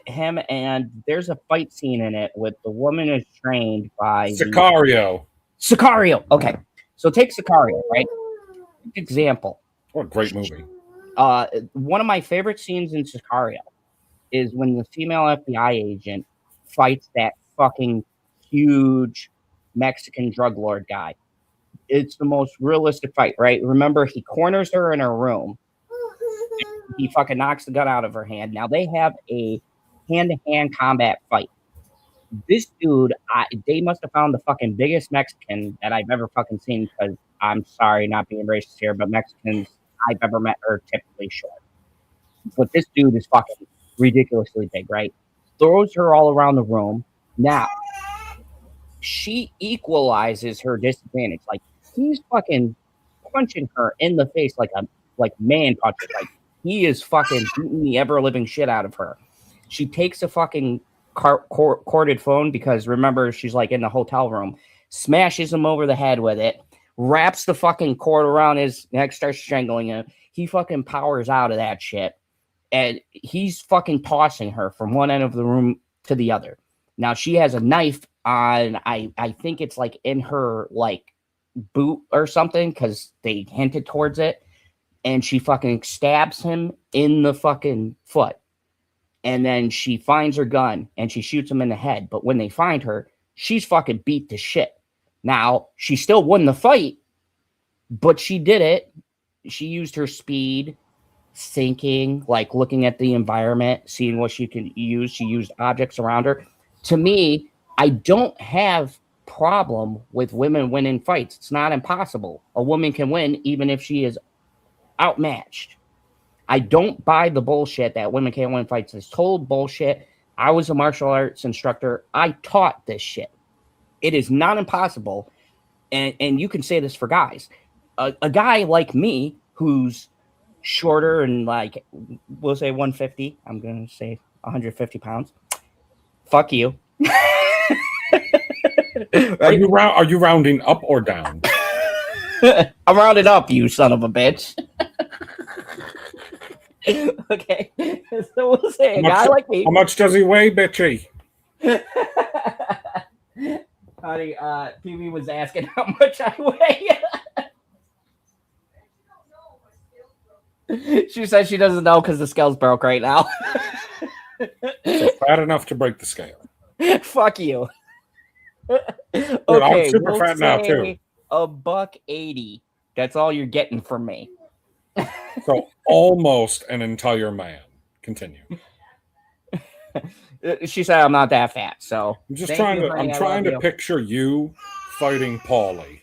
him, and there's a fight scene in it with the woman is trained by Sicario. Okay, so take Sicario, right? Example. What a great movie. One of my favorite scenes in Sicario is when the female FBI agent fights that fucking huge Mexican drug lord guy. It's the most realistic fight, right? Remember, he corners her in her room. He fucking knocks the gun out of her hand. Now they have a hand-to-hand combat fight. This dude, they must have found the fucking biggest Mexican that I've ever fucking seen, because I'm sorry, not being racist here, but Mexicans I've ever met are typically short. But this dude is fucking ridiculously big, right? Throws her all around the room. Now, she equalizes her disadvantage. Like, he's fucking punching her in the face like man punches. Like, he is fucking beating the ever-living shit out of her. She takes a fucking corded phone, because remember, she's like in the hotel room, smashes him over the head with it, wraps the fucking cord around his neck, starts strangling him. He fucking powers out of that shit, and he's fucking tossing her from one end of the room to the other. Now, she has a knife on, I think it's like in her like boot or something, because they hinted towards it, and she fucking stabs him in the fucking foot. And then she finds her gun and she shoots him in the head. But when they find her, she's fucking beat to shit. Now, she still won the fight, but she did it. She used her speed, thinking, like looking at the environment, seeing what she can use. She used objects around her. To me, I don't have problem with women winning fights. It's not impossible. A woman can win even if she is outmatched. I don't buy the bullshit that women can't win fights. It's total bullshit. I was a martial arts instructor. I taught this shit. It is not impossible. And you can say this for guys. A guy like me who's shorter and like, we'll say 150. I'm going to say 150 pounds. Fuck you. Right? Are you rounding up or down? I'm rounded up, you son of a bitch. Okay, so we'll say a guy like me. How much does he weigh, bitchy? Honey, PB was asking how much I weigh. She says she doesn't know because the scale's broke right now. So fat enough to break the scale. Fuck you. Dude, I'm super fat now too. $1.80. That's all you're getting from me. So almost an entire man. Continue. She said I'm not that fat, so I'm just thank trying you, to. honey, I'm I trying love to you. picture you fighting Paulie.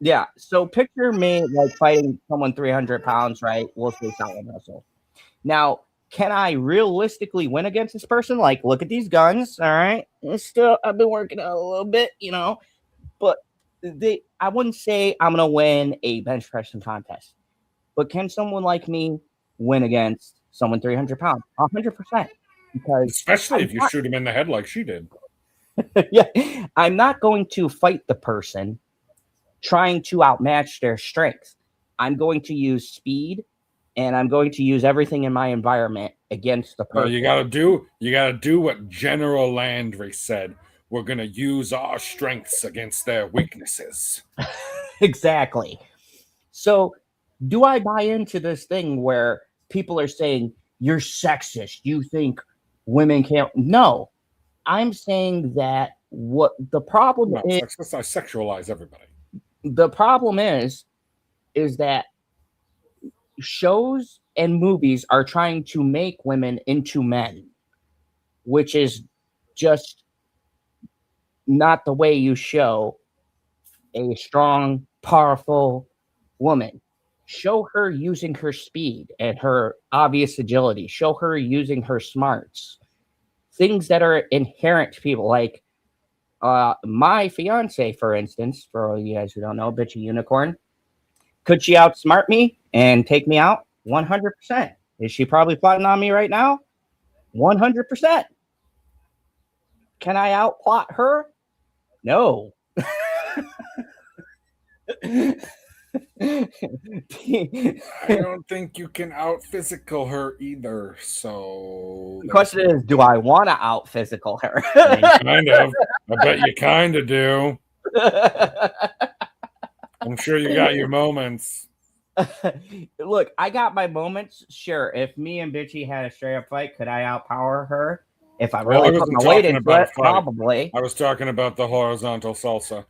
Yeah, so picture me like fighting someone 300 pounds, right? We'll say solid muscle. Now, can I realistically win against this person? Like, look at these guns, all right? I've been working out a little bit, but I wouldn't say I'm gonna win a bench pressing contest. But can someone like me win against someone 300 pounds? 100%. Because Especially if you shoot him in the head like she did. yeah, I'm not going to fight the person trying to outmatch their strength. I'm going to use speed and I'm going to use everything in my environment against the No, person. you gotta do what General Landry said. We're gonna use our strengths against their weaknesses. Exactly. So, do I buy into this thing where people are saying you're sexist? You think women can't? No, I'm saying that what the problem No, is. sexist, I sexualize everybody. The problem is that shows and movies are trying to make women into men, which is just not the way you show a strong, powerful woman. Show her using her speed and her obvious agility. Show her using her smarts. Things that are inherent to people. Like my fiance, for instance, for all you guys who don't know, bitchy unicorn. Could she outsmart me and take me out? 100%. Is she probably plotting on me right now? 100%. Can I outplot her? No. I don't think you can out physical her either. So the question is, do I want to out physical her? I mean, kind of. I bet you kind of do. I'm sure you got your moments. Look, I got my moments. Sure, if me and Bitchy had a straight up fight, could I outpower her? If I really put my weight into it, probably. I was talking about the horizontal salsa.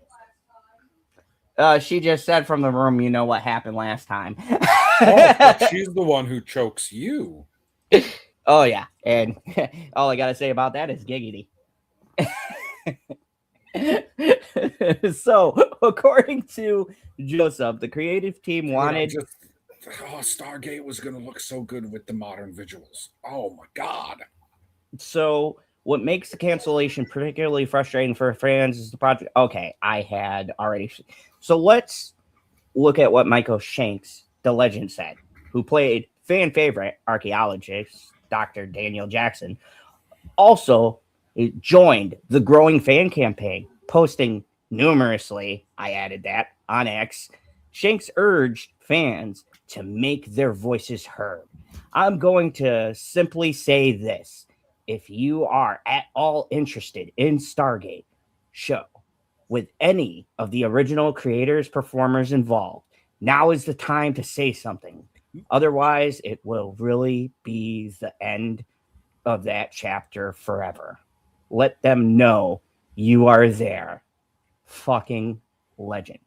She just said from the room, you know what happened last time. But she's the one who chokes you. Oh, yeah. And all I got to say about that is giggity. So, according to Joseph, the creative team wanted... Stargate was going to look so good with the modern visuals. Oh, my God. So, what makes the cancellation particularly frustrating for fans is the project... Okay, I had already... So, let's look at what Michael Shanks, the legend, said, who played fan favorite archaeologist Dr. Daniel Jackson. Also, joined the growing fan campaign, posting numerously, I added that, on X. Shanks urged fans to make their voices heard. I'm going to simply say this. If you are at all interested in Stargate show with any of the original creators, performers involved, now is the time to say something. Otherwise, it will really be the end of that chapter forever. Let them know you are there. Fucking legend.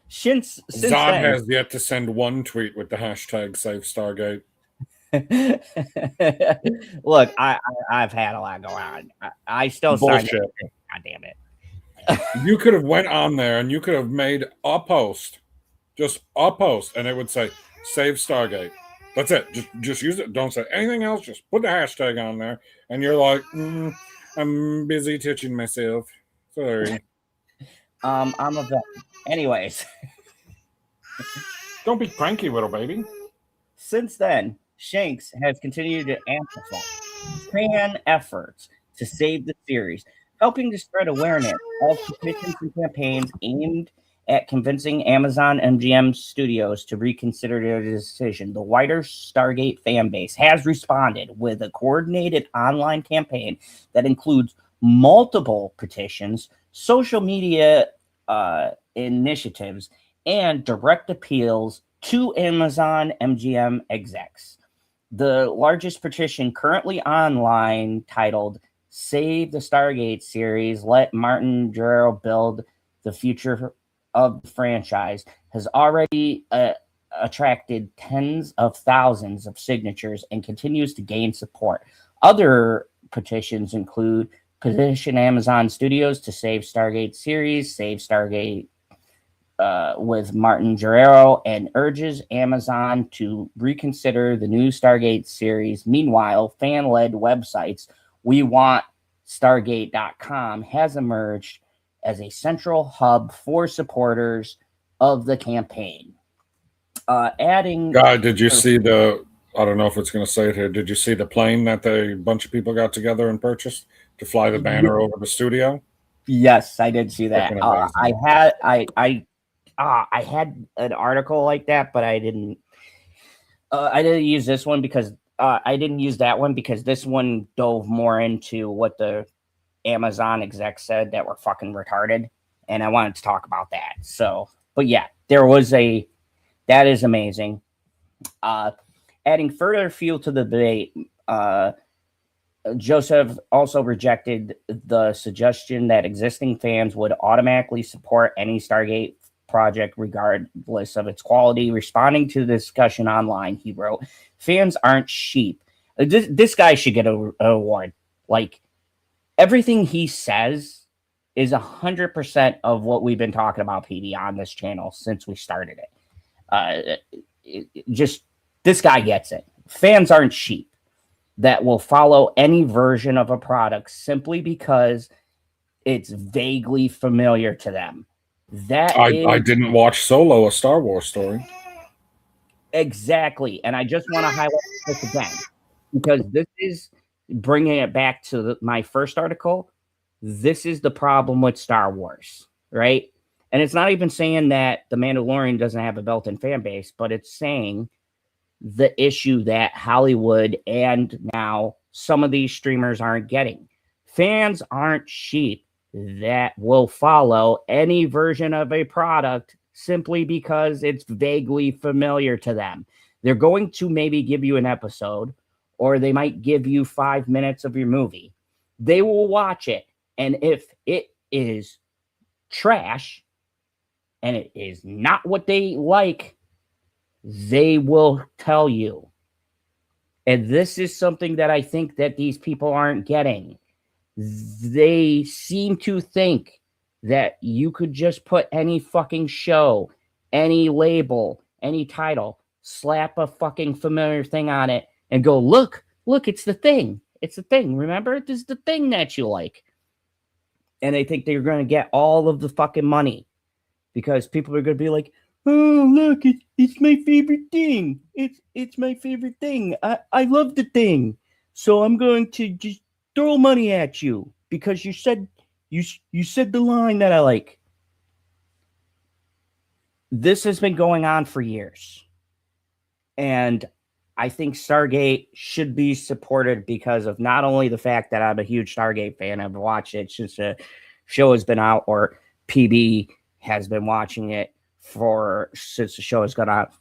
Since Zod then, has yet to send one tweet with the hashtag Save Stargate. Look, I've had a lot going on. I still signed it. God damn it. You could have went on there and you could have made a post, just a post, and it would say Save Stargate. That's it. Just use it. Don't say anything else. Just put the hashtag on there, and you're like, I'm busy teaching myself. Sorry. I'm a vet. Anyways. Don't be cranky, little baby. Since then, Shanks has continued to amplify fan efforts to save the series, helping to spread awareness of petitions and campaigns aimed at convincing Amazon MGM Studios to reconsider their decision. The wider Stargate fan base has responded with a coordinated online campaign that includes multiple petitions, social media initiatives, and direct appeals to Amazon MGM execs. The largest petition currently online, titled Save the Stargate Series, Let Martin Guerrero Build the Future of the Franchise, has already attracted tens of thousands of signatures and continues to gain support. Other petitions include petition Amazon Studios to save Stargate series, save Stargate with Martin Guerrero, and urges Amazon to reconsider the new Stargate series. Meanwhile, fan-led websites WeWantStargate.com has emerged as a central hub for supporters of the campaign. Adding... Guy, did you see the... I don't know if it's going to say it here. Did you see the plane that a bunch of people got together and purchased to fly the banner over the studio? Yes, I did see that. I had an article like that, but I didn't use this one because I didn't use that one because this one dove more into what the Amazon execs said that were fucking retarded, and I wanted to talk about that. So, but yeah, that is amazing. Adding further fuel to the debate, Joseph also rejected the suggestion that existing fans would automatically support any Stargate project regardless of its quality. Responding to the discussion online, he wrote, "Fans aren't sheep." This guy should get an award. Like, everything he says is 100% of what we've been talking about, PD, on this channel since we started it. This guy gets it. Fans aren't sheep that will follow any version of a product simply because it's vaguely familiar to them. I didn't watch Solo, a Star Wars story. Exactly. And I just want to highlight this again, because this is bringing it back to my first article. This is the problem with Star Wars, right? And it's not even saying that The Mandalorian doesn't have a built-in fan base, but it's saying the issue that Hollywood and now some of these streamers aren't getting. Fans aren't sheep that will follow any version of a product simply because it's vaguely familiar to them. They're going to maybe give you an episode, or they might give you 5 minutes of your movie. They will watch it, and if it is trash and it is not what they like, they will tell you. And this is something that I think that these people aren't getting. They seem to think that you could just put any fucking show, any label, any title, slap a fucking familiar thing on it, and go, look, it's the thing. It's the thing. Remember, this is the thing that you like. And they think they're going to get all of the fucking money because people are going to be like, oh, look, it's my favorite thing. It's my favorite thing. I love the thing. So I'm going to just throw money at you because you said the line that I like. This has been going on for years. And I think Stargate should be supported because of not only the fact that I'm a huge Stargate fan, I've watched it since the show has been out, or PB has been watching it since the show has gone out.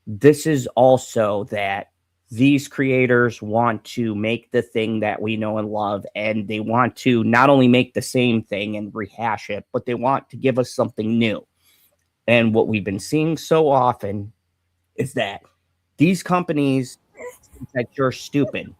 This is also that these creators want to make the thing that we know and love, and they want to not only make the same thing and rehash it, but they want to give us something new. And what we've been seeing so often is that these companies think that you're stupid.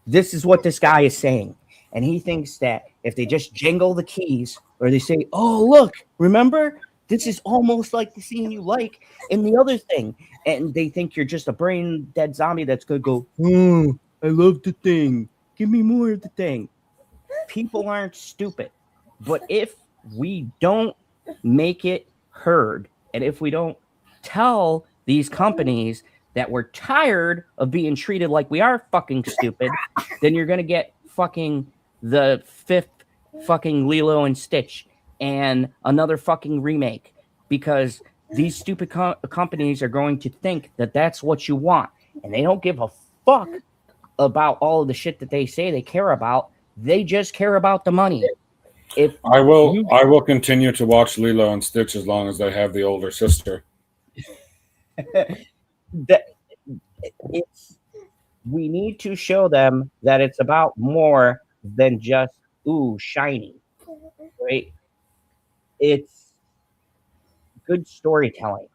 This is what this guy is saying. And he thinks that if they just jingle the keys, or they say, oh, look, remember? This is almost like the scene you like in the other thing. And they think you're just a brain dead zombie that's going to go, oh, I love the thing. Give me more of the thing. People aren't stupid. But if we don't make it heard, and if we don't tell these companies that we're tired of being treated like we are fucking stupid, then you're going to get fucking the 5th fucking Lilo and Stitch and another fucking remake, because these stupid companies are going to think that that's what you want, and they don't give a fuck about all of the shit that they say they care about. They just care about the money. I will continue to watch Lilo and Stitch as long as they have the older sister. that it's we need to show them that it's about more than just ooh shiny, right? It's good storytelling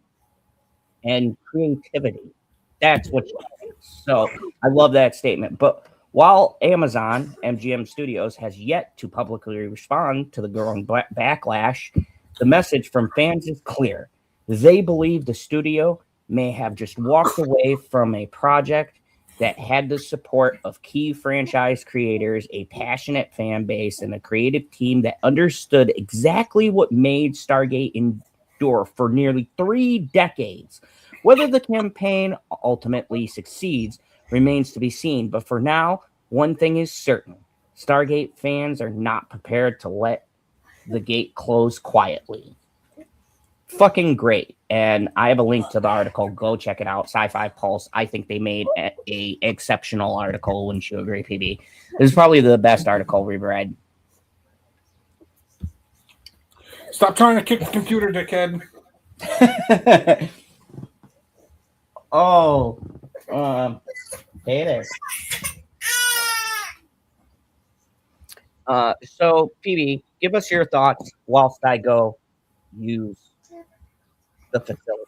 and creativity. That's what you need. So I love that statement. But while Amazon MGM Studios has yet to publicly respond to the growing backlash, the message from fans is clear. They believe the studio may have just walked away from a project that had the support of key franchise creators, a passionate fan base, and a creative team that understood exactly what made Stargate endure for nearly 3 decades. Whether the campaign ultimately succeeds remains to be seen, but for now, one thing is certain. Stargate fans are not prepared to let the gate close quietly. Fucking great. And I have a link to the article. Go check it out. Sci-Fi Pulse. I think they made a exceptional article. Wouldn't you agree, PB? This is probably the best article we've read. Stop trying to kick the computer, dickhead. Oh, hey there. So, PB, give us your thoughts whilst I go use the facility.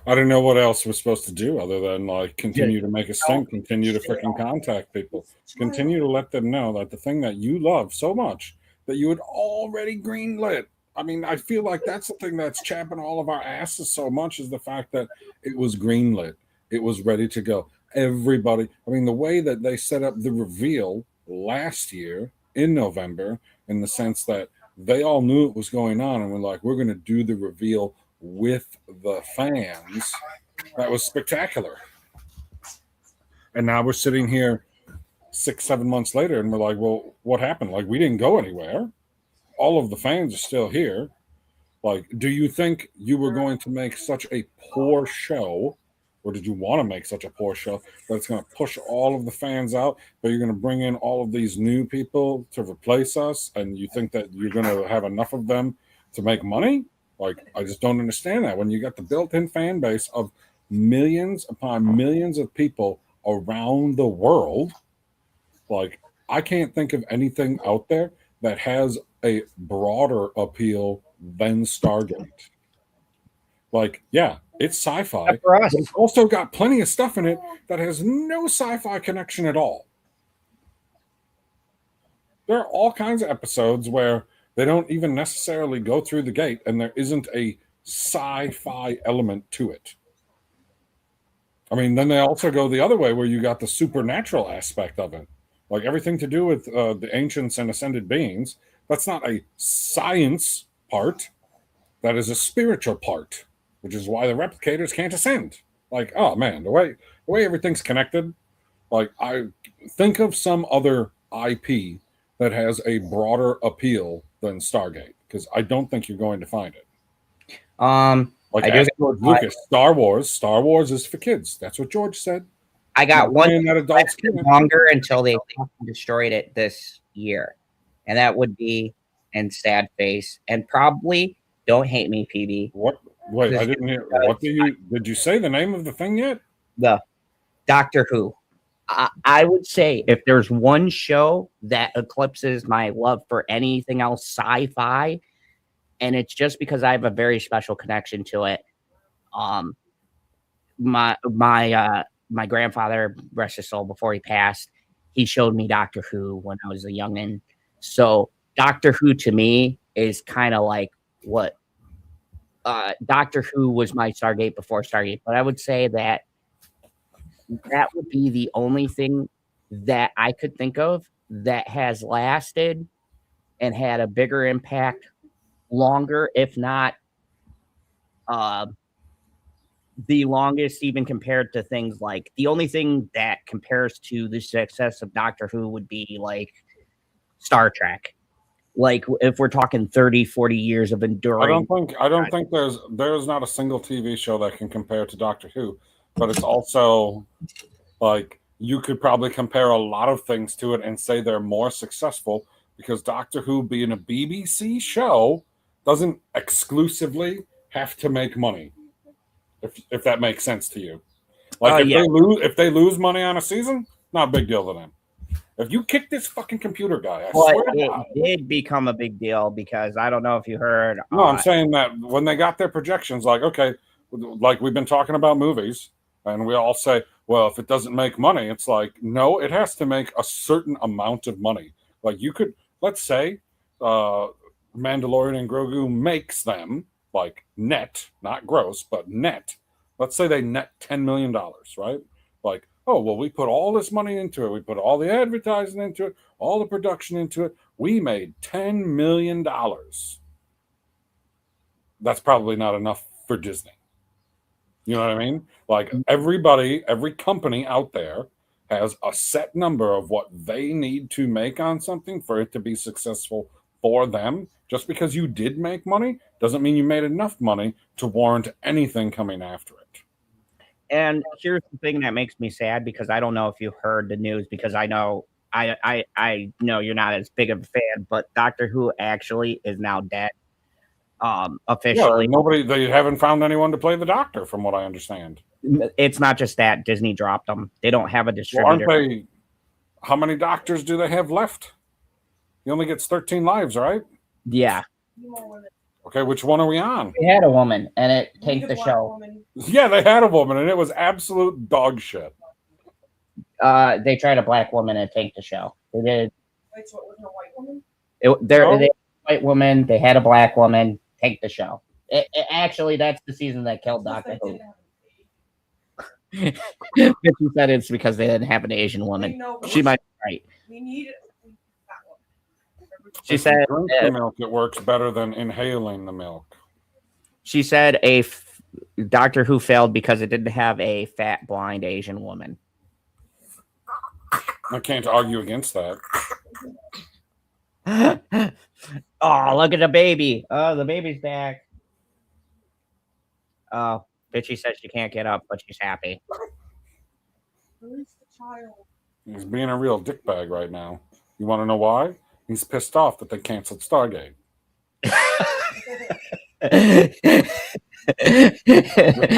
I don't know what else we're supposed to do other than like continue to make a stink, continue to freaking contact people, continue to let them know that the thing that you love so much that you had already greenlit. I mean, I feel like that's the thing that's chapping all of our asses so much is the fact that it was greenlit. It was ready to go. Everybody, I mean, the way that they set up the reveal last year in November, in the sense that they all knew it was going on and were like, we're going to do the reveal with the fans, that was spectacular. And now we're sitting here 6-7 months later and we're like, well, what happened? Like, we didn't go anywhere. All of the fans are still here. Like, do you think you were going to make such a poor show, or did you want to make such a poor show that it's going to push all of the fans out, but you're going to bring in all of these new people to replace us, and you think that you're going to have enough of them to make money? Like, I just don't understand that. When you got the built-in fan base of millions upon millions of people around the world, like, I can't think of anything out there that has a broader appeal than Stargate. Like, yeah, it's sci-fi, For us. but it's also got plenty of stuff in it that has no sci-fi connection at all. There are all kinds of episodes where they don't even necessarily go through the gate and there isn't a sci-fi element to it. I mean, then they also go the other way where you got the supernatural aspect of it. Like everything to do with the ancients and ascended beings, that's not a science part. That is a spiritual part, which is why the replicators can't ascend. Like, oh man, the way everything's connected. Like, I think of some other IP that has a broader appeal than Stargate, because I don't think you're going to find it. Like, as George Lucas, Star Wars is for kids. That's what George said. I got one that adults longer until they destroyed it this year, and that would be in sad face. And probably don't hate me, PB. What? Wait, I didn't hear. What did you say the name of the thing yet? The Doctor Who. I would say if there's one show that eclipses my love for anything else sci-fi, and it's just because I have a very special connection to it. My grandfather, rest his soul, before he passed, he showed me Doctor Who when I was a youngin'. So Doctor Who to me is kind of like what Doctor Who was my Stargate before Stargate. But I would say that would be the only thing that I could think of that has lasted and had a bigger impact longer, if not the longest, even compared to things like the only thing that compares to the success of Doctor Who would be like Star Trek. Like if we're talking 30-40 years of enduring. I don't think there's not a single TV show that can compare to Doctor Who, but it's also like you could probably compare a lot of things to it and say they're more successful because Doctor Who, being a BBC show, doesn't exclusively have to make money. If that makes sense to you. Like if they lose money on a season, not a big deal to them. If you kick this fucking computer guy, I swear to God. It did become a big deal because I don't know if you heard. No, I'm saying that when they got their projections, like, okay, like we've been talking about movies, and we all say, well, if it doesn't make money, it's like, no, it has to make a certain amount of money. Like you could, let's say, Mandalorian and Grogu makes them like net, not gross, but net. Let's say they net $10 million, right? Like, oh, well, we put all this money into it. We put all the advertising into it, all the production into it. We made $10 million. That's probably not enough for Disney. You know what I mean? Like everybody, every company out there has a set number of what they need to make on something for it to be successful for them. Just because you did make money doesn't mean you made enough money to warrant anything coming after it. And here's the thing that makes me sad because I don't know if you heard the news because I know you're not as big of a fan, but Doctor Who actually is now dead. Officially, they haven't found anyone to play the Doctor, from what I understand. It's not just that Disney dropped them; they don't have a distributor. Well, how many Doctors do they have left? He only gets 13 lives, right? Yeah. Okay, which one are we on? They had a woman, and it tanked the show. Yeah, they had a woman, and it was absolute dog shit. They tried a black woman and tanked the show. They did. Wait, so it wasn't a white woman? They had a white woman. They had a black woman. Take the show. Actually, that's the season that killed Doctor Who. She said it's because they didn't have an Asian woman. She might be right. We need that one. She said drink the milk. It works better than inhaling the milk. She said Doctor Who failed because it didn't have a fat, blind Asian woman. I can't argue against that. Oh, look at the baby. Oh, the baby's back. Oh, Bitchy says she can't get up, but she's happy. Release the child. He's being a real dickbag right now. You want to know why? He's pissed off that they canceled Stargate. I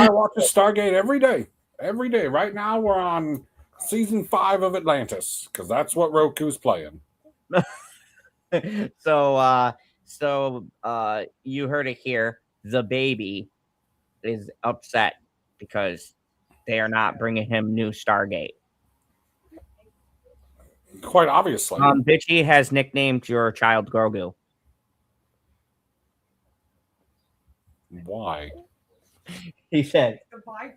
watch Stargate every day. Every day. Right now, we're on season 5 of Atlantis because that's what Roku's playing. So you heard it here. The baby is upset because they are not bringing him new Stargate. Quite obviously. Bitchy has nicknamed your child Grogu. Why? He said The child.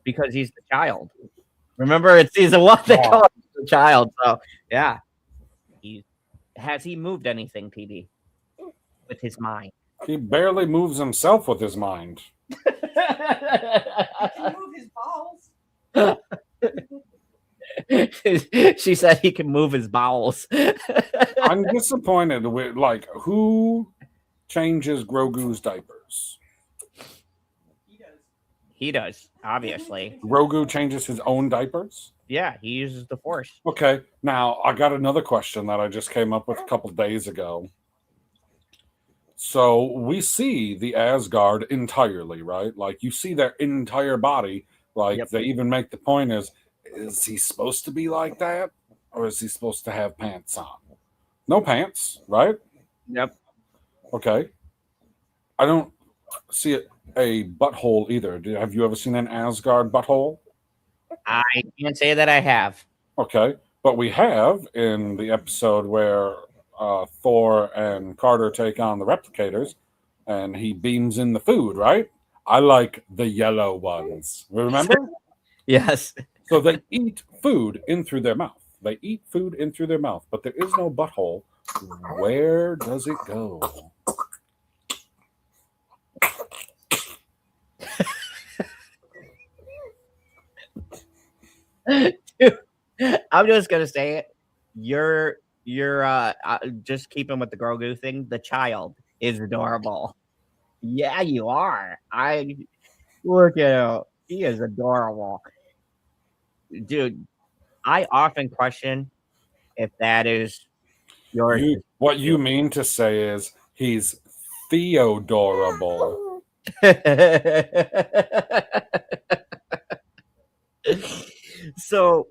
because he's the child. Remember, it's season 1 they call him the child. So yeah, has he moved anything, PD, with his mind? He barely moves himself with his mind. He can move his balls. She said he can move his bowels. I'm disappointed with who changes Grogu's diapers. He does, obviously. Grogu changes his own diapers? Yeah, he uses the Force. Okay, now I got another question that I just came up with a couple days ago. So we see the Asgard entirely, right? Like you see their entire body. Like They even make the point is he supposed to be like that? Or is he supposed to have pants on? No pants, right? Yep. Okay. I don't see a butthole either. Have you ever seen an Asgard butthole? I can't say that I have. Okay. But we have in the episode where Thor and Carter take on the replicators and he beams in the food, right? I like the yellow ones. Remember? Yes. So they eat food in through their mouth. They eat food in through their mouth, but there is no butthole. Where does it go? Dude, I'm just gonna say it. You're just keeping with the Grogu thing. The child is adorable. Yeah, you are. I look at him. He is adorable, dude. I often question if that is yours. What you mean to say is he's Theodorable. So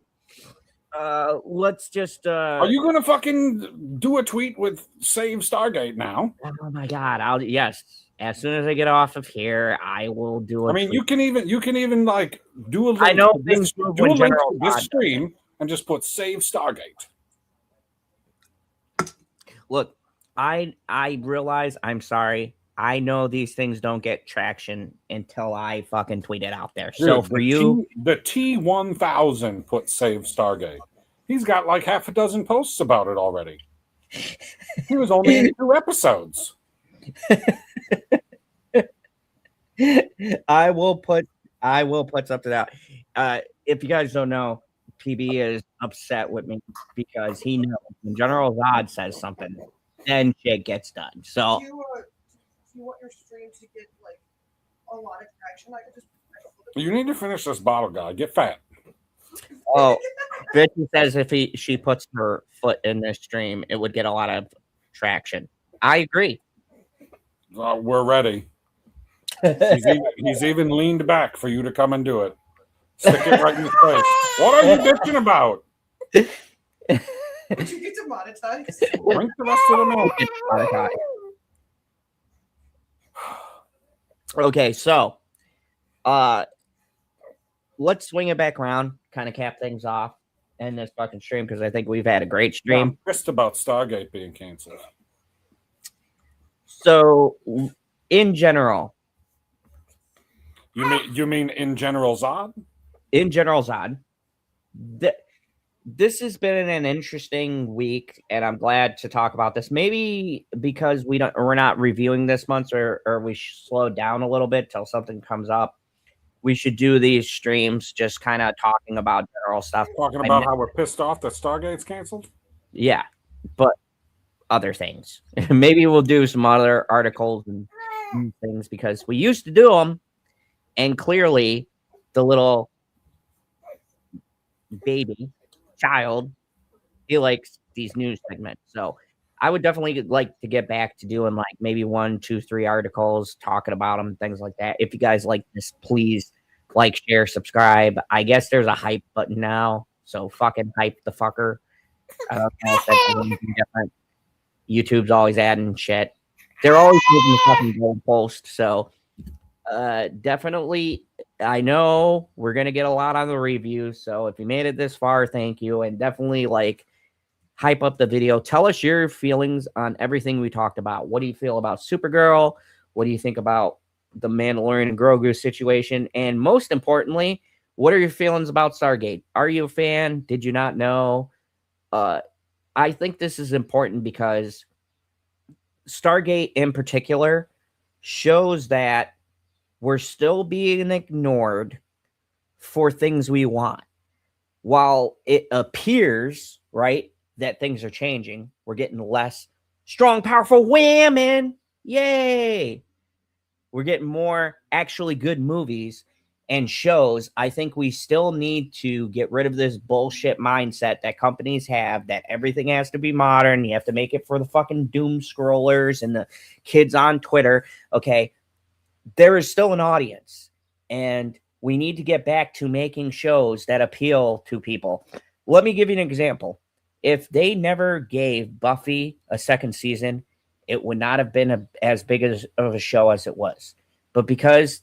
let's just Are you gonna fucking do a tweet with Save Stargate now? oh my god, yes. As soon as I get off of here, I will do it. I mean, you can even like do a link I know to this, things move do when a link General to this Zod stream and just put Save Stargate. Look, I realize I'm sorry. I know these things don't get traction until I fucking tweet it out there. So Dude, for you, the T1000 put Save Stargate. He's got like half a dozen posts about it already. He was only in 2 episodes. I will put something out. If you guys don't know, PB is upset with me because he knows when General Zod says something, then shit gets done. So Do you want your stream to get like a lot of traction? I could just. You need to finish this bottle, guy. Get fat. oh, Richie says if she puts her foot in this stream, it would get a lot of traction. I agree. We're ready. He's even leaned back for you to come and do it. Stick it right in his face. What are you bitching about? Would you get demonetized? Drink the rest of the milk. Okay, so let's swing it back around, kind of cap things off in this fucking stream because I think we've had a great stream. I'm pissed about Stargate being canceled. So, in general, You mean in General Zod? in General Zod, this has been an interesting week, and I'm glad to talk about this. Maybe because we're not reviewing this month, or we slowed down a little bit till something comes up. We should do these streams just kind of talking about general stuff. Talking about how we're pissed off that Stargate's canceled? Yeah, but other things. Maybe we'll do some other articles and things because we used to do them, and clearly the little baby child, he likes these news segments. So I would definitely like to get back to doing like maybe 1, 2, 3 articles talking about them, things like that. If you guys like this, please like, share, subscribe. I guess there's a hype button now, so fucking hype the fucker. I don't know if that's anything different. YouTube's always adding shit. They're always moving the fucking goalpost. So definitely, I know we're gonna get a lot on the reviews. So if you made it this far, thank you, and definitely like hype up the video. Tell us your feelings on everything we talked about. What do you feel about Supergirl? What do you think about the Mandalorian and Grogu situation? And most importantly, what are your feelings about Stargate? Are you a fan? Did you not know? I think this is important because Stargate in particular shows that we're still being ignored for things we want. While it appears, right, that things are changing, we're getting less strong, powerful women. Yay! We're getting more actually good movies and shows. I think we still need to get rid of this bullshit mindset that companies have that everything has to be modern. You have to make it for the fucking doom scrollers and the kids on Twitter. Okay, there is still an audience, and we need to get back to making shows that appeal to people. Let me give you an example. If they never gave Buffy a second season, it would not have been as big of a show as it was. But because,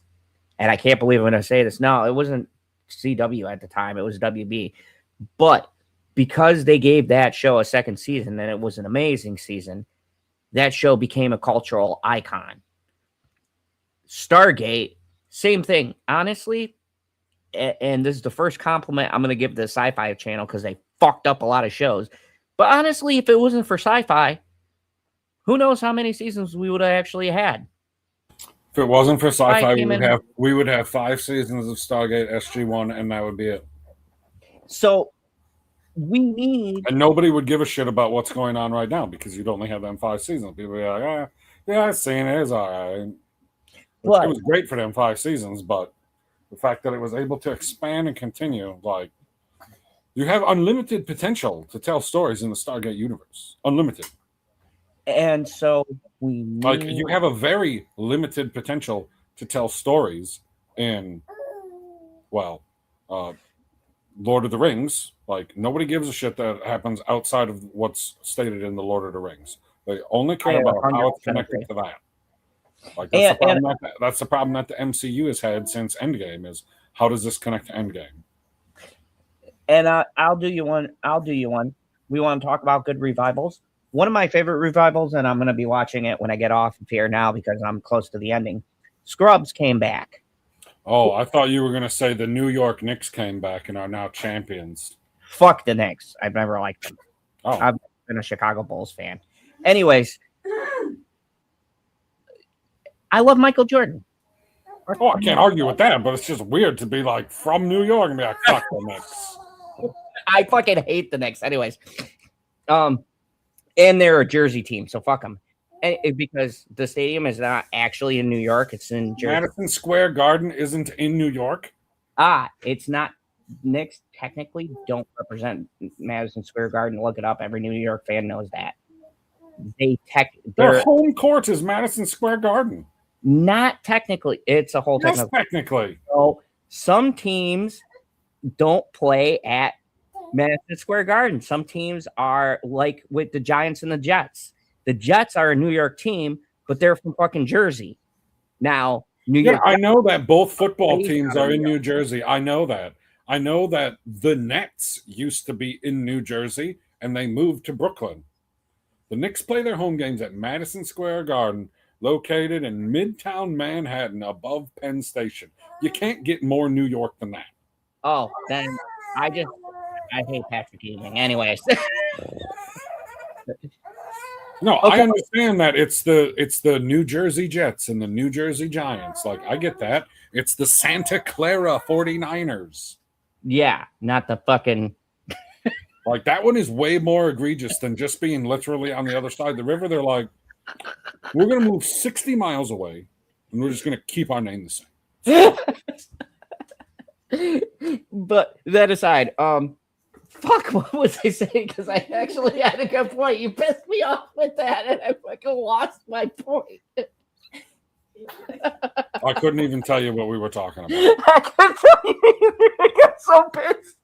and I can't believe I'm going to say this, no, it wasn't CW at the time. It was WB. But because they gave that show a second season, and it was an amazing season, that show became a cultural icon. Stargate, same thing. Honestly, and this is the first compliment I'm going to give the Sci-Fi channel because they fucked up a lot of shows. But honestly, if it wasn't for Sci-Fi, who knows how many seasons we would have actually had. If it wasn't for Sci-Fi, we would have 5 seasons of Stargate SG-1, and that would be it. So we need, and nobody would give a shit about what's going on right now because you'd only have them 5 seasons. People would be like, yeah, I've seen it. It's all right. Well, it was great for them 5 seasons, but the fact that it was able to expand and continue, like, you have unlimited potential to tell stories in the Stargate universe. Unlimited. And so we need, like, you have a very limited potential to tell stories in, well, Lord of the Rings. Like, nobody gives a shit that happens outside of what's stated in the Lord of the Rings. They only care about how it's 100% connected agree. to that. Like, that's the problem that the MCU has had since Endgame is, how does this connect to Endgame? And I'll do you one. We want to talk about good revivals. One of my favorite revivals, and I'm going to be watching it when I get off of here now because I'm close to the ending. Scrubs came back. Oh, I thought you were going to say the New York Knicks came back and are now champions. Fuck the Knicks. I've never liked them. Oh, I've been a Chicago Bulls fan. Anyways, I love Michael Jordan. oh, I can't argue with that, but it's just weird to be like from New York and be like, fuck the Knicks. I fucking hate the Knicks. Anyways, and they're a Jersey team, so fuck them. Because the stadium is not actually in New York; it's in Jersey. Madison Square Garden isn't in New York. It's not. Knicks technically don't represent Madison Square Garden. Look it up. Every New York fan knows that. Their home court is Madison Square Garden. Not technically. It's a whole Yes, technically. So some teams don't play at Madison Square Garden. Some teams are like with the Giants and the Jets. The Jets are a New York team, but they're from fucking Jersey. Now, New York. I know that both football teams are in New Jersey. I know that. I know that the Nets used to be in New Jersey and they moved to Brooklyn. The Knicks play their home games at Madison Square Garden, located in Midtown Manhattan above Penn Station. You can't get more New York than that. Oh, then I hate Patrick Ewing. Anyways. No, Okay. I understand that it's the New Jersey Jets and the New Jersey Giants. Like, I get that. It's the Santa Clara 49ers. Yeah, not the fucking. Like, that one is way more egregious than just being literally on the other side of the river. They're like, we're going to move 60 miles away, and we're just going to keep our name the same. But that aside, fuck, what was I saying? Because I actually had a good point. You pissed me off with that, and I fucking lost my point. I couldn't even tell you what we were talking about. I can't tell you. I got so pissed.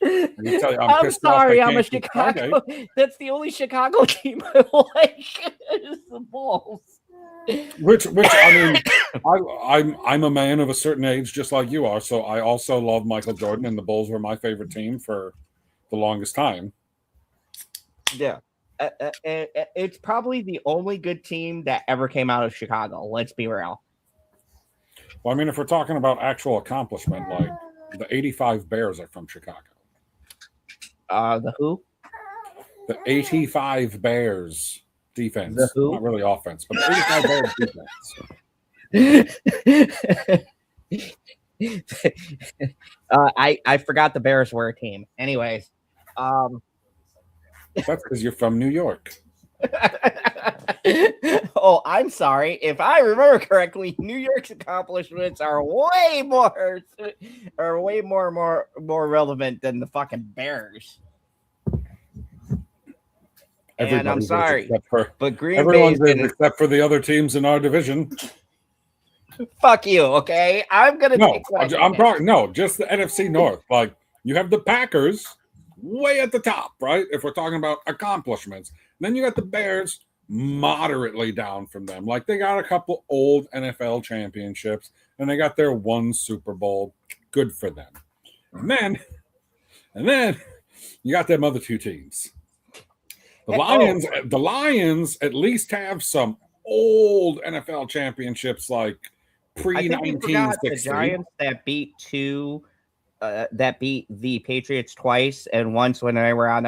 I can tell you, I'm pissed sorry, off. I'm a Chicago. That's the only Chicago team I like. Is the Bulls. Which I mean, I'm a man of a certain age, just like you are. So I also love Michael Jordan, and the Bulls were my favorite team for the longest time. Yeah. It's probably the only good team that ever came out of Chicago. Let's be real. Well, I mean, if we're talking about actual accomplishment, like the 85 Bears are from Chicago. The who? The 85 Bears defense. The who? Not really offense, but the 85 Bears defense. I forgot the Bears were a team. Anyways, That's because you're from New York. Oh, I'm sorry. If I remember correctly, New York's accomplishments are way more relevant than the fucking Bears. And I'm sorry, but Green Bay's except for the other teams in our division. Fuck you, okay? I'm gonna. I'm talking. No, just the NFC North. Like, you have the Packers way at the top, right? If we're talking about accomplishments, then you got the Bears moderately down from them. Like, they got a couple old NFL championships, and they got their one Super Bowl. Good for them. And then you got them other two teams. The Lions at least have some old NFL championships, like pre-1960. The Giants that beat the Patriots twice, and once when they were on.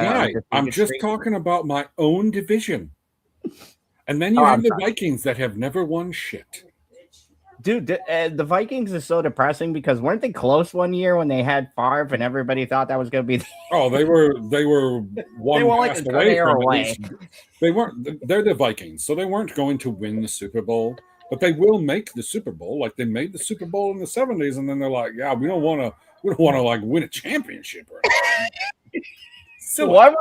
I'm just talking about my own division. And then you have the Vikings that have never won shit. Dude, the Vikings is so depressing because weren't they close one year when they had Favre and everybody thought that was going to be? They were one pass away from it. They weren't. They're the Vikings, so they weren't going to win the Super Bowl, but they will make the Super Bowl. Like, they made the Super Bowl in the 70s, and then they're like, "Yeah, we don't want to like win a championship." So why would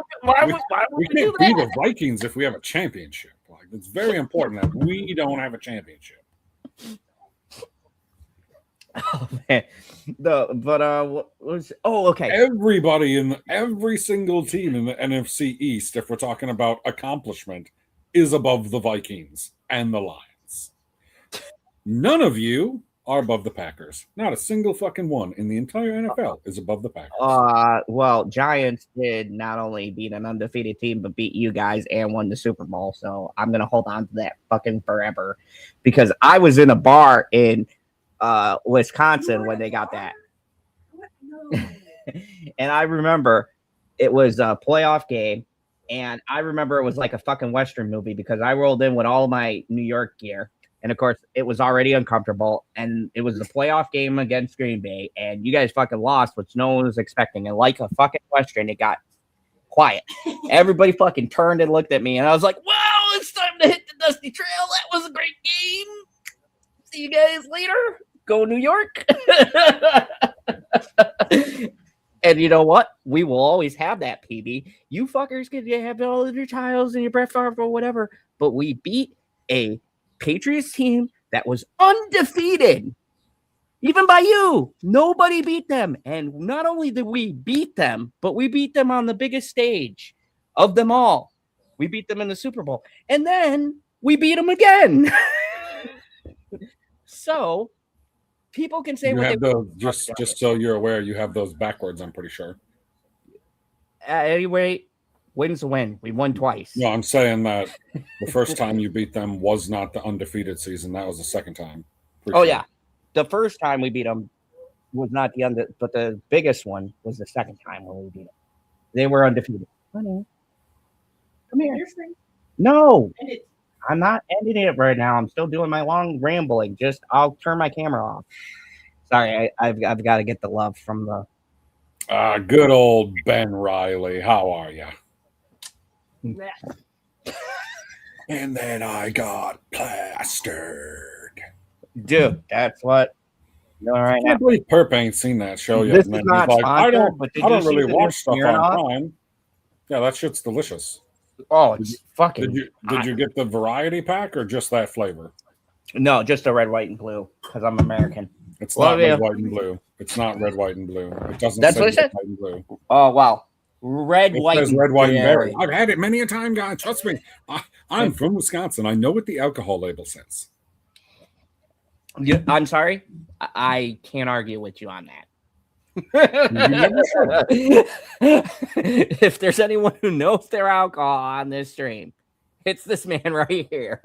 we can't be the Vikings if we have a championship? Like, it's very important that we don't have a championship. Oh man, what was? Oh, okay. Everybody in every single team in the NFC East, if we're talking about accomplishment, is above the Vikings and the Lions. None of you are above the Packers. Not a single fucking one in the entire NFL is above the Packers. Well, Giants did not only beat an undefeated team, but beat you guys and won the Super Bowl. So I'm gonna hold on to that fucking forever, because I was in a bar in Wisconsin when they got that. What? No. And I remember it was a playoff game, and I remember it was like a fucking Western movie because I rolled in with all my New York gear. And of course, it was already uncomfortable, and it was the playoff game against Green Bay, and you guys fucking lost, which no one was expecting. And like a fucking Western, it got quiet. Everybody fucking turned and looked at me, and I was like, wow, it's time to hit the dusty trail. That was a great game. See you guys later. Go New York. And you know what? We will always have that, PB. You fuckers can have all of your Childs and your Brett Favre or whatever, but we beat a Patriots team that was undefeated, even by you. Nobody beat them. And not only did we beat them, but we beat them on the biggest stage of them all. We beat them in the Super Bowl. And then we beat them again. So people can say You what have they those, just so you're aware, you have those backwards, I'm pretty sure. at any rate. Win's a win. We won twice. No, I'm saying that the first time you beat them was not the undefeated season. That was the second time. Oh, yeah. The first time we beat them was not but the biggest one was the second time when we beat them. They were undefeated. Honey, come here. Your screen. No, And it, I'm not ending it right now. I'm still doing my long rambling. I'll turn my camera off. Sorry, I've got to get the love from the. Good old Ben Riley. How are you? And then I got plastered. Dude, that's what. All right, I can't believe Perp ain't seen that show yet. This And is then not he's like, I sponsored, don't, but did I you don't see really the new watch stuff Smirnoff? on Prime. Yeah, that shit's delicious. Oh, it's fucking. Did you get the variety pack or just that flavor? No, just a red, white, and blue because I'm American. It's Love not red, you. white, and blue. It's not red, white, and blue. It doesn't That's say what it red, said? white, and blue. Oh wow, red, It white, says and red, white, and berry. berry. I've had it many a time, guys. Trust me. I'm from Wisconsin. I know what the alcohol label says. I'm sorry, I can't argue with you on that. If there's anyone who knows their alcohol on this stream, it's this man right here.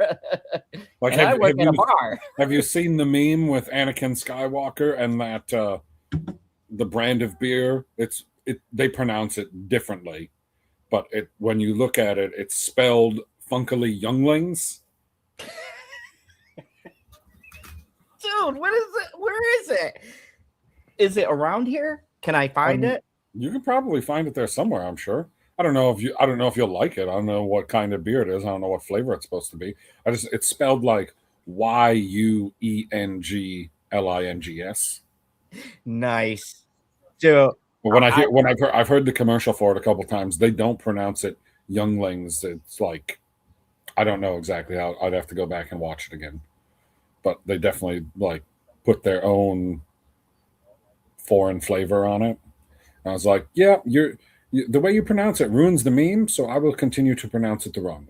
Like, And I work at a bar. Have you seen the meme with Anakin Skywalker and that the brand of beer? They pronounce it differently, but when you look at it, it's spelled funkily Younglings. Dude, what is it? Where is it? Is it around here? Can I find it? You can probably find it there somewhere, I'm sure. I don't know if you'll like it. I don't know what kind of beer it is. I don't know what flavor it's supposed to be. It's spelled like Younglings. Nice. Dude, But I've heard the commercial for it a couple times, they don't pronounce it Younglings. It's like, I don't know exactly how. I'd have to go back and watch it again. But they definitely like put their own foreign flavor on it. And I was like, yeah, the way you pronounce it ruins the meme, so I will continue to pronounce it the wrong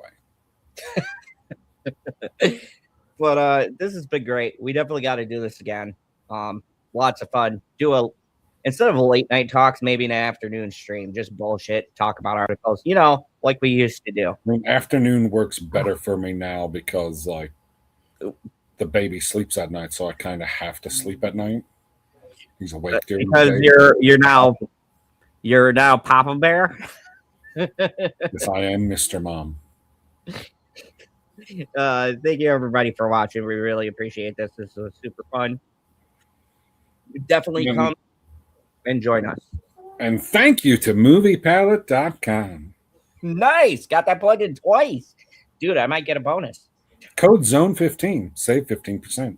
way. But this has been great. We definitely got to do this again. Lots of fun. Instead of a late night talks, maybe an afternoon stream, just bullshit, talk about articles, like we used to do. I mean, afternoon works better for me now because like the baby sleeps at night, so I kind of have to sleep at night. He's awake during because the day. you're now Papa Bear. Yes, I am Mr. Mom. Thank you everybody for watching. We really appreciate this. This was super fun. Definitely come and join us. And thank you to moviepalette.com. Nice. Got that plugged in twice. Dude, I might get a bonus. Code Zone15. Save 15%.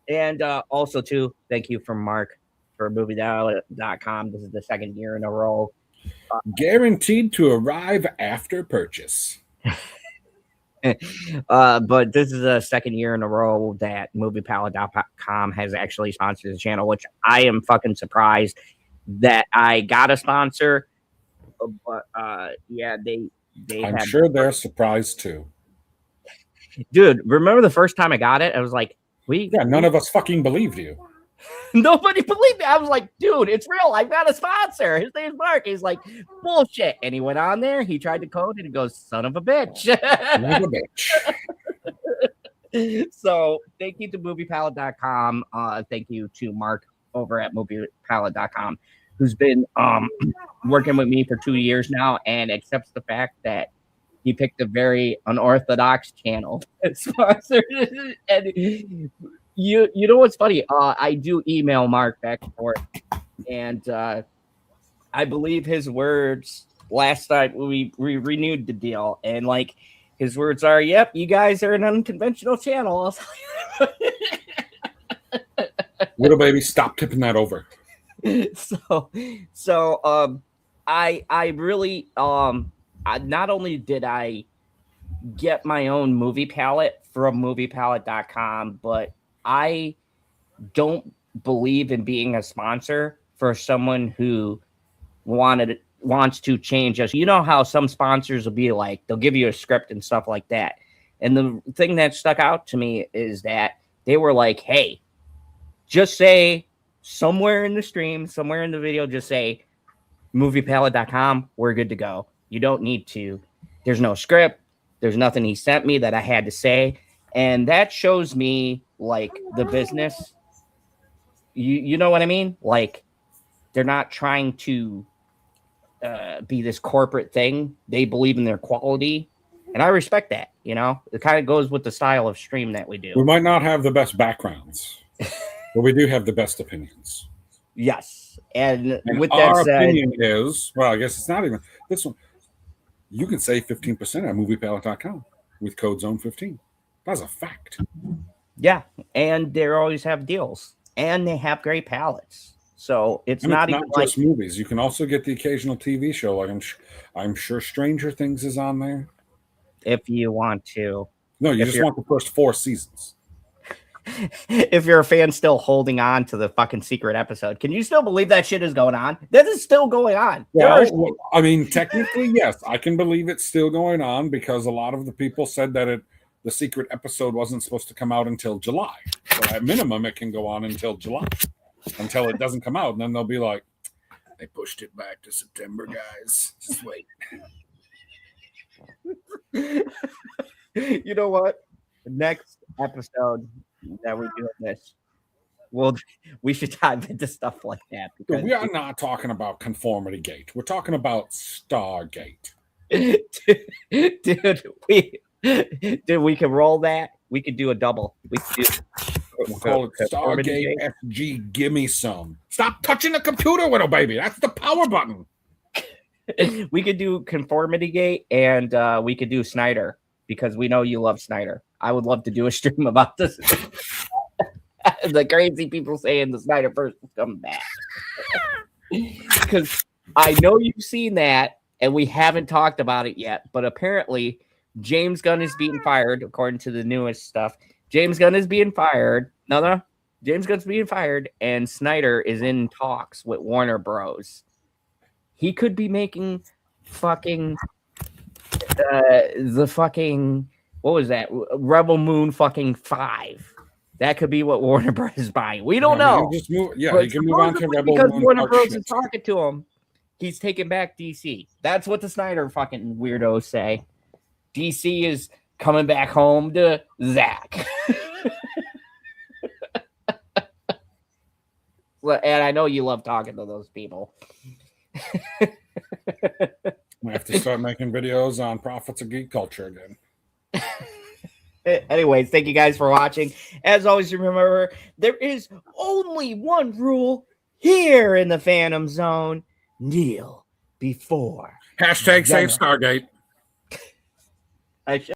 And also, too, thank you from Mark for moviepalette.com. This is the second year in a row. Guaranteed to arrive after purchase. But this is the second year in a row that MoviePalette.com has actually sponsored the channel, which I am fucking surprised that I got a sponsor. But yeah, they I'm had, sure they're surprised too. dude. Remember the first time I got it? I was like, None of us fucking believed you. Nobody believed me. I was like, dude, it's real. I've got a sponsor. His name's Mark. He's like, bullshit. And he went on there. He tried to code it and goes, son of a bitch. Son of a bitch. So thank you to MoviePalette.com. Thank you to Mark over at MoviePalette.com, who's been working with me for 2 years now and accepts the fact that he picked a very unorthodox channel as sponsor. And you know what's funny? I do email Mark back and forth, and I believe his words last time we renewed the deal, and like his words are, "Yep, you guys are an unconventional channel." Little baby, stop tipping that over. So I really not only did I get my own movie palette from MoviePalette.com, but I don't believe in being a sponsor for someone who wants to change us. You know how some sponsors will be like, they'll give you a script and stuff like that. And the thing that stuck out to me is that they were like, hey, just say somewhere in the stream, somewhere in the video, just say MoviePalette.com, we're good to go. You don't need to. There's no script. There's nothing he sent me that I had to say. And that shows me like the business. You know what I mean? Like they're not trying to be this corporate thing. They believe in their quality. And I respect that, you know? It kind of goes with the style of stream that we do. We might not have the best backgrounds, but we do have the best opinions. Yes. And with our that said, opinion is, well, I guess it's not even this one. You can save 15% at MoviePalette.com with code ZONE15. That's a fact. yeah. And they always have deals. And they have great palettes. So it's And not it's even not just movies. You can also get the occasional TV show. Like I'm sure Stranger Things is on there. if you want to. No, you If just you're- want the first 4 seasons. If you're a fan still holding on to the fucking secret episode, can you still believe that shit is going on? This is still going on. Well, I mean, technically, yes, I can believe it's still going on because a lot of the people said that the secret episode wasn't supposed to come out until July. So at minimum, it can go on until July, until it doesn't come out. And then they'll be like, they pushed it back to September, guys. Just wait. You know what? The next episode that we do this, we should dive into stuff like that because We are not talking about Conformity Gate. We're talking about Stargate. dude, we can roll that. We could do a double. We could do We'll call it Stargate FG. Gimme some. Stop touching the computer, little baby. That's the power button. We could do Conformity Gate and we could do Snyder because we know you love Snyder. I would love to do a stream about this. The crazy people saying the Snyder first is coming back. Because I know you've seen that and we haven't talked about it yet, but apparently James Gunn is being fired, according to the newest stuff. James Gunn is being fired. No. James Gunn's being fired, and Snyder is in talks with Warner Bros. He could be making fucking the fucking, what was that? Rebel Moon fucking 5. That could be what Warner Bros. Is buying. We don't know. You can move on to supposedly Rebel because Moon Warner Part Bros. shit. Is talking to him. He's taking back DC. That's what the Snyder fucking weirdos say. DC is coming back home to Zach. Well, and I know you love talking to those people. I have to start making videos on Profits of Geek Culture again. Anyways, thank you guys for watching. As always, remember, there is only one rule here in the Phantom Zone. Kneel before. Hashtag save Stargate. I